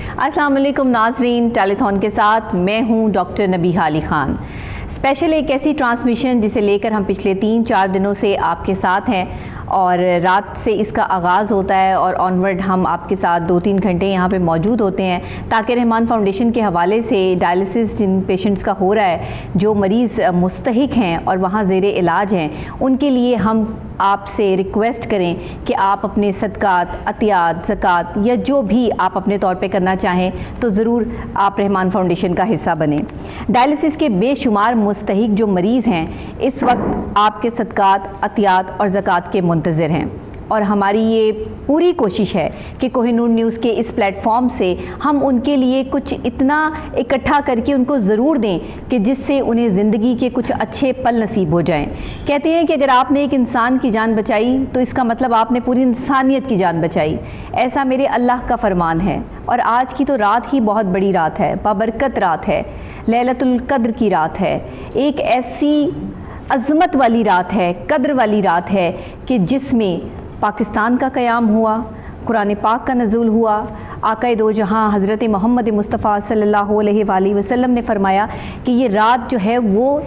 अस्सलाम वालेकुम नाज़रीन, टेलीथॉन के साथ मैं हूं डॉक्टर नबीहा अली खान। स्पेशल एक ऐसी ट्रांसमिशन जिसे लेकर हम पिछले 3-4 दिनों से आपके साथ हैं और रात से इसका आगाज़ होता है और ऑनवर्ड हम आपके साथ 2-3 घंटे यहाँ पे मौजूद होते हैं ताकि रहमान फाउंडेशन के हवाले से डायलिसिस जिन पेशेंट्स का हो रहा है, जो मरीज़ मुस्तहिक हैं और वहाँ ज़ेरे इलाज हैं, उनके लिए हम आपसे रिक्वेस्ट करें कि आप अपने सदक़ात, अतियात, ज़कात या जो भी आप अपने तौर पे करना चाहें तो ज़रूर आप रहमान फाउंडेशन का हिस्सा बनें। डायलिसिस के बेशुमार मुस्तहिक जो मरीज़ हैं इस वक्त आपके सदक़ात, अतियात और ज़कात के मुंतज़िर हैं और हमारी ये पूरी कोशिश है कि कोहिनूर न्यूज़ के इस प्लेटफॉर्म से हम उनके लिए कुछ इतना इकट्ठा करके उनको ज़रूर दें कि जिससे उन्हें ज़िंदगी के कुछ अच्छे पल नसीब हो जाएं। कहते हैं कि अगर आपने एक इंसान की जान बचाई तो इसका मतलब आपने पूरी इंसानियत की जान बचाई। ऐसा मेरे अल्लाह का फरमान है और आज की तो रात ही बहुत बड़ी रात है, बाबरकत रात है, लैलतुल क़द्र की रात है। एक ऐसी अज़मत वाली रात है, कद्र वाली रात है कि जिसमें पाकिस्तान का क़याम हुआ, कुरान पाक का नज़ूल हुआ, आक़ाए दो जहाँ हज़रत मोहम्मद मुस्तफ़ा सल्लल्लाहु अलैहि वसल्लम ने फरमाया कि ये रात जो है वो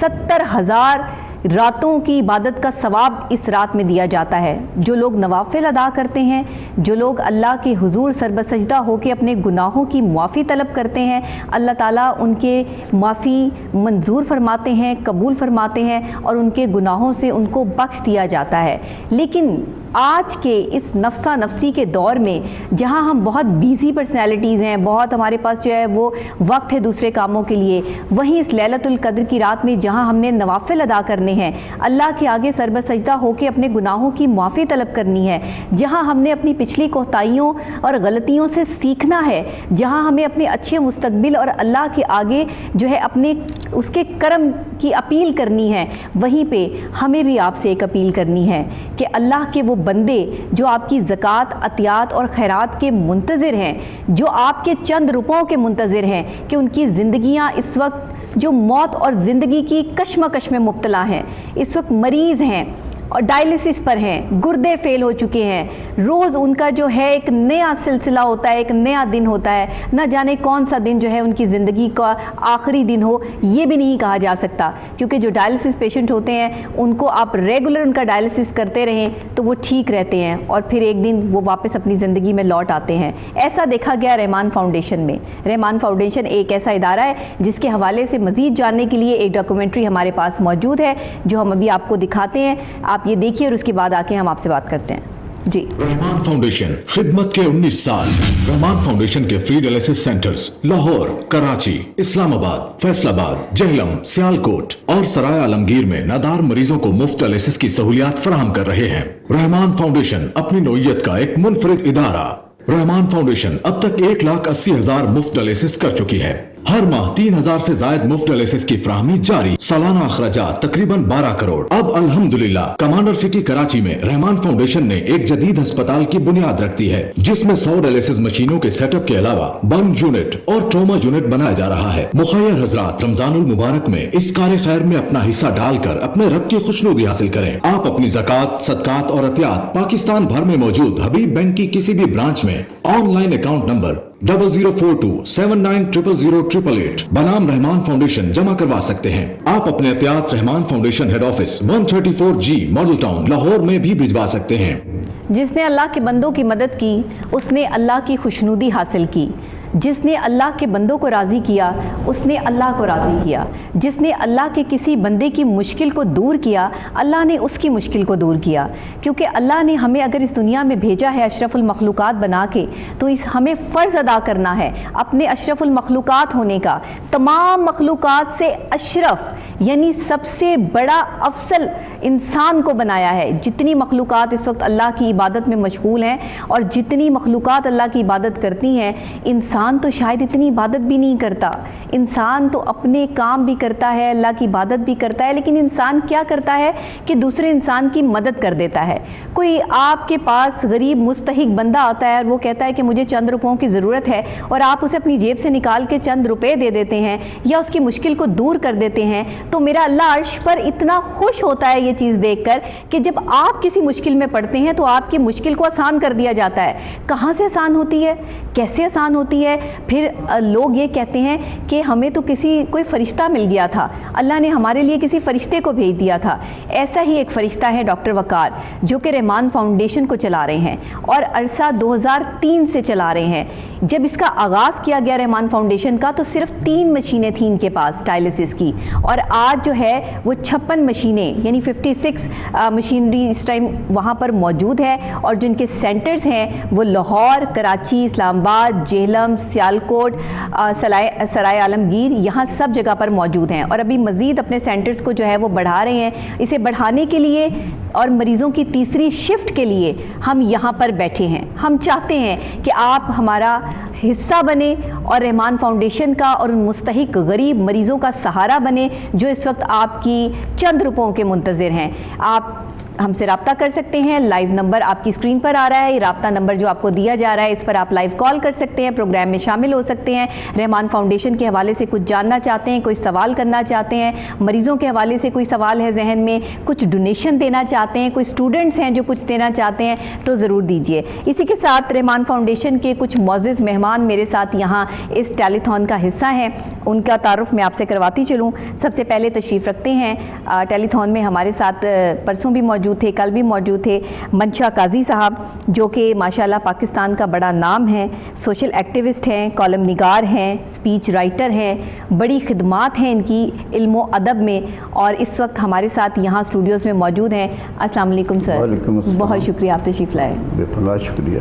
70,000 रातों की इबादत का सवाब इस रात में दिया जाता है। जो लोग नवाफिल अदा करते हैं, जो लोग अल्लाह के हुजूर सरबसजदा होकर अपने गुनाहों की मुआफ़ी तलब करते हैं, अल्लाह ताला उनके मुआफ़ी मंजूर फरमाते हैं, कबूल फरमाते हैं और उनके गुनाहों से उनको बख्श दिया जाता है। लेकिन आज के इस नफ्सा नफसी के दौर में जहाँ हम बहुत बिज़ी पर्सनैलिटीज़ हैं, बहुत हमारे पास जो है वो वक्त है दूसरे कामों के लिए, वहीं इस लैलतुल क़द्र की रात में जहाँ हमने नवाफिल अदा करने हैं, अल्लाह के आगे सरबसजदा होकर अपने गुनाहों की मुआफ़ी तलब करनी है, जहाँ हमने अपनी पिछली कोताहियों और गलतियों से सीखना है, जहाँ हमें अपने अच्छे मुस्तकबिल और अल्लाह के आगे जो है अपने उसके करम की अपील करनी है, वहीं पे हमें भी आपसे एक अपील करनी है कि अल्लाह के वो बंदे जो आपकी ज़कात, अतियात और खैरात के मुंतज़िर हैं, जो आपके चंद रुपयों के मुंतज़िर हैं कि उनकी ज़िंदगियाँ इस वक्त जो मौत और ज़िंदगी की कश्मकश में मुब्तला हैं, इस वक्त मरीज़ हैं और डायलिसिस पर हैं, गुर्दे फेल हो चुके हैं, रोज़ उनका जो है एक नया सिलसिला होता है, एक नया दिन होता है, न जाने कौन सा दिन जो है उनकी ज़िंदगी का आखिरी दिन हो ये भी नहीं कहा जा सकता, क्योंकि जो डायलिसिस पेशेंट होते हैं उनको आप रेगुलर उनका डायलिसिस करते रहें तो वो ठीक रहते हैं और फिर एक दिन वो वापस अपनी ज़िंदगी में लौट आते हैं। ऐसा देखा गया रहमान फाउंडेशन में। रहमान फाउंडेशन एक ऐसा इदारा है जिसके हवाले से मज़ीद जानने के लिए एक डॉक्यूमेंट्री हमारे पास मौजूद है जो हम अभी आपको दिखाते हैं। आप ये देखिए और उसके बाद आके हम आपसे बात करते हैं। जी, रहमान फाउंडेशन खिदमत के 19 साल। रहमान फाउंडेशन के free dialysis centres Lahore, Karachi, Islamabad, Faisalabad, Jhelum, Sialkot और सराय आलमगीर में नादार मरीजों को मुफ्त डायलिसिस की सहूलियात फराहम कर रहे हैं। रहमान फाउंडेशन अपनी नौइयत का एक मुनफरिद इदारा। रहमान फाउंडेशन अब तक 1,80,000 मुफ्त डायलिसिस कर चुकी है। हर माह 3,000 से जायद मुफ्त डायलिसिस की फराहमी जारी। सालाना अखराजात तकरीबन 12 करोड़। अब अल्हम्दुलिल्लाह कमांडर सिटी कराची में रहमान फाउंडेशन ने एक जदीद अस्पताल की बुनियाद रख दी है, जिसमें 100 डायलिसिस मशीनों के सेटअप के अलावा बर्न यूनिट और ट्रोमा यूनिट बनाया जा रहा है। मुखय्यर हजरात रमजानुल मुबारक में इस कार्य खैर में अपना हिस्सा डालकर अपने रब की खुशनुदी हासिल करें। आप अपनी ज़कात, सदकात और अतियात पाकिस्तान भर में मौजूद हबीब बैंक की किसी भी ब्रांच में ऑनलाइन अकाउंट नंबर 004279000888 बनाम रहमान फाउंडेशन जमा करवा सकते हैं। आप अपने एहतियात Rahman foundation head office 134G model town Lahore में भी भिजवा सकते हैं। जिसने अल्लाह के बंदों की मदद की उसने अल्लाह की खुशनुदी हासिल की। जिसने अल्लाह के बंदों को राज़ी किया उसने अल्लाह को राज़ी किया। जिसने अल्लाह के किसी बंदे की मुश्किल को दूर किया अल्लाह ने उसकी मुश्किल को दूर किया। क्योंकि अल्लाह ने हमें अगर इस दुनिया में भेजा है अशरफुल मखलूक़ात बना के, तो इस हमें फ़र्ज़ अदा करना है अपने अशरफुल मखलूक़ात होने का। तमाम मखलूक़ात से अशरफ यानी सबसे बड़ा अफसल इंसान को बनाया है। जितनी मखलूक़ात इस वक्त अल्लाह की इबादत में मशगूल हैं और जितनी मखलूक़ात अल्लाह की इबादत करती हैं, इंसान तो शायद इतनी इबादत भी नहीं करता। इंसान तो अपने काम भी करता है, अल्लाह की इबादत भी करता है, लेकिन इंसान क्या करता है कि दूसरे इंसान की मदद कर देता है। कोई आपके पास गरीब मुस्तहिक बंदा आता है और वो कहता है कि मुझे चंद रुपयों की ज़रूरत है और आप उसे अपनी जेब से निकाल के चंद रुपए दे देते हैं या उसकी मुश्किल को दूर कर देते हैं, तो मेरा अल्लाह अर्श पर इतना खुश होता है ये चीज़ देखकर कि जब आप किसी मुश्किल में पड़ते हैं तो आपकी मुश्किल को आसान कर दिया जाता है। कहाँ से आसान होती है, कैसे आसान होती है? ہے پھر لوگ یہ کہتے ہیں کہ ہمیں تو کوئی فرشتہ مل گیا تھا, اللہ نے ہمارے لیے کسی فرشتے کو بھیج دیا تھا. ایسا ہی ایک فرشتہ ہے ڈاکٹر وقار, جو کہ رحمان فاؤنڈیشن کو چلا رہے ہیں اور عرصہ 2003 سے چلا رہے ہیں. جب اس کا آغاز کیا گیا رحمان فاؤنڈیشن کا تو صرف 3 مشینیں تھیں ان کے پاس ڈائلسس کی, اور آج جو ہے وہ 56 مشینیں یعنی 56 مشینری اس ٹائم وہاں پر موجود ہے, اور جن کے سینٹرز ہیں وہ لاہور, کراچی, اسلام آباد, جہلم, سیالکوٹ, سرائے عالمگیر, یہاں سب جگہ پر موجود ہیں. اور ابھی مزید اپنے سینٹرز کو جو ہے وہ بڑھا رہے ہیں. اسے بڑھانے کے لیے اور مریضوں کی تیسری شفٹ کے لیے ہم یہاں پر بیٹھے ہیں. ہم چاہتے ہیں کہ آپ ہمارا حصہ بنے اور رحمان فاؤنڈیشن کا اور ان مستحق غریب مریضوں کا سہارا بنے جو اس وقت آپ کی چند روپوں کے منتظر ہیں. آپ ہم سے رابطہ کر سکتے ہیں. لائیو نمبر آپ کی اسکرین پر آ رہا ہے, یہ رابطہ نمبر جو آپ کو دیا جا رہا ہے, اس پر آپ لائیو کال کر سکتے ہیں, پروگرام میں شامل ہو سکتے ہیں. رحمان فاؤنڈیشن کے حوالے سے کچھ جاننا چاہتے ہیں, کوئی سوال کرنا چاہتے ہیں, مریضوں کے حوالے سے کوئی سوال ہے ذہن میں, کچھ ڈونیشن دینا چاہتے ہیں, کوئی اسٹوڈنٹس ہیں جو کچھ دینا چاہتے ہیں تو ضرور دیجیے. اسی کے ساتھ رحمان فاؤنڈیشن کے کچھ معزز مہمان میرے ساتھ یہاں اس ٹیلی تھون کا حصہ ہیں, ان کا تعارف میں آپ سے کرواتی چلوں. سب سے پہلے تشریف رکھتے ہیں ٹیلی تھون میں ہمارے ساتھ, پرسوں بھی موجود تھے, کل بھی موجود تھے, منشا قاضی صاحب, جو کہ ماشاءاللہ پاکستان کا بڑا نام ہے, سوشل ایکٹیوسٹ ہیں, کالم نگار ہیں, اسپیچ رائٹر ہیں, بڑی خدمات ہیں ان کی علم و ادب میں, اور اس وقت ہمارے ساتھ یہاں اسٹوڈیوز میں موجود ہیں. السلام علیکم سر. وعلیکم السلام. بہت شکریہ آپ تشریف لائے. بہت شکریہ.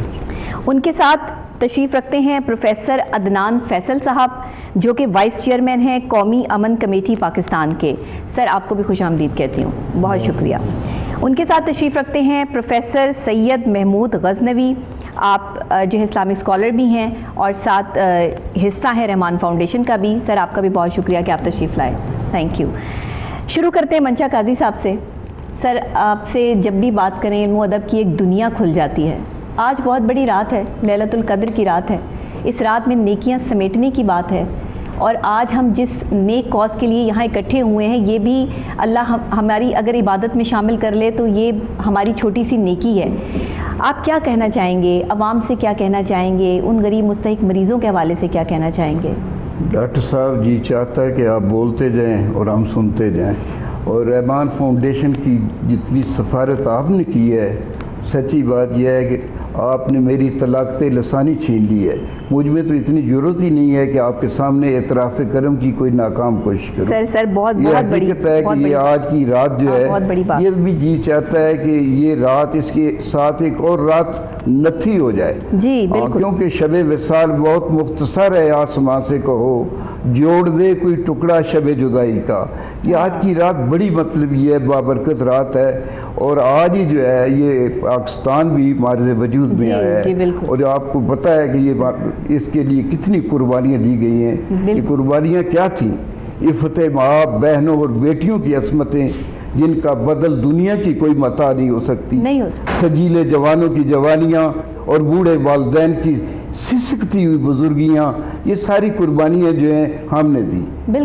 ان کے ساتھ تشریف رکھتے ہیں پروفیسر عدنان فیصل صاحب, جو کہ وائس چیئرمین ہیں قومی امن کمیٹی پاکستان کے. سر آپ کو بھی خوش آمدید کہتی ہوں, بہت شکریہ. ان کے ساتھ تشریف رکھتے ہیں پروفیسر سید محمود غزنوی, آپ جو ہے اسلامک اسکالر بھی ہیں اور ساتھ حصہ ہیں رحمان فاؤنڈیشن کا بھی. سر آپ کا بھی بہت شکریہ کہ آپ تشریف لائے, تھینک یو. شروع کرتے ہیں منشا قاضی صاحب سے. سر آپ سے جب بھی بات کریں علم و ادب کی ایک دنیا کھل جاتی ہے. آج بہت بڑی رات ہے, لیلۃ القدر کی رات ہے. اس رات میں نیکیاں سمیٹنے کی بات ہے, اور آج ہم جس نیک کاز کے لیے یہاں اکٹھے ہوئے ہیں یہ بھی اللہ ہماری اگر عبادت میں شامل کر لے تو یہ ہماری چھوٹی سی نیکی ہے. آپ کیا کہنا چاہیں گے, عوام سے کیا کہنا چاہیں گے, ان غریب مستحق مریضوں کے حوالے سے کیا کہنا چاہیں گے؟ ڈاکٹر صاحب جی چاہتا ہے کہ آپ بولتے جائیں اور ہم سنتے جائیں, اور رحمان فاؤنڈیشن کی جتنی سفارت آپ نے کی ہے, سچی بات یہ ہے کہ آپ نے میری طلاقت لسانی چھین لی ہے. مجھ میں تو اتنی ضرورت ہی نہیں ہے کہ آپ کے سامنے اعتراف کرم کی کوئی ناکام کوشش کروں. سر بہت یہ حقیقت ہے کہ یہ آج کی رات جو ہے یہ بھی جی چاہتا ہے کہ یہ رات اس کے ساتھ ایک اور رات نتھی ہو جائے. جی بالکل, کیونکہ شب وصال بہت مختصر ہے, آسمان سے کہو جوڑ دے کوئی ٹکڑا شب جدائی کا. یہ آج کی رات بڑی مطلب یہ ہے, بابرکت رات ہے, اور آج ہی جو ہے یہ پاکستان بھی معرض وجود میں آیا ہے. اور آپ کو پتہ ہے کہ یہ اس کے لیے کتنی قربانیاں دی گئی ہیں. یہ قربانیاں کیا تھیں؟ عفت ماں, بہنوں اور بیٹیوں کی عصمتیں جن کا بدل دنیا کی کوئی متاع نہیں ہو سکتی. سجیلے جوانوں کی جوانیاں اور بوڑھے والدین کی سسکتی ہوئی بزرگیاں, یہ ساری قربانیاں جو ہیں ہم نے دی,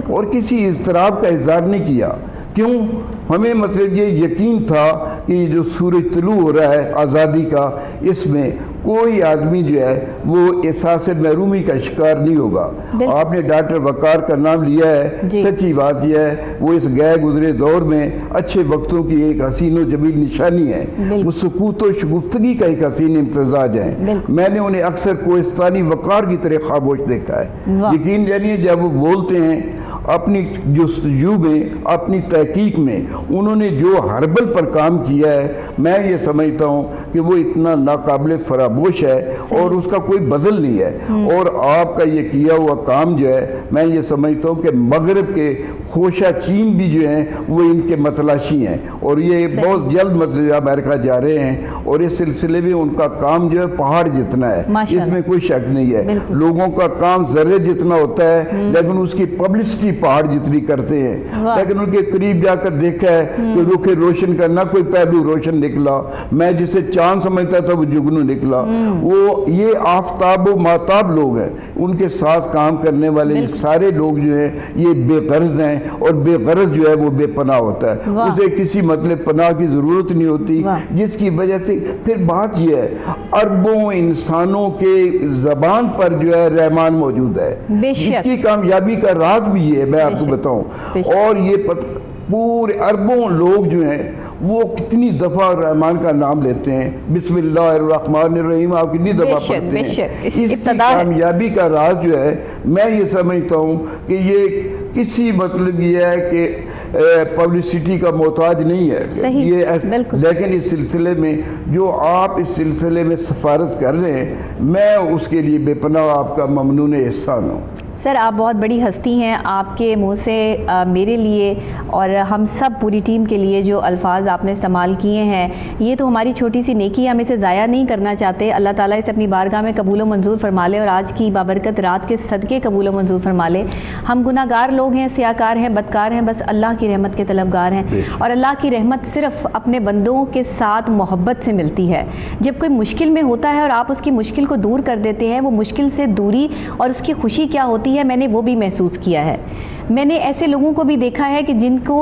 اور کسی اضطراب کا اظہار نہیں کیا. کیوں؟ ہمیں مطلب یہ یقین تھا کہ جو سورج طلوع ہو رہا ہے آزادی کا, اس میں کوئی آدمی جو ہے وہ احساس محرومی کا شکار نہیں ہوگا. آپ نے ڈاکٹر وقار کا نام لیا ہے, سچی بات یہ ہے وہ اس گئے گزرے دور میں اچھے وقتوں کی ایک حسین و جمیل نشانی ہے. وہ سکوت و شگفتگی کا ایک حسین امتزاج ہے. میں نے انہیں اکثر کوہستانی وقار کی طرح خاموش دیکھا ہے. یقین جانیے جب وہ بولتے ہیں اپنی جستجو میں, اپنی تحقیق میں انہوں نے جو ہربل پر کام کیا ہے, میں یہ سمجھتا ہوں کہ وہ اتنا ناقابل فراموش ہے اور اس کا کوئی بدل نہیں ہے. اور آپ کا یہ کیا ہوا کام جو ہے میں یہ سمجھتا ہوں کہ مغرب کے خوشہ چین بھی جو ہیں وہ ان کے متلاشی ہیں, اور یہ بہت جلد مطلب امریکہ جا رہے ہیں, اور اس سلسلے میں ان کا کام جو ہے پہاڑ جتنا ہے, اس میں کوئی شک نہیں ہے. لوگوں کا کام ذرے جتنا ہوتا ہے لیکن اس کی پبلسٹی पहाड़ जितनी करते हैं, लेकिन उनके करीब जाकर देखा है कि रुखे रोशन करना कोई पहलू रोशन निकला, मैं जिसे चांद समझता था वो जुगनू निकला। वो ये आफताब व माताब लोग हैं, उनके साथ काम करने वाले सारे लोग जो हैं ये बेगर्ज हैं, और बेगर्ज जो है वो बेपनाह होता है, उसे किसी मतलब पनाह की जरूरत नहीं होती, जिसकी वजह से फिर बात ये है अरबों इंसानों के जबान पर जो है रहमान मौजूद है। इसकी कामयाबी का राज भी ये है, मैं आपको बताऊं। और ये पूरे अरबों लोग जो हैं वो कितनी दफ़ा रहमान का नाम लेते हैं, बिस्मिल्लाहिर्रहमानिर्रहीम आप कितनी दफ़ा पढ़ते हैं। इसकी कामयाबी का राज जो है मैं ये समझता हूँ कि ये किसी मतलब ये है कि पब्लिसिटी का मोहताज नहीं है ये, लेकिन इस सिलसिले में जो आप इस सिलसिले में सिफारिश कर रहे हैं, मैं उसके लिए बेपनाह आपका ममनून एहसान हूँ। सर आप बहुत बड़ी हस्ती हैं, आपके मुंह से मेरे लिए और हम सब पूरी टीम के लिए जो अल्फाज आपने इस्तेमाल किए हैं, ये तो हमारी छोटी सी नेकी, हम इसे ज़ाया नहीं करना चाहते। अल्लाह ताला इसे अपनी बारगाह में कबूल व मंजूर फरमा ले और आज की बाबरकत रात के सदक़े कबूल व मंजूर फरमा ले। हम गुनाहगार लोग हैं, सियाकार हैं, बदकार हैं, बस अल्लाह की रहमत के तलबगार हैं, और अल्लाह की रहमत सिर्फ़ अपने बंदों के साथ मोहब्बत से मिलती है। जब कोई मुश्किल में होता है और आप उसकी मुश्किल को दूर कर देते हैं, वो मुश्किल से दूरी और उसकी खुशी क्या होती है, मैंने वो भी महसूस किया है। मैंने ऐसे लोगों को भी देखा है कि जिनको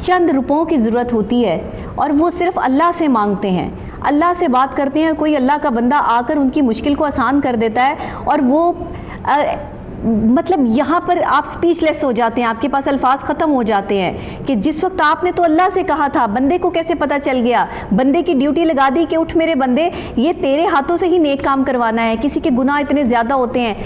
चंद रुपयों की ज़रूरत होती है और वो सिर्फ़ अल्लाह से मांगते हैं, अल्लाह से बात करते हैं, कोई अल्लाह का बंदा आकर उनकी मुश्किल को आसान कर देता है, और वो मतलब यहाँ पर आप स्पीचलेस हो जाते हैं, आपके पास अल्फाज ख़त्म हो जाते हैं कि जिस वक्त आपने तो अल्लाह से कहा था, बंदे को कैसे पता चल गया, बंदे की ड्यूटी लगा दी कि उठ मेरे बंदे, ये तेरे हाथों से ही नेक काम करवाना है। किसी के गुनाह इतने ज़्यादा होते हैं,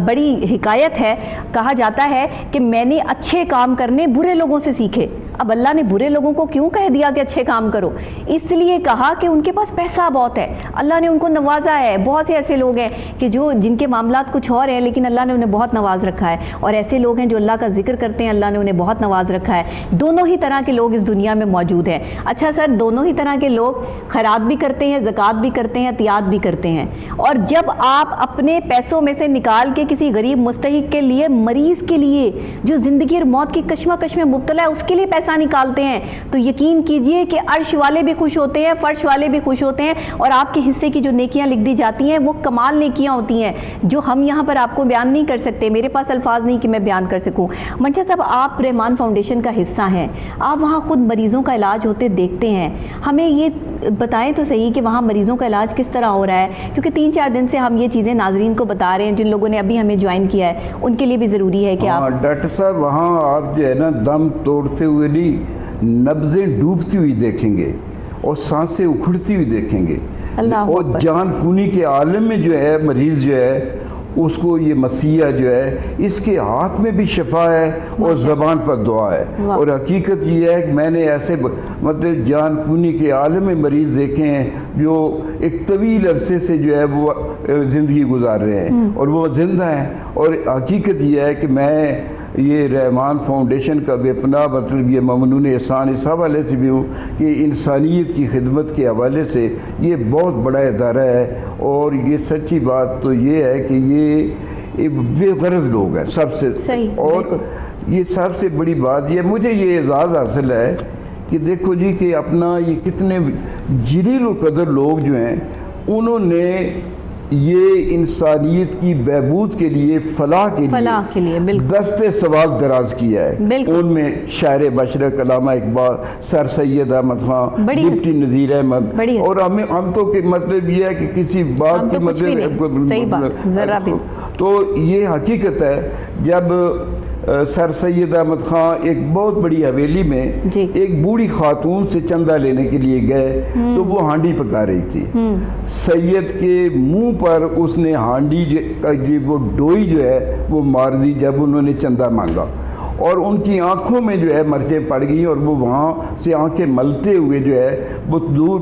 बड़ी हिकायत है, कहा जाता है कि मैंने अच्छे काम करने बुरे लोगों से सीखे। अब अल्लाह ने बुरे लोगों को क्यों कह दिया कि अच्छे काम करो? इसलिए कहा कि उनके पास पैसा बहुत है, अल्लाह ने उनको नवाजा है। बहुत से ऐसे लोग हैं कि जिनके मामलात कुछ और हैं, लेकिन अल्लाह ने उन्हें बहुत नवाज रखा है, और ऐसे लोग हैं जो अल्लाह का जिक्र करते हैं, अल्लाह ने उन्हें बहुत नवाज रखा है। दोनों ही तरह के लोग इस दुनिया में मौजूद हैं। अच्छा सर, दोनों ही तरह के लोग खैरात भी करते हैं, ज़कात भी करते हैं, एहतियात भी करते हैं, और जब आप अपने पैसों में से निकाल के किसी गरीब मुस्तहिक के लिए, मरीज़ के लिए जो ज़िंदगी और मौत की कश्मकश में मुब्तला है, उसके लिए पैसा निकालते हैं, तो यकीन कीजिए कि अर्श वाले भी खुश होते हैं, फर्श वाले भी खुश होते हैं, और आपके हिस्से की जो नेकियां लिख दी जाती हैं वो कमाल नेकियां होती हैं, जो हम यहाँ पर आपको बयान नहीं कर सकते। मेरे पास अल्फाज नहीं कि मैं बयान कर सकूं। मंशा साहब, आप रहमान फाउंडेशन का हिस्सा हैं, आप वहाँ खुद मरीज़ों का इलाज होते देखते हैं, हमें ये बताएं तो सही कि वहाँ मरीज़ों का इलाज किस तरह हो रहा है, क्योंकि 3-4 दिन से हम ये चीज़ें नाजरीन को बता रहे हैं, जिन लोगों ने अभी हमें ज्वाइन किया है उनके लिए भी ज़रूरी है कि आप। डॉक्टर साहब, वहाँ आप जो है ना दम तोड़ते हुए नहीं, नब्ज़ें डूबती हुई देखेंगे और सांसें उखड़ती हुई देखेंगे, और जान खूनी के आलम में जो है मरीज़ जो है उसको ये मसीहा जो है इसके हाथ में भी शफा है और ज़बान पर दुआ है। और हकीकत ये है कि मैंने ऐसे मतलब जान खूनी के आलम में मरीज़ देखे हैं जो एक तवील अरसे से जो है वो ज़िंदगी गुजार रहे हैं और वो ज़िंदा हैं। और हकीकत ये है कि मैं ये रहमान फाउंडेशन का बेपनाह मतलब ये ममनून एहसान इस हवाले से भी हूँ कि इंसानियत की खिदमत के हवाले से ये बहुत बड़ा इदारा है, और ये सच्ची बात तो ये है कि ये बेगरज लोग हैं सबसे, और ये सबसे बड़ी बात ये मुझे ये एजाज़ हासिल है कि देखो जी कि अपना ये कितने जलील व कदर लोग जो हैं उन्होंने ये इंसानियत की बहबूद के लिए फलाह के लिए दस्ते सवाल दराज किया है। उनमें शायर बशरक, अल्लामा इकबाल, सर सैयद अहमद खान, डिप्टी नज़ीर अहमद, और हम तो कि मतलब ये है कि किसी बात की मतलब तो ये हकीकत है। जब सर सैयद अहमद खान एक बहुत बड़ी हवेली में एक बूढ़ी खातून से चंदा लेने के लिए गए तो वो हांडी पका रही थी, सैयद के मुंह पर उसने हांडी वो डोई जो है वो मार दी जब उन्होंने चंदा मांगा, और उनकी आंखों में जो है मर्चें पड़ गई और वो वहाँ से आंखें मलते हुए जो है वो दूर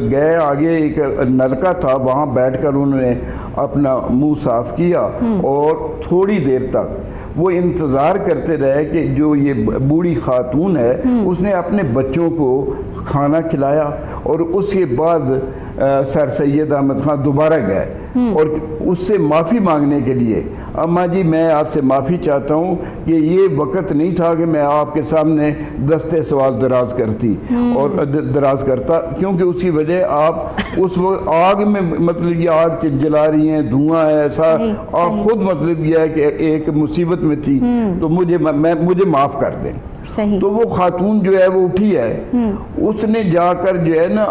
गए। आगे एक नलका था, वहाँ बैठकर उन्होंने अपना मुंह साफ किया और थोड़ी देर तक वो इंतज़ार करते रहे कि जो ये बूढ़ी खातून है उसने अपने बच्चों को खाना खिलाया, और उसके बाद سر سید احمد خان دوبارہ گئے اور اس سے معافی مانگنے کے لیے، اماں جی میں آپ سے معافی چاہتا ہوں کہ یہ وقت نہیں تھا کہ میں آپ کے سامنے دستے سوال دراز کرتا، کیونکہ اس کی وجہ آپ اس وقت آگ میں مطلب یہ آگ جلا رہی ہیں، دھواں ہے ایسا، آپ خود مطلب یہ ہے کہ ایک مصیبت میں تھی، تو مجھے معاف کر دیں۔ تو وہ خاتون جو ہے وہ اٹھی ہے، اس نے جا کر جو ہے نا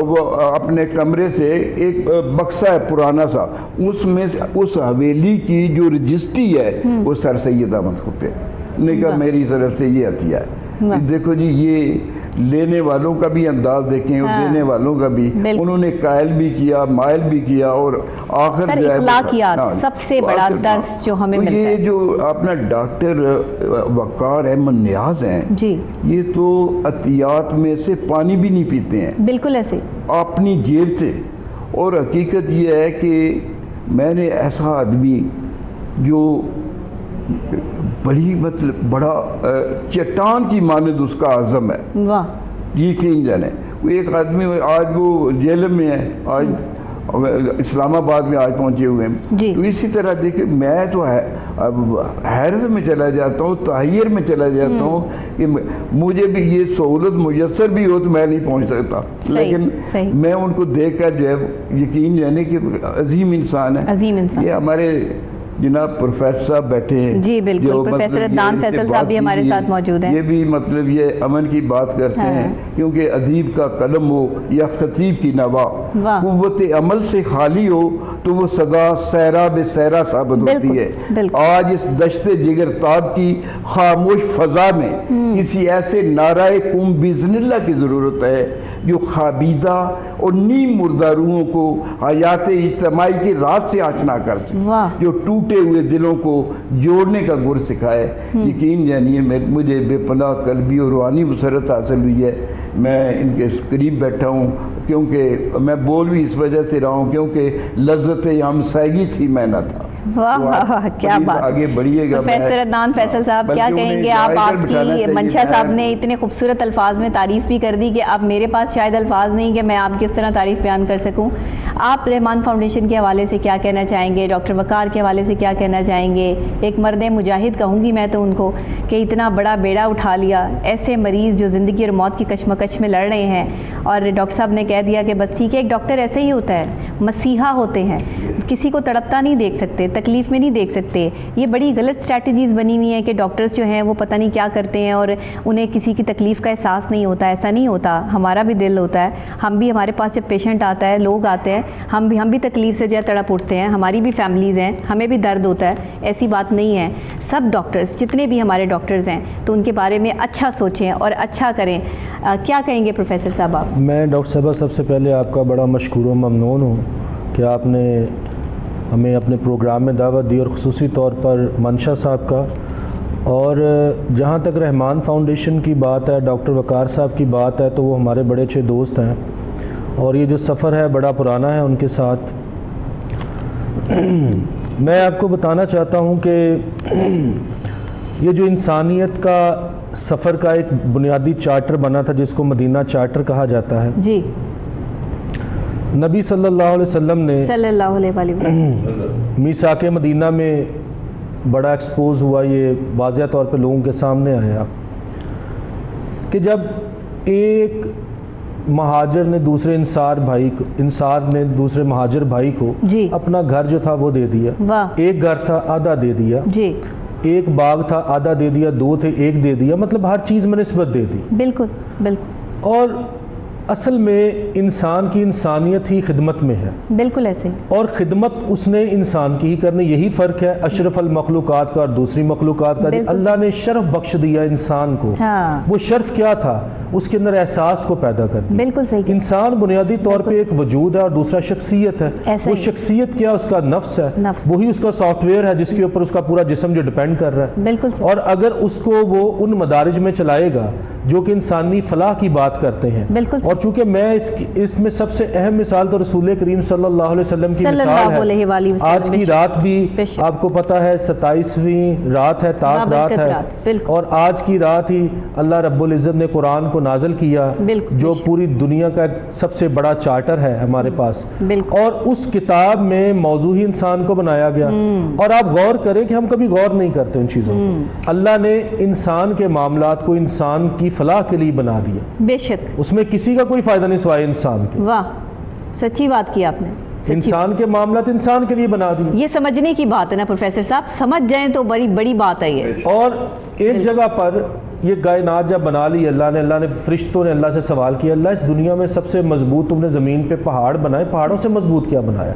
وہ اپنے کمرے سے ایک بکسہ ہے پرانا سا، اس میں اس حویلی کی جو رجسٹری ہے وہ سر سید احمد خان پہ نے کہا میری طرف سے یہ عطیہ ہے۔ دیکھو جی یہ لینے والوں کا بھی انداز دیکھیں اور دینے والوں کا بھی، انہوں نے قائل بھی کیا، مائل بھی کیا، اور آخر جو ہے اخلاقیات سب سے بڑا درس جو ہمیں ملتا ہے۔ یہ جو اپنا ڈاکٹر وقار احمد نیاز ہیں جی، یہ تو عطیات میں سے پانی بھی نہیں پیتے ہیں، بالکل ایسے اپنی جیب سے۔ اور حقیقت یہ ہے کہ میں نے ایسا آدمی جو بڑی مطلب بڑا چٹان کی مانند اس کا عزم ہے، واہ، یقین جانے وہ ایک آدمی آج وہ جیل میں ہے، آج اسلام آباد میں آج پہنچے ہوئے ہیں۔ تو اسی طرح دیکھیں میں تو حیرت میں چلا جاتا ہوں، تحیر میں چلا جاتا ہوں کہ مجھے بھی یہ سہولت میسر بھی ہو تو میں نہیں پہنچ سکتا، لیکن میں ان کو دیکھ کر جو ہے یقین جانے کہ عظیم انسان ہے۔ یہ ہمارے جناب پروفیسر صاحب بیٹھے ہیں، جی بالکل، پروفیسر عدنان فیصل صاحب بھی ہمارے ساتھ موجود ہیں۔ یہ بھی مطلب یہ امن کی بات کرتے ہیں، کیونکہ ادیب کا قلم ہو یا خطیب کی نوا قوت عمل سے خالی ہو تو وہ صدا سیراب سیرا ثابت ہوتی ہے۔ آج اس دشت جگر تاب کی خاموش فضا میں کسی ایسے نعرہ قوم بِإِذْنِ اللہ کی ضرورت ہے جو خوابیدہ اور نیم مردہ روحوں کو حیات اجتماعی کے راز سے آشنا کر سکے، جو ٹوٹے ہوئے دلوں کو جوڑنے کا گر سکھائے۔ یقین جانیے مجھے بے پناہ قلبی اور روحانی مسرت حاصل ہوئی ہے۔ میں ان کے قریب بیٹھا ہوں کیونکہ میں بول بھی اس وجہ سے رہا ہوں کیونکہ لذت ہمسائیگی تھی، میں نہ تھا۔ واہ واہ کیا بات، آگے بڑھیے گا پروفیسر عدنان فیصل صاحب کیا کہیں گے آپ؟ آپ کی منشا صاحب نے اتنے خوبصورت الفاظ میں تعریف بھی کر دی کہ اب میرے پاس شاید الفاظ نہیں کہ میں آپ کی اس طرح تعریف بیان کر سکوں۔ آپ رحمان فاؤنڈیشن کے حوالے سے کیا کہنا چاہیں گے؟ ڈاکٹر وقار کے حوالے سے کیا کہنا چاہیں گے؟ ایک مرد مجاہد کہوں گی میں تو ان کو کہ اتنا بڑا بیڑا اٹھا لیا، ایسے مریض جو زندگی اور موت کی کشمکش میں لڑ رہے ہیں، اور ڈاکٹر صاحب نے کہہ دیا کہ بس ٹھیک ہے، ایک ڈاکٹر ایسے ہی ہوتا ہے، مسیحا ہوتے ہیں، کسی کو تڑپتا نہیں دیکھ سکتے، تکلیف میں نہیں دیکھ سکتے۔ یہ بڑی غلط اسٹریٹجیز بنی ہوئی ہیں کہ ڈاکٹرز جو ہیں وہ پتہ نہیں کیا کرتے ہیں اور انہیں کسی کی تکلیف کا احساس نہیں ہوتا۔ ایسا نہیں ہوتا، ہمارا بھی دل ہوتا ہے، ہم بھی، ہمارے پاس جب پیشنٹ آتا ہے، لوگ آتے ہیں، ہم بھی تکلیف سے جو ہے تڑپ اٹھتے ہیں، ہماری بھی فیملیز ہیں، ہمیں بھی درد ہوتا ہے، ایسی بات نہیں ہے۔ سب ڈاکٹرز جتنے بھی ہمارے ڈاکٹرز ہیں تو ان کے بارے میں اچھا سوچیں اور اچھا کریں۔ کیا کہیں گے پروفیسر صاحب آپ؟ میں ڈاکٹر صاحبہ سب سے پہلے آپ کا بڑا مشکور و ممنون ہوں کہ آپ نے ہمیں اپنے پروگرام میں دعوت دی، اور خصوصی طور پر منشا صاحب کا۔ اور جہاں تک رحمان فاؤنڈیشن کی بات ہے، ڈاکٹر وقار صاحب کی بات ہے، تو وہ ہمارے بڑے اچھے دوست ہیں، اور یہ جو سفر ہے بڑا پرانا ہے ان کے ساتھ۔ میں آپ کو بتانا چاہتا ہوں کہ یہ جو انسانیت کا سفر کا ایک بنیادی چارٹر بنا تھا جس کو مدینہ چارٹر کہا جاتا ہے، جی، نبی صلی اللہ علیہ وسلم نے صلی اللہ علیہ وسلم میثاق مدینہ میں بڑا ایکسپوز ہوا، یہ واضح طور پہ لوگوں کے سامنے آیا کہ جب ایک مہاجر نے دوسرے انصار نے دوسرے مہاجر بھائی کو جی اپنا گھر جو تھا وہ دے دیا۔ واہ، ایک گھر تھا آدھا دے دیا، جی ایک باغ تھا آدھا دے دیا، دو تھے ایک دے دیا، مطلب ہر چیز میں نسبت دے دی۔ بالکل بالکل، اور اصل میں انسان کی انسانیت ہی خدمت میں ہے، بالکل ایسے، اور خدمت اس نے انسان کی ہی کرنی۔ یہی فرق ہے اشرف المخلوقات کا اور دوسری مخلوقات کا۔ اللہ نے شرف بخش دیا انسان کو، وہ شرف کیا تھا؟ اس کے اندر احساس کو پیدا کر دیا۔ بالکل صحیح، انسان بنیادی طور پہ ایک وجود ہے اور دوسرا شخصیت ہے۔ وہ شخصیت کیا؟ اس کا نفس ہے، وہی اس کا سافٹ ویئر ہے جس کے اوپر اس کا پورا جسم جو ڈیپینڈ کر رہا ہے۔ بالکل، اور اگر اس کو وہ ان مدارج میں چلائے گا جو کہ انسانی فلاح کی بات کرتے ہیں، اور چونکہ میں اس میں سب سے اہم مثال تو رسول کریم صلی اللہ علیہ وسلم کی مثال ہے۔ آج کی رات بھی آپ کو پتہ ہے 27ویں رات ہے، تاک رات ہے، اور آج کی رات ہی اللہ رب العزت نے قرآن کو نازل کیا بالکل، جو پوری دنیا کا ایک سب سے بڑا چارٹر ہے ہمارے پاس، بالکل، اور اس کتاب میں موضوعی انسان کو بنایا گیا. اور آپ غور کریں کہ ہم کبھی غور نہیں کرتے ان چیزوں کو. اللہ نے انسان کے معاملات کو انسان کی فلاح کے لیے بنا دیا، بے شک. اس میں کسی کا کوئی فائدہ نہیں سوائے انسان کے. واہ، سچی بات کی آپ نے. انسان کے معاملات انسان کے لیے بنا دیے. یہ سمجھنے کی بات ہے نا پروفیسر صاحب، سمجھ جائیں تو بڑی بڑی بات ہے یہ. اور ایک جگہ پر یہ کائنات جب بنا لی اللہ نے فرشتوں نے اللہ سے سوال کیا، اللہ اس دنیا میں سب سے مضبوط تم نے زمین پہ پہاڑ بنائے، پہاڑوں سے مضبوط کیا بنایا؟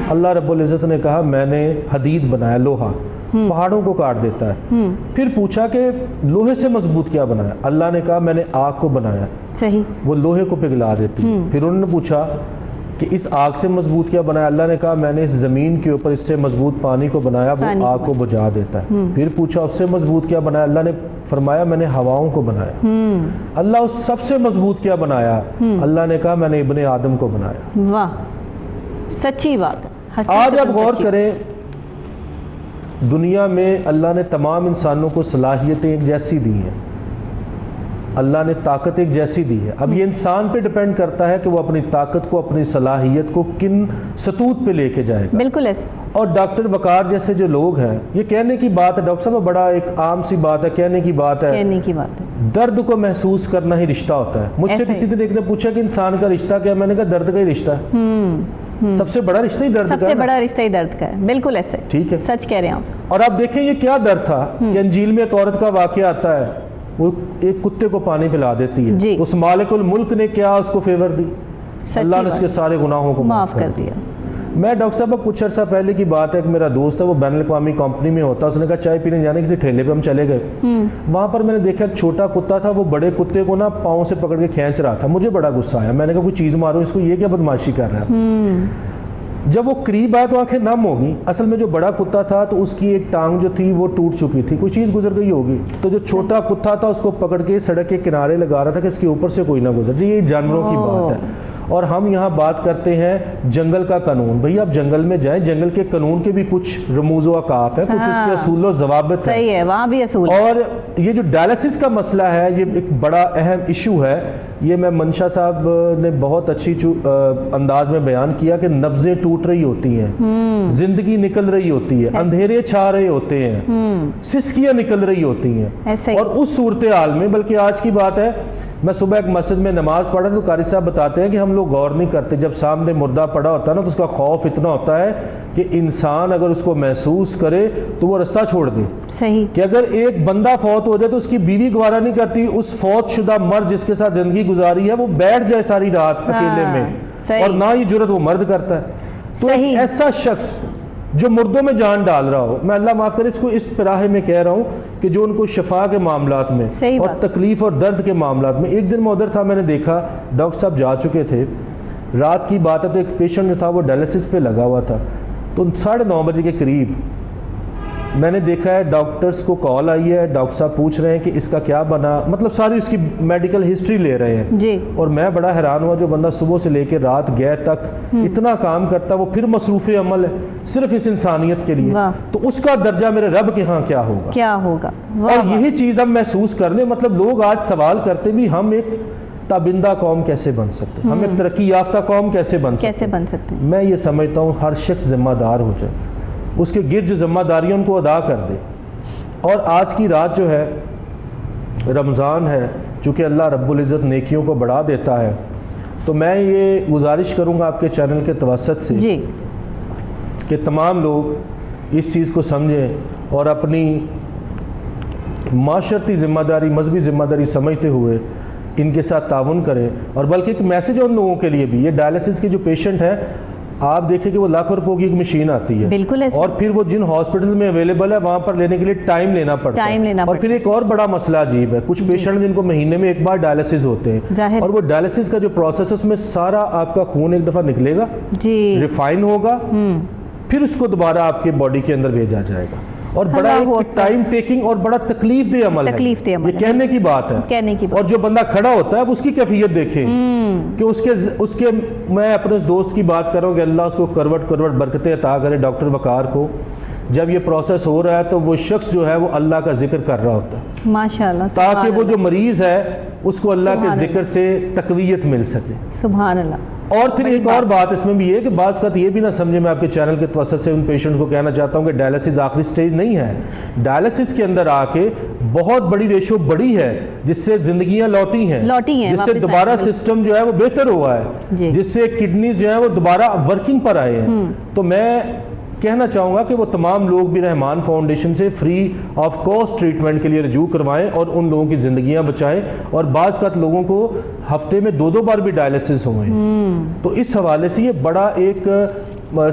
اللہ رب العزت نے کہا میں نے حدید بنایا، لوہا پہاڑوں کو کاٹ دیتا ہے. پھر پوچھا کہ لوہے سے مضبوط کیا بنایا؟ اللہ نے کہا میں نے آگ کو بنایا، صحیح، وہ لوہے کو پگھلا دیتی ہے. پھر انہوں نے پوچھا کہ اس آگ سے مضبوط کیا بنایا؟ اللہ نے کہا میں نے اس زمین کے اوپر اس سے مضبوط پانی کو بنایا، وہ آگ کو بجھا دیتا ہے. پھر پوچھا اس سے مضبوط کیا بنایا؟ اللہ نے فرمایا میں نے ہواؤں کو بنایا. اللہ اس سب سے مضبوط کیا بنایا؟ اللہ نے کہا میں نے ابن آدم کو بنایا. واہ، سچی بات ہے. آج آپ غور کریں، دنیا میں اللہ نے تمام انسانوں کو صلاحیتیں ایک جیسی دی ہیں، اللہ نے طاقت ایک جیسی دی ہے. اب یہ انسان پہ ڈیپینڈ کرتا ہے کہ وہ اپنی طاقت کو، اپنی صلاحیت کو کن سطوط پہ لے کے جائے گا. بالکل ایسے. اور ڈاکٹر وقار جیسے جو لوگ ہیں، یہ کہنے کی بات ہے ڈاکٹر صاحب، بڑا ایک عام سی بات ہے، کہنے کی بات ہے، کہنے کی بات ہے. درد کو محسوس کرنا ہی رشتہ ہوتا ہے. مجھ سے کسی نے ایک نے پوچھا کہ انسان کا رشتہ کیا؟ میں نے کہا درد کا ہی رشتہ ہے. سب سے بڑا رشتہ ہی درد کا ہے. سب سے بڑا رشتہ ہی درد کا ہے. بالکل ایسے. ٹھیک ہے، سچ کہہ رہے ہیں آپ. اور آپ دیکھیں یہ کیا درد تھا کہ انجیل میں ایک عورت کا واقعہ آتا ہے، وہ ایک کتے کو پانی پلا دیتی ہے. جی. اس مالک الملک نے کیا اس کو فیور دی؟ اللہ نے اس کے سارے گناہوں کو معاف کر دیا. میں ڈاکٹر صاحب کچھ عرصہ پہلے کی بات ہے، ایک میرا دوست ہے، وہ بین الاقوامی کمپنی میں ہوتا ہے، اس نے کہا چائے پینے جانے کسی ٹھیلے پہ ہم چلے گئے. وہاں پر میں نے دیکھا ایک چھوٹا کتا تھا، وہ بڑے کتے کو نا پاؤں سے پکڑ کے کھینچ رہا تھا. مجھے بڑا غصہ آیا، میں نے کہا کوئی چیز مارو اس کو، یہ کیا بدماشی کر رہا ہے. جب وہ قریب آیا تو آنکھیں نم ہو گئی. اصل میں جو بڑا کتا تھا تو اس کی ایک ٹانگ جو تھی وہ ٹوٹ چکی تھی، کوئی چیز گزر گئی ہوگی. تو جو چھوٹا کتا تھا اس کو پکڑ کے سڑک کے کنارے لگا رہا تھا کہ اس کے اوپر سے کوئی نہ گزر جائے. یہ جانوروں کی بات ہے. اور ہم یہاں بات کرتے ہیں جنگل کا قانون. بھئی آپ جنگل میں جائیں، جنگل کے قانون کے بھی کچھ رموز و اوقاف ہے، کچھ اس کے اصول و ضوابط ہیں. صحیح ہے، وہاں بھی اصول. اور یہ جو ڈائلسس کا مسئلہ ہے، یہ ایک بڑا اہم ایشو ہے. یہ میں منشا صاحب نے بہت اچھی انداز میں بیان کیا کہ نبضیں ٹوٹ رہی ہوتی ہیں، زندگی نکل رہی ہوتی ہے، اندھیرے چھا رہے ہوتے ہیں، سسکیاں نکل رہی ہوتی ہیں. اور اس صورتحال میں، بلکہ آج کی بات ہے، میں صبح ایک مسجد میں نماز پڑھا تو قاری صاحب بتاتے ہیں کہ ہم لوگ غور نہیں کرتے، جب سامنے مردہ پڑا ہوتا ہے نا تو اس کا خوف اتنا ہوتا ہے کہ انسان اگر اس کو محسوس کرے تو وہ رستہ چھوڑ دے. صحیح. کہ اگر ایک بندہ فوت ہو جائے تو اس کی بیوی گوارا نہیں کرتی اس فوت شدہ مرد جس کے ساتھ زندگی گزاری ہے وہ بیٹھ جائے ساری رات اکیلے میں. اور نہ یہ جرت وہ مرد کرتا ہے. تو ایک ایسا شخص جو مردوں میں جان ڈال رہا ہو، میں اللہ معاف کرے اس کو اس پراہے میں کہہ رہا ہوں کہ جو ان کو شفا کے معاملات میں اور تکلیف اور درد کے معاملات میں. ایک دن میں ادھر تھا، میں نے دیکھا ڈاکٹر صاحب جا چکے تھے، رات کی بات ہے، تو ایک پیشنٹ جو تھا وہ ڈائلسس پہ لگا ہوا تھا. تو 9:30 بجے کے قریب میں نے دیکھا ہے ڈاکٹرز کو کال آئی ہے، ڈاکٹر صاحب پوچھ رہے ہیں کہ اس کا کیا بنا، مطلب ساری اس کی میڈیکل ہسٹری لے رہے ہیں. جی. اور میں بڑا حیران ہوا، جو بندہ صبح سے لے کے رات گئے تک اتنا کام کرتا، وہ پھر مصروف عمل ہے صرف اس انسانیت کے لیے، تو اس کا درجہ میرے رب کے ہاں کیا ہوگا، کیا ہوگا. اور یہی چیز ہم محسوس کر لیں. مطلب لوگ آج سوال کرتے بھی ہم ایک تابندہ قوم کیسے بن سکتے ہیں، ہم ایک ترقی یافتہ قوم کیسے بن سکتے ہیں. میں یہ سمجھتا ہوں ہر شخص ذمہ دار ہو جائے، اس کے گرد جو ذمہ داریوں ان کو ادا کر دے. اور آج کی رات جو ہے رمضان ہے، چونکہ اللہ رب العزت نیکیوں کو بڑھا دیتا ہے، تو میں یہ گزارش کروں گا آپ کے چینل کے توسط سے جی کہ تمام لوگ اس چیز کو سمجھیں اور اپنی معاشرتی ذمہ داری، مذہبی ذمہ داری سمجھتے ہوئے ان کے ساتھ تعاون کریں. اور بلکہ ایک میسیج ہے ان لوگوں کے لیے بھی، یہ ڈائلسس کے جو پیشنٹ ہیں، آپ دیکھیں کہ وہ لاکھوں روپوں کی ایک مشین آتی ہے، بالکل، اور پھر وہ جن ہاسپٹلز میں اویلیبل ہے وہاں پر لینے کے لیے ٹائم لینا پڑتا ہے. اور پھر ایک اور بڑا مسئلہ عجیب ہے، کچھ پیشنٹ جن کو مہینے میں ایک بار ڈائلسس ہوتے ہیں، اور وہ ڈائلسس کا جو پروسیس ہے اس میں سارا آپ کا خون ایک دفعہ نکلے گا، ریفائن ہوگا، پھر اس کو دوبارہ آپ کے باڈی کے اندر بھیجا جائے گا. اور بڑا ایک ٹائم ٹیکنگ اور بڑا تکلیف دہ عمل ہے، یہ کہنے کی بات ہے. اور جو بندہ کھڑا ہوتا ہے اب اس کی کیفیت دیکھیں کہ اس کے میں اپنے اس دوست کی بات کر رہا ہوں کہ اللہ اس کو کروٹ برکتیں عطا کرے، ڈاکٹر وقار کو، جب یہ پروسیس ہو رہا ہے تو وہ شخص جو ہے وہ اللہ کا ذکر کر رہا ہوتا ہے ماشاءاللہ، تاکہ وہ جو مریض ہے اس کو اللہ کے ذکر سے تقویت مل سکے. سبحان اللہ. اور پھر ایک اور بات اس میں بھی یہ کہ بعض کا یہ بھی نہ سمجھے، میں آپ کے چینل کے توسط سے ان پیشنٹ کو کہنا چاہتا ہوں کہ ڈائلسس آخری سٹیج نہیں ہے. ڈائلسس کے اندر آ کے بہت بڑی ریشو بڑی ہے جس سے زندگیاں لوٹی ہیں، جس سے دوبارہ سسٹم جو ہے وہ بہتر ہوا ہے، جس سے کڈنیز جو ہیں وہ دوبارہ ورکنگ پر آئے ہیں. تو میں کہنا چاہوں گا کہ وہ تمام لوگ بھی رحمان فاؤنڈیشن سے فری آف کاسٹ ٹریٹمنٹ کے لیے رجوع کروائیں اور ان لوگوں کی زندگیاں بچائیں. اور بعض کا لوگوں کو ہفتے میں 2 بار بھی ڈائلسس ہوئے ہیں. تو اس حوالے سے یہ بڑا ایک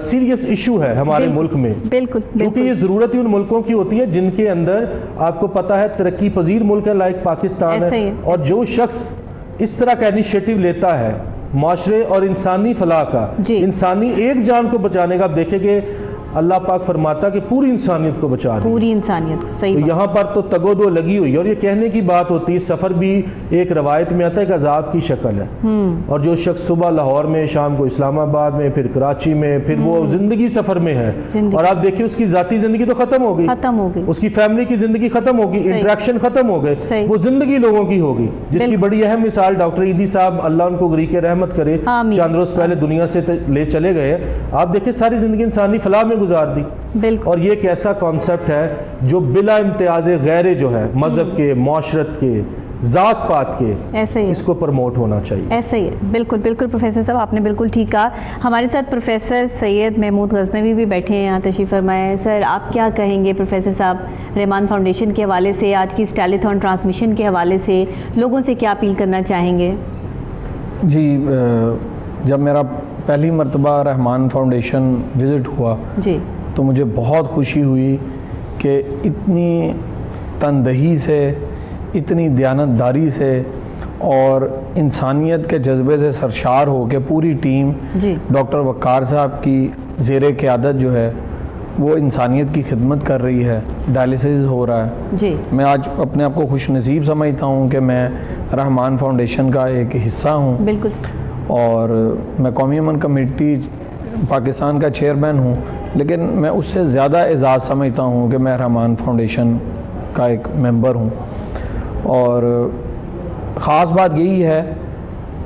سیریس ایشو ہے ہمارے ملک میں، کیونکہ یہ ضرورت ہی ان ملکوں کی ہوتی ہے جن کے اندر آپ کو پتہ ہے ترقی پذیر ملک ہے لائک پاکستان ہے، اور جو شخص اس طرح کا انیشیٹو لیتا ہے معاشرے اور انسانی فلاح کا، انسانی ایک جان کو بچانے کا، آپ دیکھیں کہ اللہ پاک فرماتا کہ پوری انسانیت کو بچا دیں، پوری انسانیت کو. صحیح. تو یہاں پر تو تگ و دو لگی ہوئی ہے. اور یہ کہنے کی بات ہوتی ہے، سفر بھی ایک روایت میں آتا ہے ایک عذاب کی شکل ہے. اور جو شخص صبح لاہور میں، شام کو اسلام آباد میں، پھر کراچی میں، پھر وہ زندگی سفر میں ہے، اور آپ دیکھیں اس کی ذاتی زندگی تو ختم ہو گئی، اس کی فیملی کی زندگی ختم ہوگی، انٹریکشن ختم ہو گئے، وہ زندگی لوگوں کی ہوگی، جس کی بڑی اہم مثال ڈاکٹر عیدی صاحب، اللہ ان کو غریق رحمت کرے، چند روز پہلے دنیا سے لے چلے گئے. آپ دیکھیں ساری زندگی انسانی فلاح میں گزار دی. اور یہ ایک ایسا کانسیپٹ ہے جو بلا امتیاز غیر جو ہے مذہب کے، معاشرت کے، ذات پات کے، اس کو پروموٹ ہونا چاہیے. ایسا ہی ہے. بالکل بالکل پروفیسر صاحب آپ نے بالکل ٹھیک کہا. ہمارے ساتھ پروفیسر سید محمود غزنوی بھی بیٹھے ہیں یہاں تشریف فرمائے. سر آپ کیا کہیں گے پروفیسر صاحب رحمان فاؤنڈیشن کے حوالے سے، آج کی اس ٹیلیتھون ٹرانسمیشن کے حوالے سے لوگوں سے کیا اپیل کرنا چاہیں گے؟ جی، جب میرا پہلی مرتبہ رحمان فاؤنڈیشن وزٹ ہوا جی تو مجھے بہت خوشی ہوئی کہ اتنی تندہی سے، اتنی دیانتداری سے اور انسانیت کے جذبے سے سرشار ہو کے پوری ٹیم ڈاکٹر وقار صاحب کی زیر قیادت جو ہے وہ انسانیت کی خدمت کر رہی ہے. ڈائلسس ہو رہا ہے. میں آج اپنے آپ کو خوش نصیب سمجھتا ہوں کہ میں رحمان فاؤنڈیشن کا ایک حصہ ہوں. بالکل. اور میں قومی امن کمیٹی پاکستان کا چیئرمین ہوں، لیکن میں اس سے زیادہ اعزاز سمجھتا ہوں کہ میں رحمان فاؤنڈیشن کا ایک ممبر ہوں. اور خاص بات یہی ہے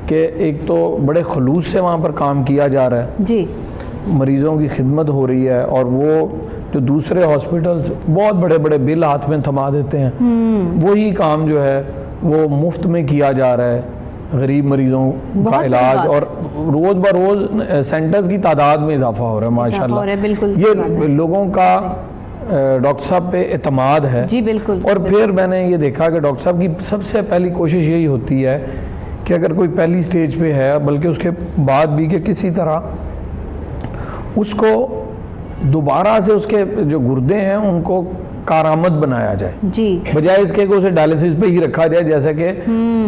کہ ایک تو بڑے خلوص سے وہاں پر کام کیا جا رہا ہے، جی مریضوں کی خدمت ہو رہی ہے، اور وہ جو دوسرے ہاسپٹلز بہت بڑے بڑے بل ہاتھ میں تھما دیتے ہیں، وہی کام جو ہے وہ مفت میں کیا جا رہا ہے. غریب مریضوں کا علاج، اور روز بروز سینٹرز کی تعداد میں اضافہ ہو رہا ہے ماشاءاللہ. یہ لوگوں کا ڈاکٹر صاحب پہ اعتماد ہے. جی بالکل. اور پھر میں نے یہ دیکھا کہ ڈاکٹر صاحب کی سب سے پہلی کوشش یہی ہوتی ہے کہ اگر کوئی پہلی سٹیج پہ ہے، بلکہ اس کے بعد بھی، کہ کسی طرح اس کو دوبارہ سے اس کے جو گردے ہیں ان کو کارآمد بنایا جائے، جی بجائے اس کے کہ اسے ڈائلسس پہ ہی رکھا جائے. جیسا کہ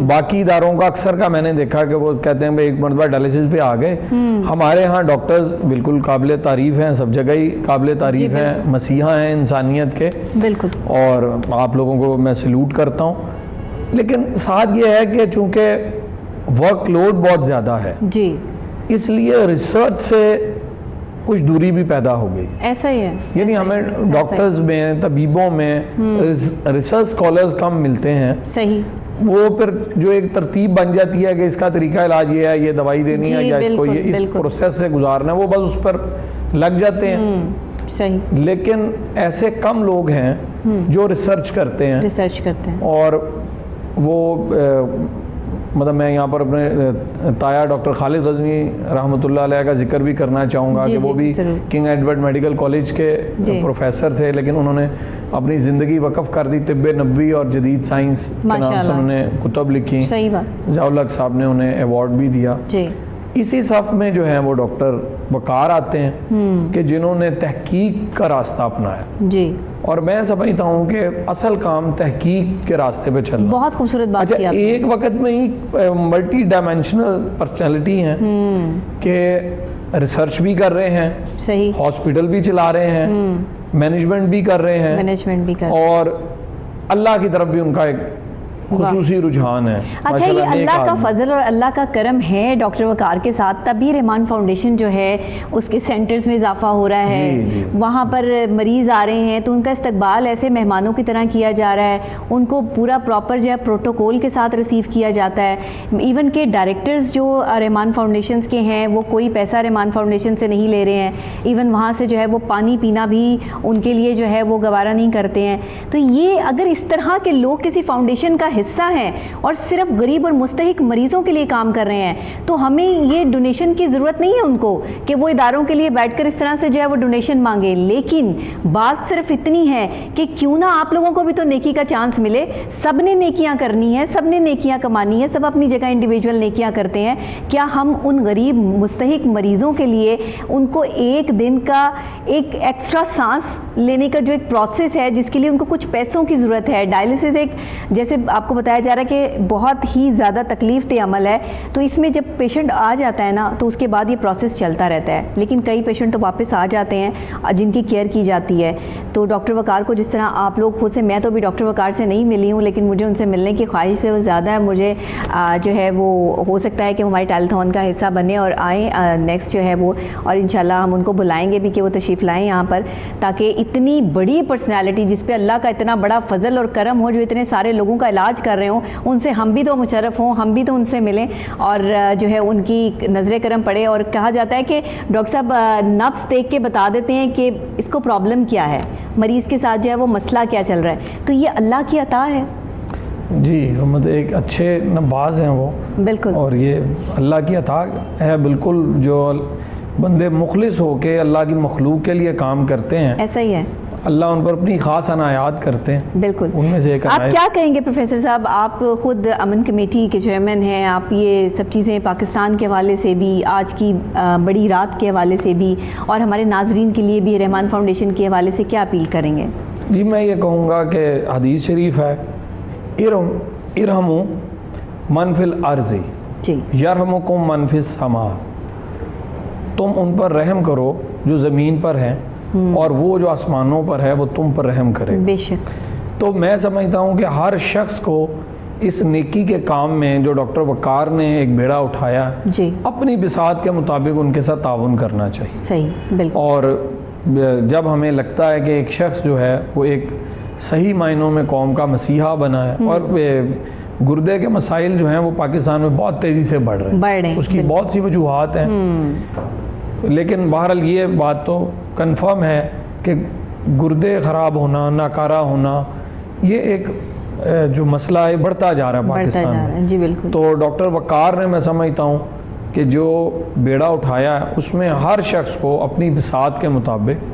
باقی اداروں کا اکثر کا میں نے دیکھا کہ وہ کہتے ہیں ایک مرتبہ ڈائلسس پہ آ گئے. ہمارے ہاں ڈاکٹرز بالکل قابل تعریف ہیں، سب جگہ ہی قابل تعریف ہیں، مسیحا ہیں انسانیت کے. بالکل. اور آپ لوگوں کو میں سلوٹ کرتا ہوں. لیکن ساتھ یہ ہے کہ چونکہ ورک لوڈ بہت زیادہ ہے، جی اس لیے ریسرچ سے کچھ دوری بھی پیدا ہو گئی. ایسا ہی ہے. یعنی ہمیں ڈاکٹرز میں، طبیبوں میں ریسرچ اسکالرز کم ملتے ہیں. صحیح. وہ پھر جو ایک ترتیب بن جاتی ہے کہ اس کا طریقہ علاج یہ ہے، یہ دوائی دینی ہے، یا اس کو یہ اس پروسیس سے گزارنا ہے، وہ بس اس پر لگ جاتے ہیں. صحیح. لیکن ایسے کم لوگ ہیں جو ریسرچ کرتے ہیں. اور وہ مطلب میں یہاں پر اپنے تایا ڈاکٹر خالد غزنوی رحمۃ اللہ علیہ کا ذکر بھی کرنا چاہوں گا کہ وہ بھی کنگ ایڈورڈ میڈیکل کالج کے پروفیسر تھے، لیکن انہوں نے اپنی زندگی وقف کر دی طب نبوی اور جدید سائنس کے نام سے. انہوں نے کتب لکھی، ضیاء الحق صاحب نے انہیں ایوارڈ بھی دیا. اسی صف میں جو ہیں وہ ڈاکٹر وقار آتے ہیں کہ جنہوں نے تحقیق کا راستہ اپنایا. جی. اور میں سمجھتا ہوں کہ اصل کام تحقیق کے راستے پہ چلنا. بہت خوبصورت بات کی آپ نے. ایک وقت میں ہی ملٹی ڈائمینشنل پرسنالٹی ہیں کہ ریسرچ بھی کر رہے ہیں، صحیح، ہاسپٹل بھی چلا رہے ہیں، مینجمنٹ بھی کر رہے ہیں، اور اللہ کی طرف بھی ان کا ایک خصوصی رجحان ہے. اچھا یہ اللہ کا فضل اور اللہ کا کرم ہے ڈاکٹر وقار کے ساتھ, تبھی رحمان فاؤنڈیشن جو ہے اس کے سینٹرز میں اضافہ ہو رہا ہے. وہاں پر مریض آ رہے ہیں تو ان کا استقبال ایسے مہمانوں کی طرح کیا جا رہا ہے, ان کو پورا پراپر جو ہے پروٹوکول کے ساتھ ریسیو کیا جاتا ہے. ایون کہ ڈائریکٹرز جو رحمان فاؤنڈیشنز کے ہیں وہ کوئی پیسہ رحمان فاؤنڈیشن سے نہیں لے رہے ہیں, ایون وہاں سے جو ہے وہ پانی پینا بھی ان کے لیے جو ہے وہ گوارا نہیں کرتے ہیں. تو یہ اگر اس طرح کے لوگ کسی فاؤنڈیشن کا حصہ ہیں اور صرف غریب اور مستحق مریضوں کے لیے کام کر رہے ہیں, تو ہمیں یہ ڈونیشن کی ضرورت نہیں ہے ان کو کہ وہ اداروں کے لیے بیٹھ کر اس طرح سے جو ہے وہ ڈونیشن مانگے. لیکن بات صرف اتنی ہے کہ کیوں نہ آپ لوگوں کو بھی تو نیکی کا چانس ملے. سب نے نیکیاں کرنی ہے, سب نے نیکیاں کمانی ہے, سب اپنی جگہ انڈیویجول نیکیاں کرتے ہیں. کیا ہم ان غریب مستحق مریضوں کے لیے ان کو ایک دن کا ایک ایکسٹرا سانس لینے کا جو ایک پروسیس ہے جس کے لیے ان کو کچھ پیسوں کی ضرورت ہے, ڈائلسس ایک جیسے آپ کو بتایا جا رہا ہے کہ بہت ہی زیادہ تکلیف دہ عمل ہے, تو اس میں جب پیشنٹ آ جاتا ہے نا تو اس کے بعد یہ پروسیس چلتا رہتا ہے. لیکن کئی پیشنٹ تو واپس آ جاتے ہیں جن کی کیئر کی جاتی ہے. تو ڈاکٹر وقار کو جس طرح آپ لوگ خود سے, میں تو بھی ڈاکٹر وقار سے نہیں ملی ہوں لیکن مجھے ان سے ملنے کی خواہش سے وہ زیادہ ہے. مجھے جو ہے وہ ہو سکتا ہے کہ ہمارے ٹیلیتھون کا حصہ بنے اور آئیں نیکسٹ جو ہے وہ, اور انشاءاللہ ہم ان کو بلائیں گے بھی کہ وہ تشریف لائیں یہاں پر, تاکہ اتنی بڑی پرسنالٹی جس پہ اللہ کا اتنا بڑا فضل اور کرم ہو, جو اتنے سارے لوگوں کا علاج کر رہے ہوں, ان سے ہم بھی تو مشرف ہوں, ہم بھی تو ان سے ملیں اور جو ہے ان کی نظر کرم پڑے. اور کہا جاتا ہے کہ ڈاکٹر صاحب نبض دیکھ کے بتا دیتے ہیں کہ اس کو پرابلم کیا ہے, مریض کے ساتھ جو ہے وہ مسئلہ کیا چل رہا ہے. تو یہ اللہ کی عطا ہے. جی مطلب ایک اچھے نباز ہیں وہ, بالکل, اور یہ اللہ کی عطا ہے بالکل. جو بندے مخلص ہو کے اللہ کی مخلوق کے لیے کام کرتے ہیں, ایسا ہی ہے, اللہ ان پر اپنی خاص عنایات کرتے ہیں. بالکل. ان میں سے ایک آپ کیا کہیں گے پروفیسر صاحب, آپ خود امن کمیٹی کے چیئرمین ہیں, آپ یہ سب چیزیں پاکستان کے حوالے سے بھی, آج کی بڑی رات کے حوالے سے بھی, اور ہمارے ناظرین کے لیے بھی رحمان فاؤنڈیشن کے حوالے سے کیا اپیل کریں گے؟ جی میں یہ کہوں گا کہ حدیث شریف ہے, ارحموا من فی الارض یرحمکم من فی السماء. تم ان پر رحم کرو جو زمین پر ہیں, اور وہ جو آسمانوں پر ہے وہ تم پر رحم کرے. بے شک. تو میں سمجھتا ہوں کہ ہر شخص کو اس نیکی کے کام میں جو ڈاکٹر وقار نے ایک بیڑا اٹھایا, جی, اپنی بساط کے مطابق ان کے ساتھ تعاون کرنا چاہیے. صحیح, بالکل. اور جب ہمیں لگتا ہے کہ ایک شخص جو ہے وہ ایک صحیح معنوں میں قوم کا مسیحا بنا ہے, اور گردے کے مسائل جو ہیں وہ پاکستان میں بہت تیزی سے بڑھ رہے ہیں, اس کی بہت سی وجوہات ہیں, لیکن بہرحال یہ بات تو کنفرم ہے کہ گردے خراب ہونا, ناکارہ ہونا, یہ ایک جو مسئلہ ہے بڑھتا جا رہا ہے پاکستان میں. جی بالکل. تو ڈاکٹر وقار نے, میں سمجھتا ہوں کہ جو بیڑا اٹھایا ہے اس میں ہر شخص کو اپنی بساط کے مطابق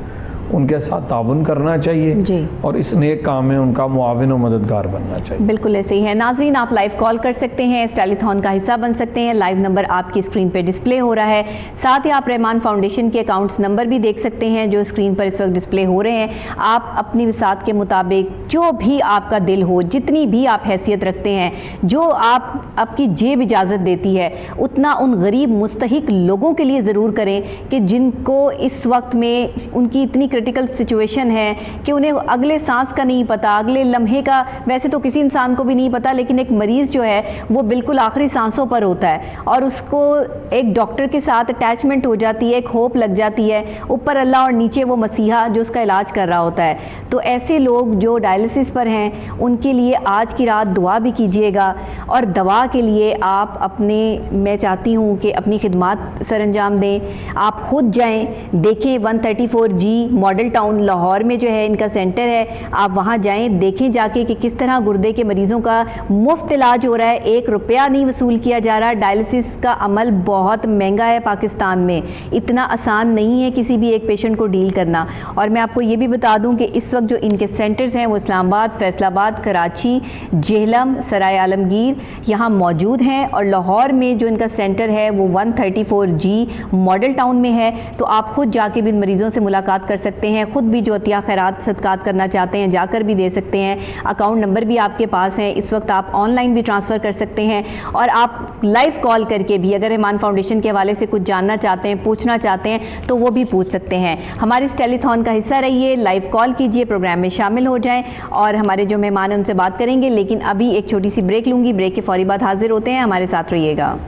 ان کے ساتھ تعاون کرنا چاہیے, جی, اور اس نیک کام میں ان کا معاون و مددگار بننا چاہیے. بالکل ایسے ہی ہے. ناظرین آپ لائیو کال کر سکتے ہیں, اس ٹیلی تھون کا حصہ بن سکتے ہیں. لائیو نمبر آپ کی اسکرین پہ ڈسپلے ہو رہا ہے, ساتھ ہی آپ رحمان فاؤنڈیشن کے اکاؤنٹس نمبر بھی دیکھ سکتے ہیں جو اسکرین پر اس وقت ڈسپلے ہو رہے ہیں. آپ اپنی وسعت کے مطابق جو بھی آپ کا دل ہو, جتنی بھی آپ حیثیت رکھتے ہیں, جو آپ کی جیب اجازت دیتی ہے, اتنا ان غریب مستحق لوگوں کے لیے ضرور کریں کہ جن کو اس وقت میں ان کی اتنی کرٹیکل سچویشن ہے کہ انہیں اگلے سانس کا نہیں پتا, اگلے لمحے کا ویسے تو کسی انسان کو بھی نہیں پتا, لیکن ایک مریض جو ہے وہ بالکل آخری سانسوں پر ہوتا ہے اور اس کو ایک ڈاکٹر کے ساتھ اٹیچمنٹ ہو جاتی ہے, ایک ہوپ لگ جاتی ہے, اوپر اللہ اور نیچے وہ مسیحا جو اس کا علاج کر رہا ہوتا ہے. تو ایسے لوگ جو ڈائلسس پر ہیں ان کے لیے آج کی رات دعا بھی کیجیے گا, اور دوا کے لیے آپ اپنے, میں چاہتی ہوں کہ اپنی خدمات سر انجام دیں. آپ خود جائیں, دیکھیں 134G ماڈل ٹاؤن لاہور میں جو ہے ان کا سینٹر ہے, آپ وہاں جائیں, دیکھیں جا کے کہ کس طرح گردے کے مریضوں کا مفت علاج ہو رہا ہے, 1 روپیہ نہیں وصول کیا جا رہا. ڈائلسس کا عمل بہت مہنگا ہے پاکستان میں, اتنا آسان نہیں ہے کسی بھی ایک پیشنٹ کو ڈیل کرنا. اور میں آپ کو یہ بھی بتا دوں کہ اس وقت جو ان کے سینٹرز ہیں وہ اسلام آباد, فیصل آباد, کراچی, جہلم, سرائے عالمگیر یہاں موجود ہیں, اور لاہور میں جو ان کا سینٹر ہے وہ 134G ماڈل ٹاؤن میں ہے. تو آپ خود جا کے بھی ان مریضوں سے ملاقات کر سکتے सकते हैं, ख़ुद भी जो अतिया खैरात सदक़ात करना चाहते हैं जाकर भी दे सकते हैं। अकाउंट नंबर भी आपके पास है, इस वक्त आप ऑनलाइन भी ट्रांसफ़र कर सकते हैं और आप लाइव कॉल करके भी अगर रहमान फाउंडेशन के हवाले से कुछ जानना चाहते हैं, पूछना चाहते हैं तो वो भी पूछ सकते हैं। हमारे इस टेलीथॉन का हिस्सा रहिए, लाइव कॉल कीजिए, प्रोग्राम में शामिल हो जाएं और हमारे जो मेहमान हैं उनसे बात करेंगे। लेकिन अभी एक छोटी सी ब्रेक लूँगी, ब्रेक के फौरी बाद हाजिर होते हैं, हमारे साथ रहिएगा।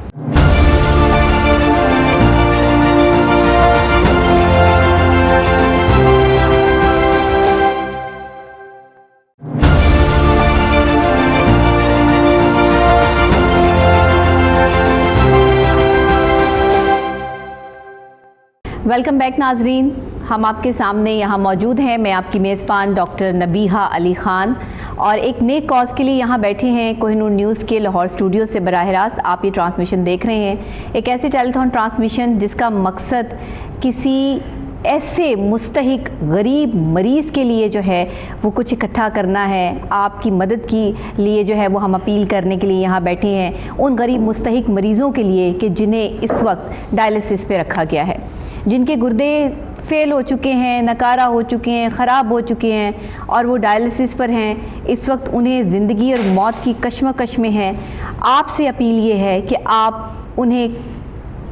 वेलकम बैक नाजरीन, हम आपके सामने यहाँ मौजूद हैं। मैं आपकी मेज़बान डॉक्टर नबीहा अली ख़ान और एक नेक कॉज के लिए यहाँ बैठे हैं कोहिनूर न्यूज़ के लाहौर स्टूडियो से बराह रास्त आप ये ट्रांसमिशन देख रहे हैं। एक ऐसे टेलीथॉन ट्रांसमिशन जिसका मकसद किसी ऐसे मुस्तहिक गरीब मरीज़ के लिए जो है वो कुछ इकट्ठा करना है, आपकी मदद की लिए जो है वो हम अपील करने के लिए यहाँ बैठे हैं उन गरीब मुस्तहिक मरीज़ों के लिए कि जिन्हें इस वक्त डायलिसिस पे रखा गया है, जिनके गुर्दे फ़ेल हो चुके हैं, नकारा हो चुके हैं, ख़राब हो चुके हैं और वो डायलिसिस पर हैं। इस वक्त उन्हें ज़िंदगी और मौत की कश्मकश में हैं। आपसे अपील ये है कि आप उन्हें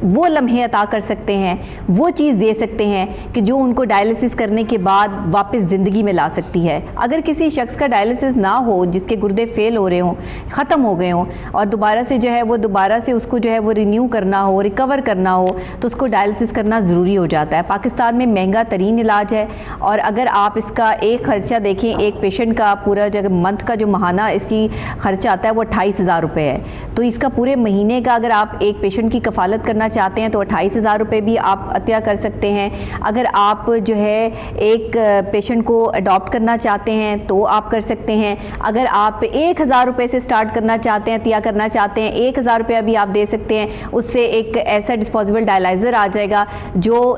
वो लम्हे अता कर सकते हैं, वो चीज़ दे सकते हैं कि जो उनको डायलिसिस करने के बाद वापस ज़िंदगी में ला सकती है। अगर किसी शख्स का डायलिसिस ना हो, जिसके गुर्दे फ़ेल हो रहे हों, ख़त्म हो गए हों और दोबारा से जो है वो दोबारा से उसको जो है वो रिन्यू करना हो, रिकवर करना हो तो उसको डायलिसिस करना ज़रूरी हो जाता है। पाकिस्तान में महंगा तरीन इलाज है और अगर आप इसका एक ख़र्चा देखें, एक पेशेंट का पूरा जगह मंथ का जो माहाना इसकी ख़र्चा आता है वो 28,000 रुपये है। तो इसका पूरे महीने का अगर आप एक पेशेंट की कफ़ालत करना चाहते हैं तो 28,000 रुपये भी आप अतिया कर सकते हैं। अगर आप जो है एक पेशेंट को अडॉप्ट करना चाहते हैं तो आप कर सकते हैं। अगर आप 1,000 रुपये से स्टार्ट करना चाहते हैं, अतिया करना चाहते हैं, 1,000 रुपया भी आप दे सकते हैं। उससे एक ऐसा डिस्पोजेबल डायलाइज़र आ जाएगा जो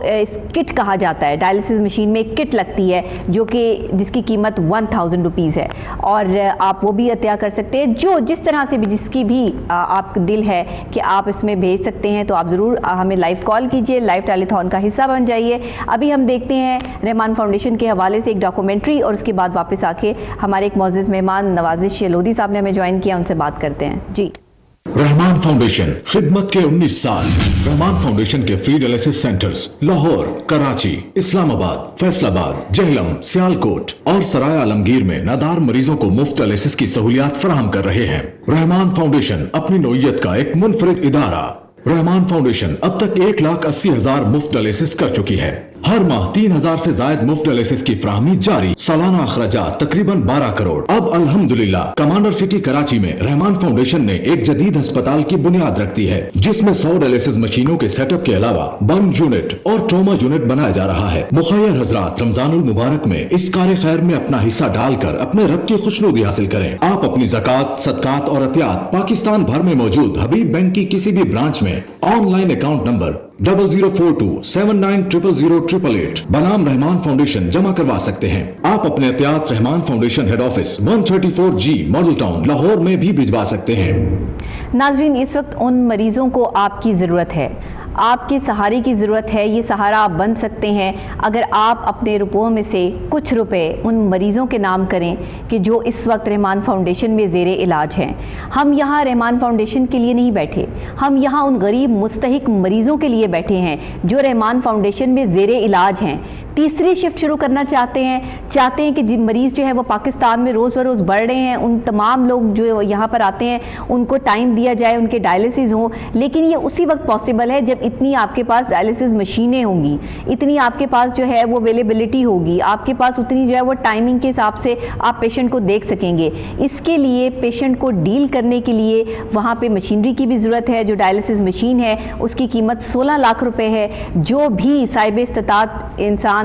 किट कहा जाता है, डायलिसिस मशीन में एक किट लगती है जो कि जिसकी कीमत 1,000 रुपीज़ है और आप वो भी अतिया कर सकते हैं। जो जिस तरह से भी जिसकी भी आपका दिल है कि आप इसमें भेज सकते हैं तो आप ज़रूर हमें लाइव कॉल कीजिए, लाइव टेलीथॉन का हिस्सा बन जाइए। अभी हम देखते हैं रहमान फाउंडेशन के हवाले से एक डॉक्यूमेंट्री और उसके बाद वापस आके हमारे एक मौजूद मेहमान नवाजिश लोधी साहब ने हमें ज्वाइन किया, उनसे बात करते हैं। जी। रहमान फाउंडेशन खिदमत के 19 साल। रहमान फाउंडेशन के free dialysis centres Lahore, Karachi, Islamabad, Faisalabad, Jhelum, Sialkot और सराय आलमगीर में नादार मरीजों को मुफ्त डायलिसिस की सहूलियात फराहम कर रहे हैं। रहमान फाउंडेशन अपनी नौइयत का एक मुनफरिद इदारा। रहमान फाउंडेशन अब तक 1,80,000 मुफ्त डायलिसिस कर चुकी है। हर माह 3,000 से ज्यादा मुफ्त डायलिसिस की फ्राहमी जारी। सालाना अखराजात तकरीबन 12 करोड़। अब अल्हम्दुलिल्लाह कमांडर सिटी कराची में रहमान फाउंडेशन ने एक जदीद अस्पताल की बुनियाद रख दी है जिसमें 100 डायलिसिस मशीनों के सेटअप के अलावा बर्न यूनिट और ट्रोमा यूनिट बनाया जा रहा है। मुखैर हजरात रमजानुल मुबारक में इस कार्य खैर में अपना हिस्सा डालकर अपने रब की खुशनुदी हासिल करें। आप अपनी ज़कात, सदकात और अतियात पाकिस्तान भर में मौजूद हबीब बैंक की किसी भी ब्रांच में ऑनलाइन अकाउंट नंबर 004279000888 बनाम रहमान फाउंडेशन जमा करवा सकते हैं। आप अपने एहतियात Rahman foundation head office 134G model town Lahore में भी भिजवा सकते हैं। नाजरीन, इस वक्त उन मरीजों को आपकी ज़रूरत है, आपके सहारे की ज़रूरत है। ये सहारा आप बन सकते हैं अगर आप अपने रुपयों में से कुछ रुपए उन मरीज़ों के नाम करें कि जो इस वक्त रहमान फाउंडेशन में ज़ेरे इलाज हैं। हम यहाँ रहमान फाउंडेशन के लिए नहीं बैठे, हम यहाँ उन गरीब मुस्तहिक मरीज़ों के लिए बैठे हैं जो रहमान फाउंडेशन में ज़ेरे इलाज हैं। तीसरी शिफ्ट शुरू करना चाहते हैं कि मरीज़ जो है वो पाकिस्तान में रोज़ बरोज़ बढ़ रहे हैं। उन तमाम लोग जो यहाँ पर आते हैं उनको टाइम दिया जाए, उनके डायलिसिस हों, लेकिन ये उसी वक्त पॉसिबल है जब इतनी आपके पास डायलिसिस मशीनें होंगी, इतनी आपके पास जो है वो अवेलेबिलिटी होगी, आपके पास उतनी जो है वो टाइमिंग के हिसाब से आप पेशेंट को देख सकेंगे। इसके लिए पेशेंट को डील करने के लिए वहाँ पे मशीनरी की भी ज़रूरत है। जो डायलिसिस मशीन है उसकी कीमत 16 लाख रुपए है। जो भी साहिब इस्तात इंसान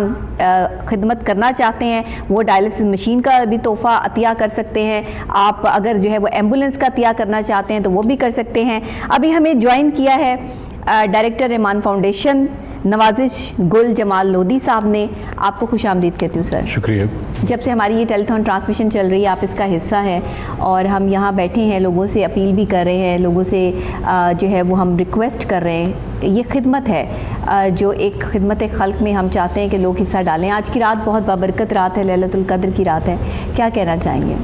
खिदमत करना चाहते हैं वो डायलिसिस मशीन का भी तोहफ़ा अतिया कर सकते हैं। आप अगर जो है वो एम्बुलेंस का अतिया करना चाहते हैं तो वो भी कर सकते हैं। अभी हमें ज्वाइन किया है डायरेक्टर रहमान फाउंडेशन नवाजिश गुल जमाल लोधी साहब ने। आपको खुश आमदीद कहती हूँ सर। शुक्रिया। जब से हमारी ये टेलीथॉन ट्रांसमिशन चल रही है आप इसका हिस्सा है और हम यहाँ बैठे हैं, लोगों से अपील भी कर रहे हैं, लोगों से जो है वो हम रिक्वेस्ट कर रहे हैं। ये खिदमत है जो एक खिदमत खल्क में हम चाहते हैं कि लोग हिस्सा डालें। आज की रात बहुत बाबरकत रात है, लैलतुल कद्र की रात है, क्या कहना चाहेंगे?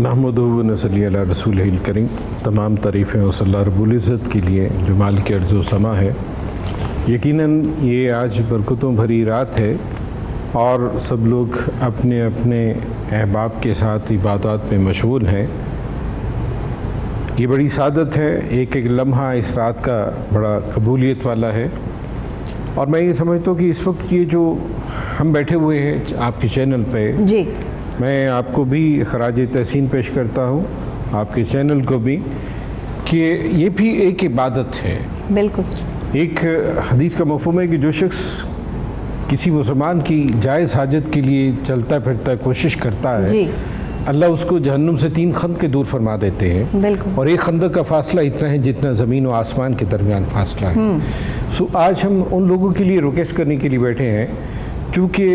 नहमदुहु व नसल्ली अला रसूलिहिल करीम। तमाम तारीफ़ें उस अल्लाह रब्बुल इज़्ज़त के लिए जो मालिक अर्ज़ व समा है। यकीनन ये आज बरकतों भरी रात है और सब लोग अपने अपने अहबाब के साथ इबादत में मशगूल हैं। ये बड़ी सादत है, एक एक लम्हा इस रात का बड़ा कबूलियत वाला है। और मैं ये समझता हूँ कि इस वक्त ये जो हम बैठे हुए हैं आपके चैनल पे जी, मैं आपको भी खराज तहसीन पेश करता हूँ, आपके चैनल को भी, कि ये भी एक इबादत है। बिल्कुल। एक हदीस का मफ़हूम है कि जो शख्स किसी मुसलमान की जायज़ हाजत के लिए चलता फिरता कोशिश करता है जी, अल्लाह उसको जहन्नुम से 3 खंद के दूर फरमा देते हैं। बिल्कुल। और एक खंदक का फासला इतना है जितना ज़मीन और आसमान के दरमियान फासला है। सो आज हम उन लोगों के लिए रिक्वेस्ट करने के लिए बैठे हैं चूँकि